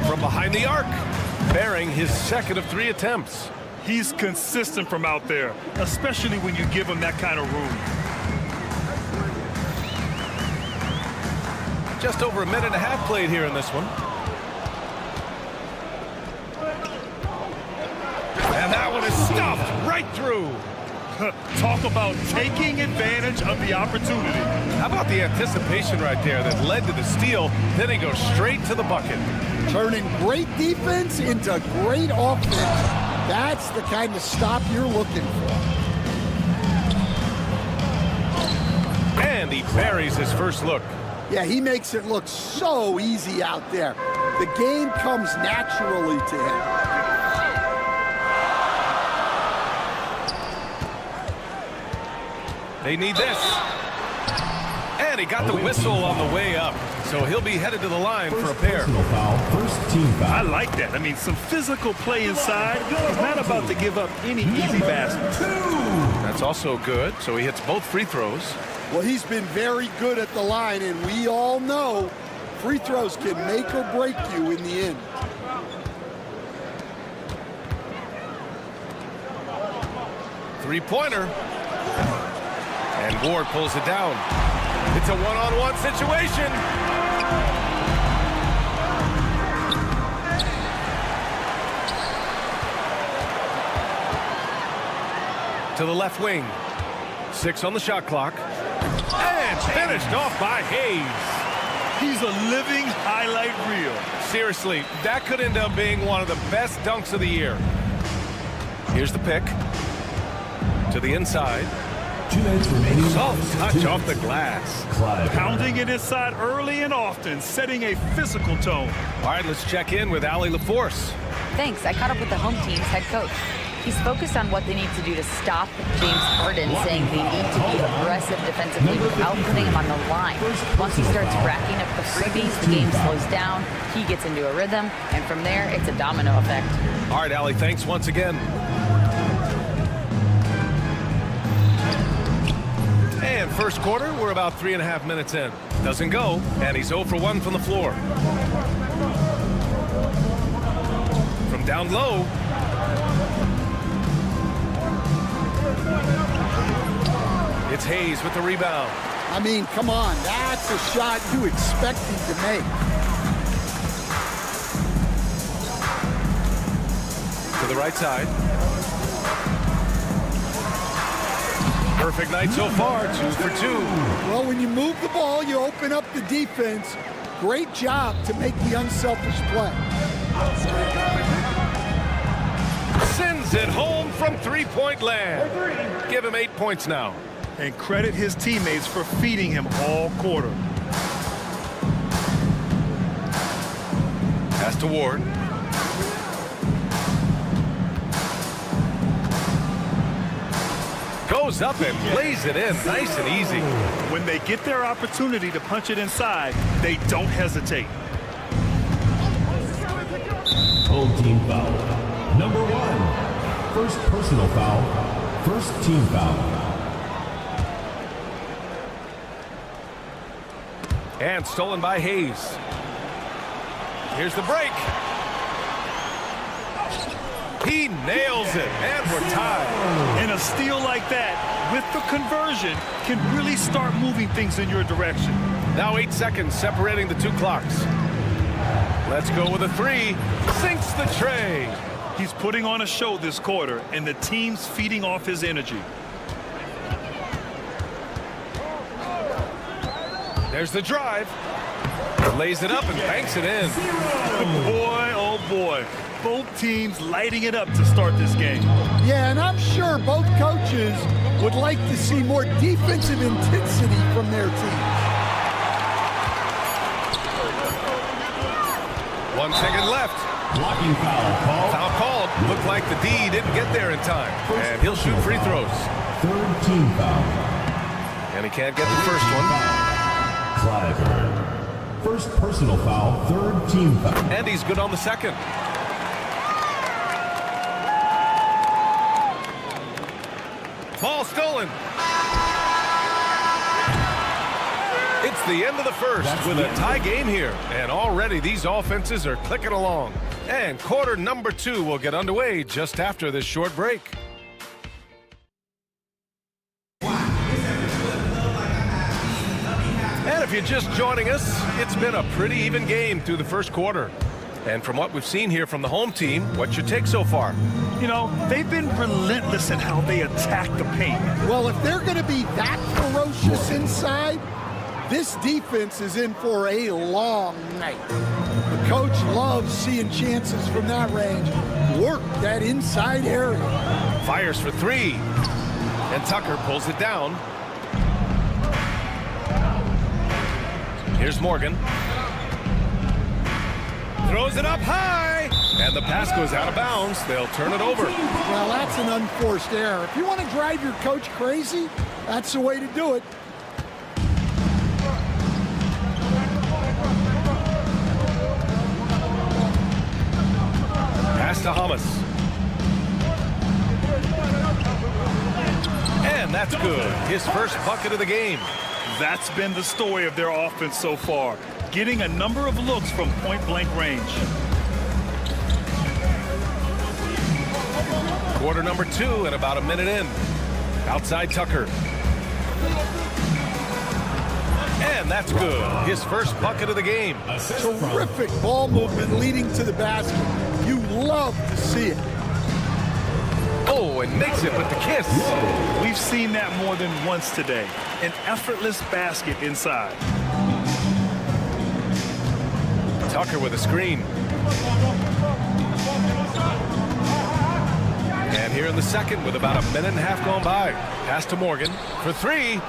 From behind the arc. Bearing his second of 3 attempts. He's consistent from out there, especially when you give him that kind of room. Just over a minute and a half played here in this one. And that one is stuffed right through. Talk about taking advantage of the opportunity. How about the anticipation right there that led to the steal? Then he goes straight to the bucket. Turning great defense into great offense. That's the kind of stop you're looking for. And he buries his first look. Yeah, he makes it look so easy out there. The game comes naturally to him. They need this. And he got the whistle on the way up. So he'll be headed to the line for a pair. First team foul. I like that. I mean, some physical play inside. He's not about to give up any easy baskets. That's also good. So he hits both free throws. Well, he's been very good at the line, and we all know free throws can make or break you in the end. Three-pointer. And Ward pulls it down. It's a one-on-one situation. To the left wing. 6 on the shot clock. And finished off by Hayes. He's a living highlight reel. Seriously, that could end up being one of the best dunks of the year. Here's the pick. To the inside. 2 minutes remaining. Soft touch off the glass. Pounding it inside early and often, setting a physical tone. All right, let's check in with Allie LaForce. Thanks. I caught up with the home team's head coach. He's focused on what they need to do to stop James Harden, saying they need to be aggressive defensively without putting him on the line. Once he starts racking up the freebies, the game slows down, he gets into a rhythm, and from there, it's a domino effect. All right, Allie, thanks once again. And first quarter, we're about 3.5 minutes in. Doesn't go, and he's 0 for 1 from the floor. From down low. It's Hayes with the rebound. I mean, come on, that's a shot you expect him to make. To the right side. Perfect night so far, 2 for 2. Well, when you move the ball, you open up the defense. Great job to make the unselfish play. Sends it home from three-point land. Give him 8 points now. And credit his teammates for feeding him all quarter. Pass to Ward. Goes up and lays it in nice and easy. When they get their opportunity to punch it inside, they don't hesitate. Home team foul. Number 1. First personal foul. First team foul. And stolen by Hayes. Here's the break. He nails it, and we're tied. And a steal like that, with the conversion, can really start moving things in your direction. Now 8 seconds separating the 2 clocks. Let's go with a 3. Sinks the tray. He's putting on a show this quarter, and the team's feeding off his energy. There's the drive. Lays it up and banks it in. Boy, oh boy. Both teams lighting it up to start this game. Yeah, and I'm sure both coaches would like to see more defensive intensity from their team. 1 second left. Blocking foul called. Foul called. Looked like the D didn't get there in time. And he'll shoot free throws. Third team foul. And he can't get the first one. Clyburn. First personal foul, third team foul. And he's good on the second. Ball stolen. It's the end of the first with a tie game here. And already these offenses are clicking along. And quarter number 2 will get underway just after this short break. And if you're just joining us, it's been a pretty even game through the first quarter. And from what we've seen here from the home team, what's your take so far? You know, they've been relentless in how they attack the paint. Well, if they're going to be that ferocious inside, this defense is in for a long night. The coach loves seeing chances from that range. Work that inside area. Fires for 3. And Tucker pulls it down. Here's Morgan. Throws it up high. And the pass goes out of bounds. They'll turn it over. Well, that's an unforced error. If you want to drive your coach crazy, that's the way to do it. Pass to Hamas. And that's good. His first bucket of the game. That's been the story of their offense so far, getting a number of looks from point-blank range. Quarter number 2 and about a minute in. Outside Tucker. And that's good. His first bucket of the game. Terrific ball movement leading to the basket. You love to see it. Oh, and makes it with the kiss. We've seen that more than once today. An effortless basket inside. Tucker with a screen. And here in the second with about a minute and a half gone by. Pass to Morgan for 3.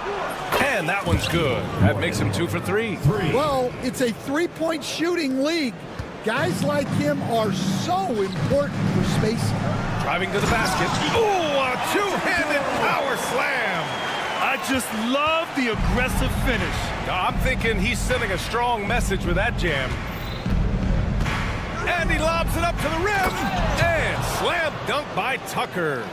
And that one's good. That makes him 2 for 3. Well, it's a three-point shooting league. Guys like him are so important for spacing. Driving to the basket. Ooh, a two-handed power slam. I just love the aggressive finish. I'm thinking he's sending a strong message with that jam. And he lobs it up to the rim. And slam dunk by Tucker.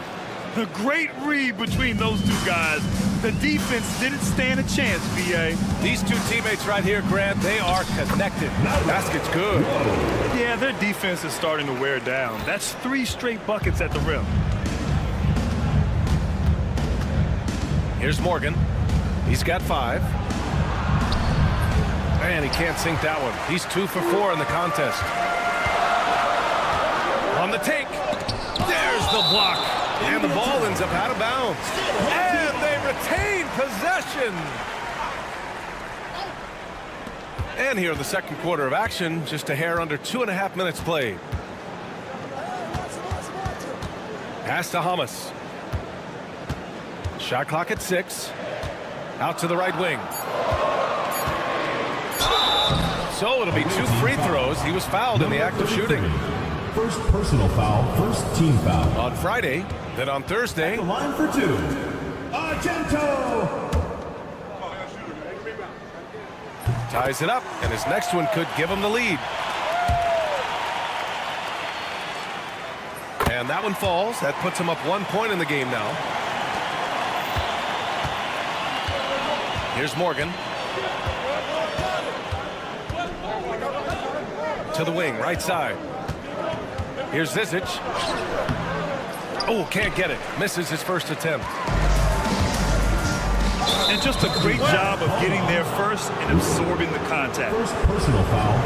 A great read between those two guys. The defense didn't stand a chance, B.A. These two teammates right here, Grant, they are connected. Basket's good. Yeah, their defense is starting to wear down. That's 3 straight buckets at the rim. Here's Morgan. He's got 5. And he can't sink that one. He's 2 for 4 in the contest. On the take. There's the block. And the ball ends up out of bounds. And they retain possession. And here in the second quarter of action, just a hair under 2.5 minutes played. Pass to Hamas. Shot clock at 6. Out to the right wing. So it'll be 2 free throws. He was fouled in the act of shooting. First personal foul, first team foul. On Friday, then on Thursday. At the line for 2. Argento! Ties it up, and his next one could give him the lead. And that one falls. That puts him up 1 point in the game now. Here's Morgan. To the wing, right side. Here's Zizic. Oh, can't get it. Misses his first attempt. And just a great job of getting there first and absorbing the contact. First personal foul.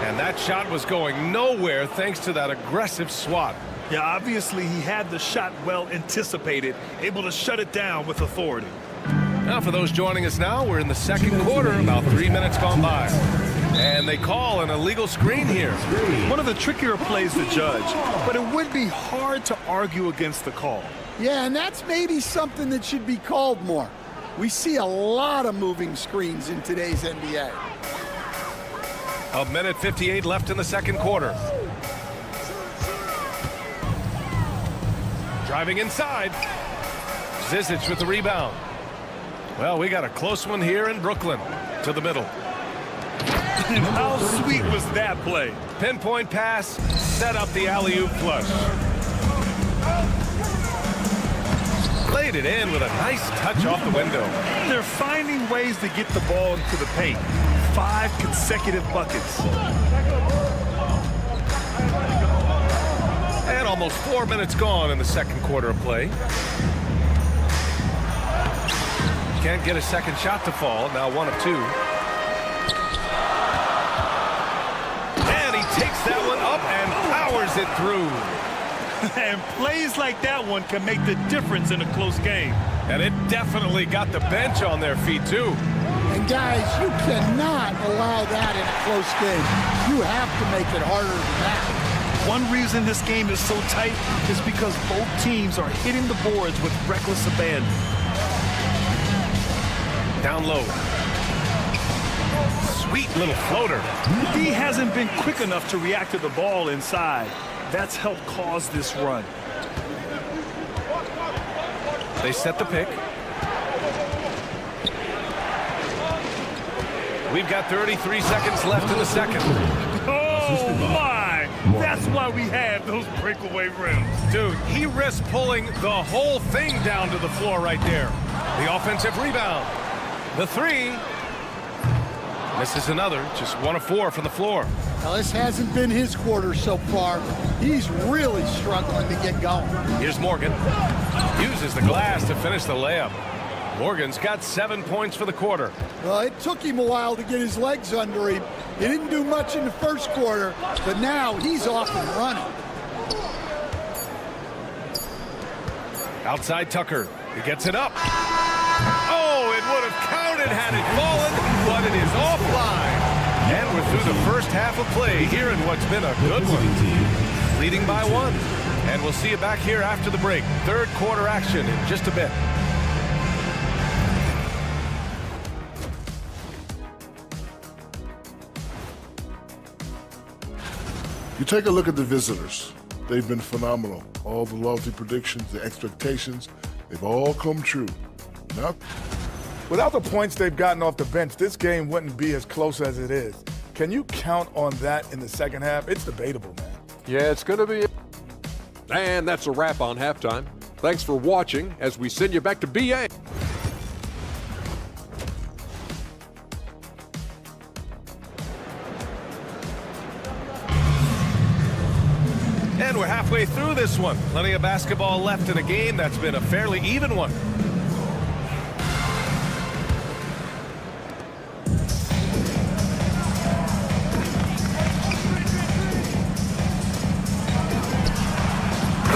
And that shot was going nowhere thanks to that aggressive swat. Yeah, obviously he had the shot well anticipated, able to shut it down with authority. Now for those joining us now, we're in the second quarter, about 3 minutes gone by. And they call an illegal screen here. One of the trickier plays to judge, but it would be hard to argue against the call. Yeah, and that's maybe something that should be called more. We see a lot of moving screens in today's NBA. A minute 58 left in the second quarter. Driving inside. Zizic with the rebound. Well, we got a close one here in Brooklyn. To the middle. And how sweet was that play? Pinpoint pass, set up the alley-oop flush. Laid it in with a nice touch off the window. They're finding ways to get the ball into the paint. 5 consecutive buckets. Almost 4 minutes gone in the second quarter of play. Can't get a second shot to fall. Now 1 of 2. And he takes that one up and powers it through. And plays like that one can make the difference in a close game. And it definitely got the bench on their feet, too. And guys, you cannot allow that in a close game. You have to make it harder than that. One reason this game is so tight is because both teams are hitting the boards with reckless abandon. Down low. Sweet little floater. D hasn't been quick enough to react to the ball inside. That's helped cause this run. They set the pick. We've got 33 seconds left in the second. Oh, my! That's why we have those breakaway rims. Dude, he risked pulling the whole thing down to the floor right there. The offensive rebound. The 3. Misses another. Just 1 of 4 from the floor. Now, this hasn't been his quarter so far. He's really struggling to get going. Here's Morgan. Uses the glass to finish the layup. Morgan's got 7 points for the quarter. Well, it took him a while to get his legs under him. He didn't do much in the first quarter, but now he's off and running. Outside Tucker. He gets it up. Oh, it would have counted had it fallen, but it is offline. And we're through the first half of play here in what's been a good one. Leading by 1. And we'll see you back here after the break. Third quarter action in just a bit. You take a look at the visitors. They've been phenomenal. All the lofty predictions, the expectations, they've all come true. Now, without the points they've gotten off the bench, this game wouldn't be as close as it is. Can you count on that in the second half? It's debatable, man. Yeah, it's going to be. And that's a wrap on halftime. Thanks for watching as we send you back to BA. And we're halfway through this one. Plenty of basketball left in a game that's been a fairly even one.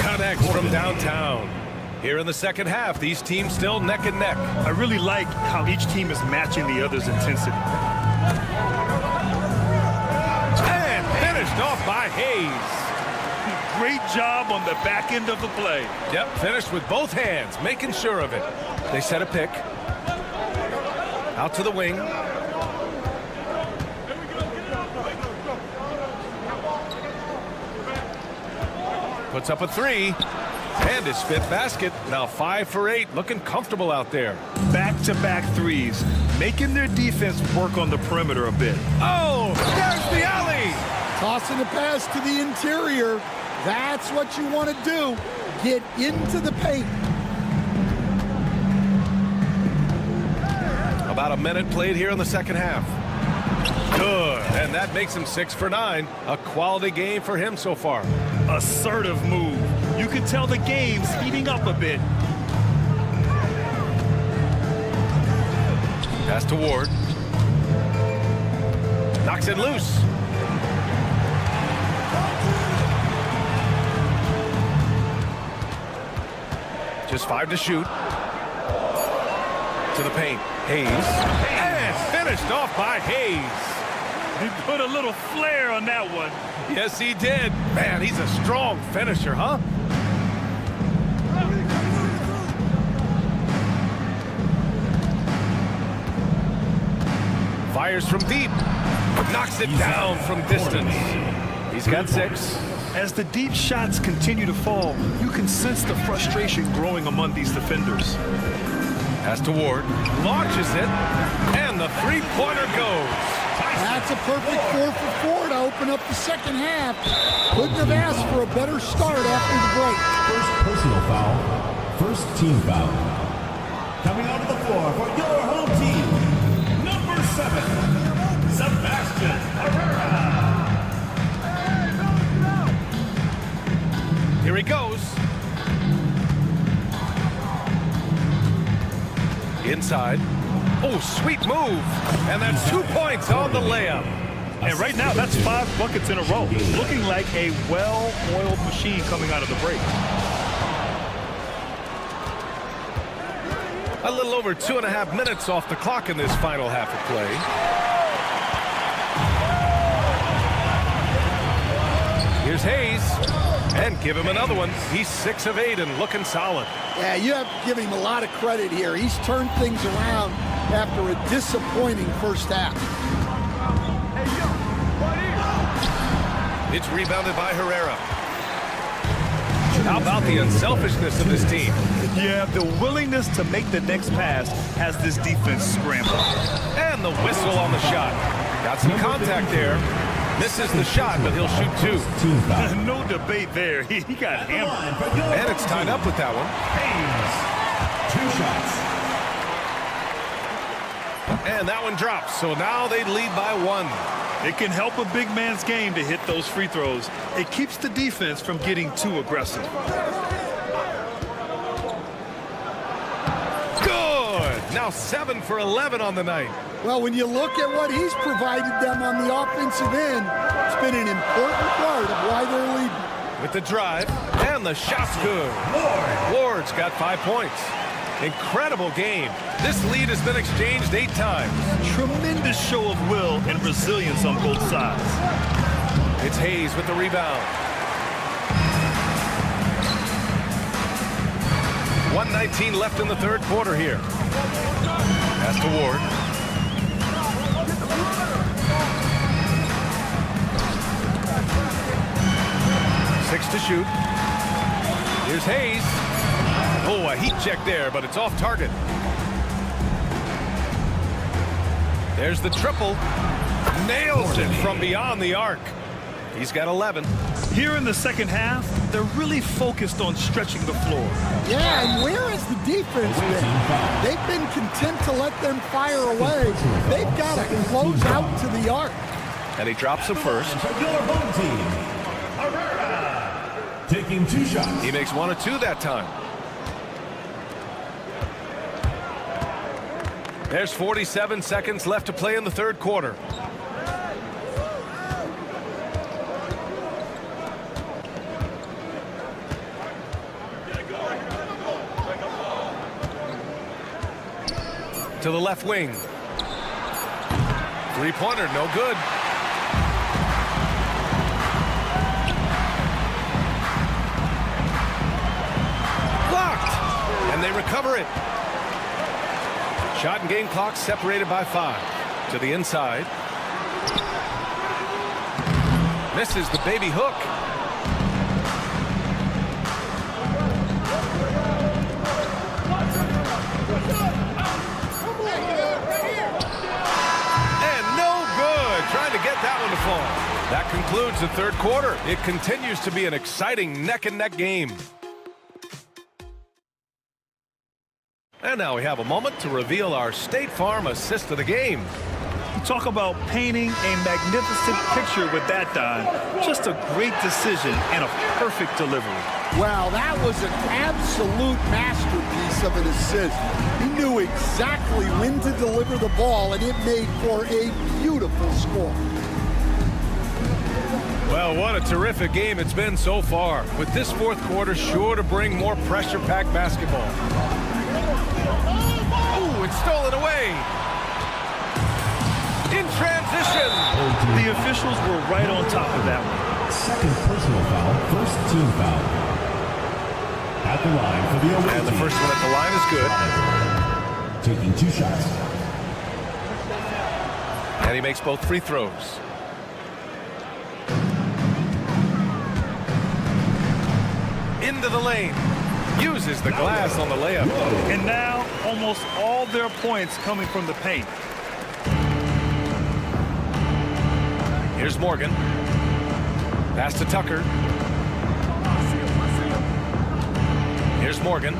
Connects from downtown. Here in the second half, these teams still neck and neck. I really like how each team is matching the other's intensity. And finished off by Hayes. Great job on the back end of the play. Yep, finished with both hands, making sure of it. They set a pick. Out to the wing. Puts up a 3. And his 5th basket. Now 5 for 8. Looking comfortable out there. Back-to-back threes. Making their defense work on the perimeter a bit. Oh, there's the alley. Tossing the pass to the interior. That's what you want to do. Get into the paint. About a minute played here in the second half. Good. And that makes him 6 for 9. A quality game for him so far. Assertive move. You can tell the game's heating up a bit. Pass to Ward. Knocks it loose. Just 5 to shoot. To the paint. Hayes. And finished off by Hayes. He put a little flair on that one. Yes, he did. Man, he's a strong finisher, huh? Fires from deep. Knocks it down from distance. He's got 6. As the deep shots continue to fall, you can sense the frustration growing among these defenders. Pass to Ward. Launches it. And the three-pointer goes. That's a perfect 4 for 4 to open up the second half. Couldn't have asked for a better start after the break. First personal foul. First team foul. Coming onto the floor for your home team, number 7, Sebastian Herrera. Here he inside. Oh, sweet move. And that's 2 points on the layup. And right now, that's 5 buckets in a row. Looking like a well-oiled machine coming out of the break. A little over 2.5 minutes off the clock in this final half of play. Here's Hayes. And give him another one. He's 6 of 8 and looking solid. Yeah, you have to give him a lot of credit here. He's turned things around after a disappointing first half. It's rebounded by Herrera. How about the unselfishness of this team? Yeah, the willingness to make the next pass has this defense scrambled. And the whistle on the shot. Got some contact there. Misses the shot, but he'll shoot 2. No debate there. He got hammered. And it's tied up with that one. Hayes, 2 shots. And that one drops, so now they lead by 1. It can help a big man's game to hit those free throws. It keeps the defense from getting too aggressive. Good! Now 7 for 11 on the night. Well, when you look at what he's provided them on the offensive end, it's been an important part of why they're leading. With the drive, and the shot's good. Ward's got 5 points. Incredible game. This lead has been exchanged 8 times. Tremendous show of will and resilience on both sides. It's Hayes with the rebound. 1:19 left in the third quarter here. Pass to Ward. Six to shoot. Here's Hayes. Oh, a heat check there, but it's off target. There's the triple. Nails it from beyond the arc. He's got 11. Here in the second half, they're really focused on stretching the floor. Yeah, and where has the defense been? They've been content to let them fire away. They've got to close out to the arc. And he drops him first. Your home team, Herrera, taking 2 shots. He makes 1 of 2 that time. There's 47 seconds left to play in the third quarter. To the left wing. Three-pointer, no good. Blocked! And they recover it. Shot and game clock separated by 5. To the inside. Misses the baby hook. Trying to get that one to fall. That concludes the third quarter. It continues to be an exciting neck-and-neck game. And now we have a moment to reveal our State Farm assist of the game. You talk about painting a magnificent picture with that dime. Just a great decision and a perfect delivery. Wow, that was an absolute masterpiece of an assist. He knew exactly when to deliver the ball, and it made for a beautiful score. Well, what a terrific game it's been so far, with this fourth quarter sure to bring more pressure-packed basketball. Ooh, it's stolen away. In transition. The officials were right on top of that one. Second personal foul, first team foul. At the line for the away And the team. first one at the line is good. Taking 2 shots. And he makes both free throws. Into the lane. Uses the glass on the layup. And now almost all their points coming from the paint. Here's Morgan. Pass to Tucker. Here's Morgan.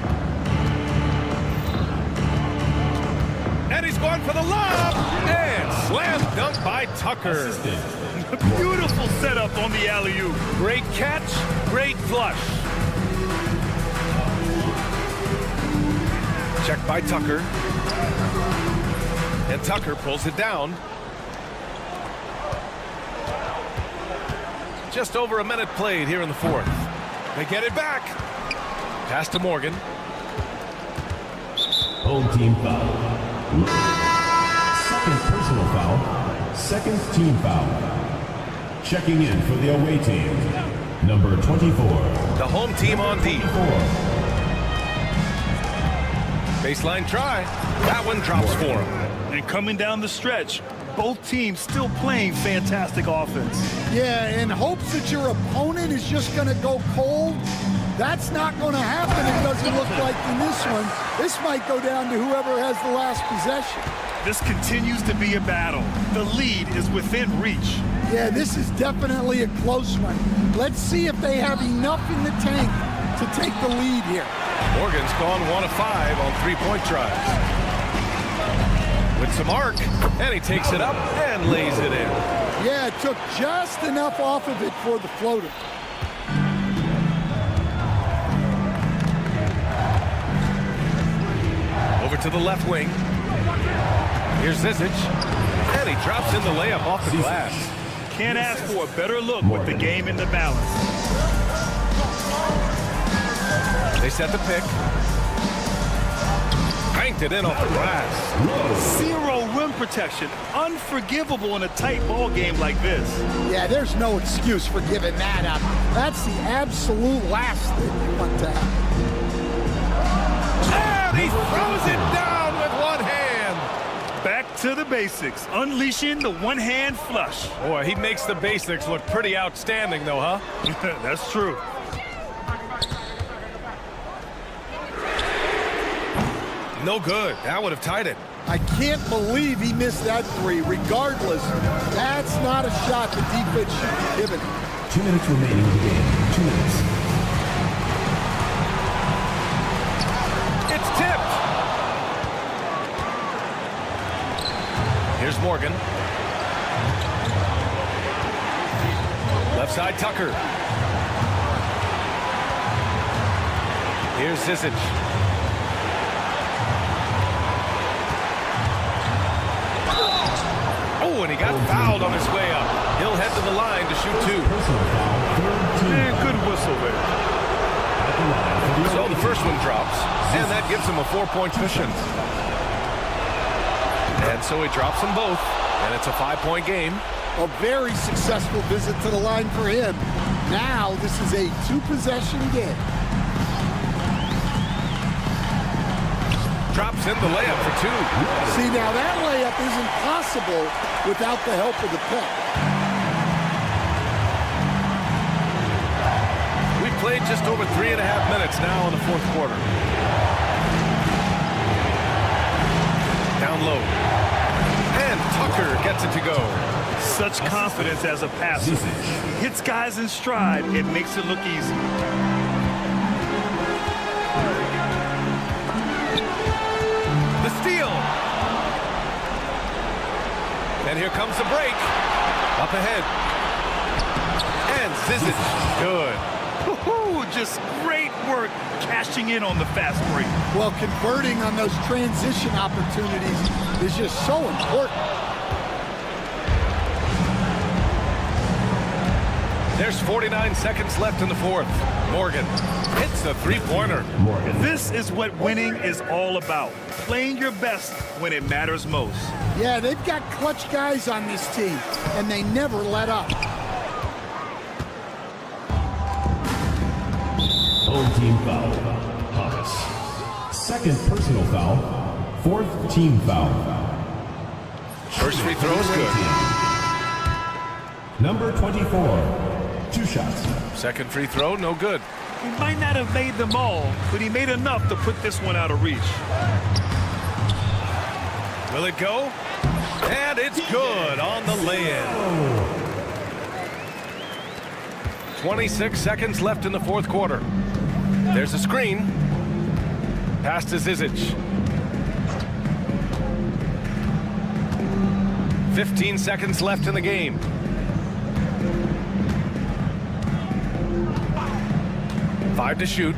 And he's going for the lob. And slam dunk by Tucker. Beautiful setup on the alley-oop. Great catch, great flush. Check by Tucker. And Tucker pulls it down. Just over a minute played here in the fourth. They get it back. Pass to Morgan. Home team foul. Second personal foul. Second team foul. Checking in for the away team. Number 24. The home team on D. Baseline try. That one drops for him. And coming down the stretch, both teams still playing fantastic offense. Yeah, in hopes that your opponent is just going to go cold. That's not going to happen, it doesn't look like in this one. This might go down to whoever has the last possession. This continues to be a battle. The lead is within reach. Yeah, this is definitely a close one. Let's see if they have enough in the tank to take the lead here. Morgan's gone 1 of 5 on 3-point tries. With some arc, and he takes it up and lays it in. Yeah, it took just enough off of it for the floater. Over to the left wing. Here's Zizic. And he drops in the layup off the glass. Can't ask for a better look with the game in the balance. They set the pick. Banked it in off the glass. Zero rim protection. Unforgivable in a tight ball game like this. Yeah, there's no excuse for giving that up. That's the absolute last thing you want to happen. And he throws it down with one hand. Back to the basics. Unleashing the one-hand flush. Boy, he makes the basics look pretty outstanding, though, huh? That's true. No good. That would have tied it. I can't believe he missed that three. Regardless, that's not a shot the defense should be given. 2 minutes remaining in the game. 2 minutes. It's tipped. Here's Morgan. Left side, Tucker. Here's Zizic. Oh, and he got fouled on his way up. He'll head to the line to shoot 2. And good whistle there. So the first one drops, and that gives him a 4-point cushion. And so he drops them both, and it's a 5-point game. A very successful visit to the line for him. Now this is a 2-possession game. Drops in the layup for 2. See, now that layup isn't possible without the help of the pick. We've played just over 3.5 minutes now in the fourth quarter. Down low. And Tucker gets it to go. Such confidence as a passer. Hits guys in stride. It makes it look easy. The steal. And here comes the break. Up ahead. And Zizic. Good. Just great work cashing in on the fast break. Well, converting on those transition opportunities is just so important. There's 49 seconds left in the fourth. Morgan hits the three-pointer. This is what winning is all about. Playing your best when it matters most. Yeah, they've got clutch guys on this team, and they never let up. Home team foul. Haas. Second personal foul. Fourth team foul. First free throw is good. Number 24. 2 shots. Second free throw, no good. He might not have made them all, but he made enough to put this one out of reach. Will it go? And it's good on the lay-in. 26 seconds left in the fourth quarter. There's a screen. Pass to Zizic. 15 seconds left in the game. Five to shoot.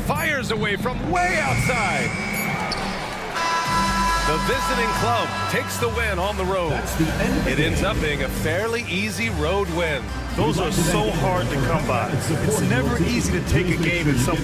Fires fires away from way outside. The visiting club takes the win on the road. It ends up being a fairly easy road win. Those are so hard to come by. It's never easy to take a game in some...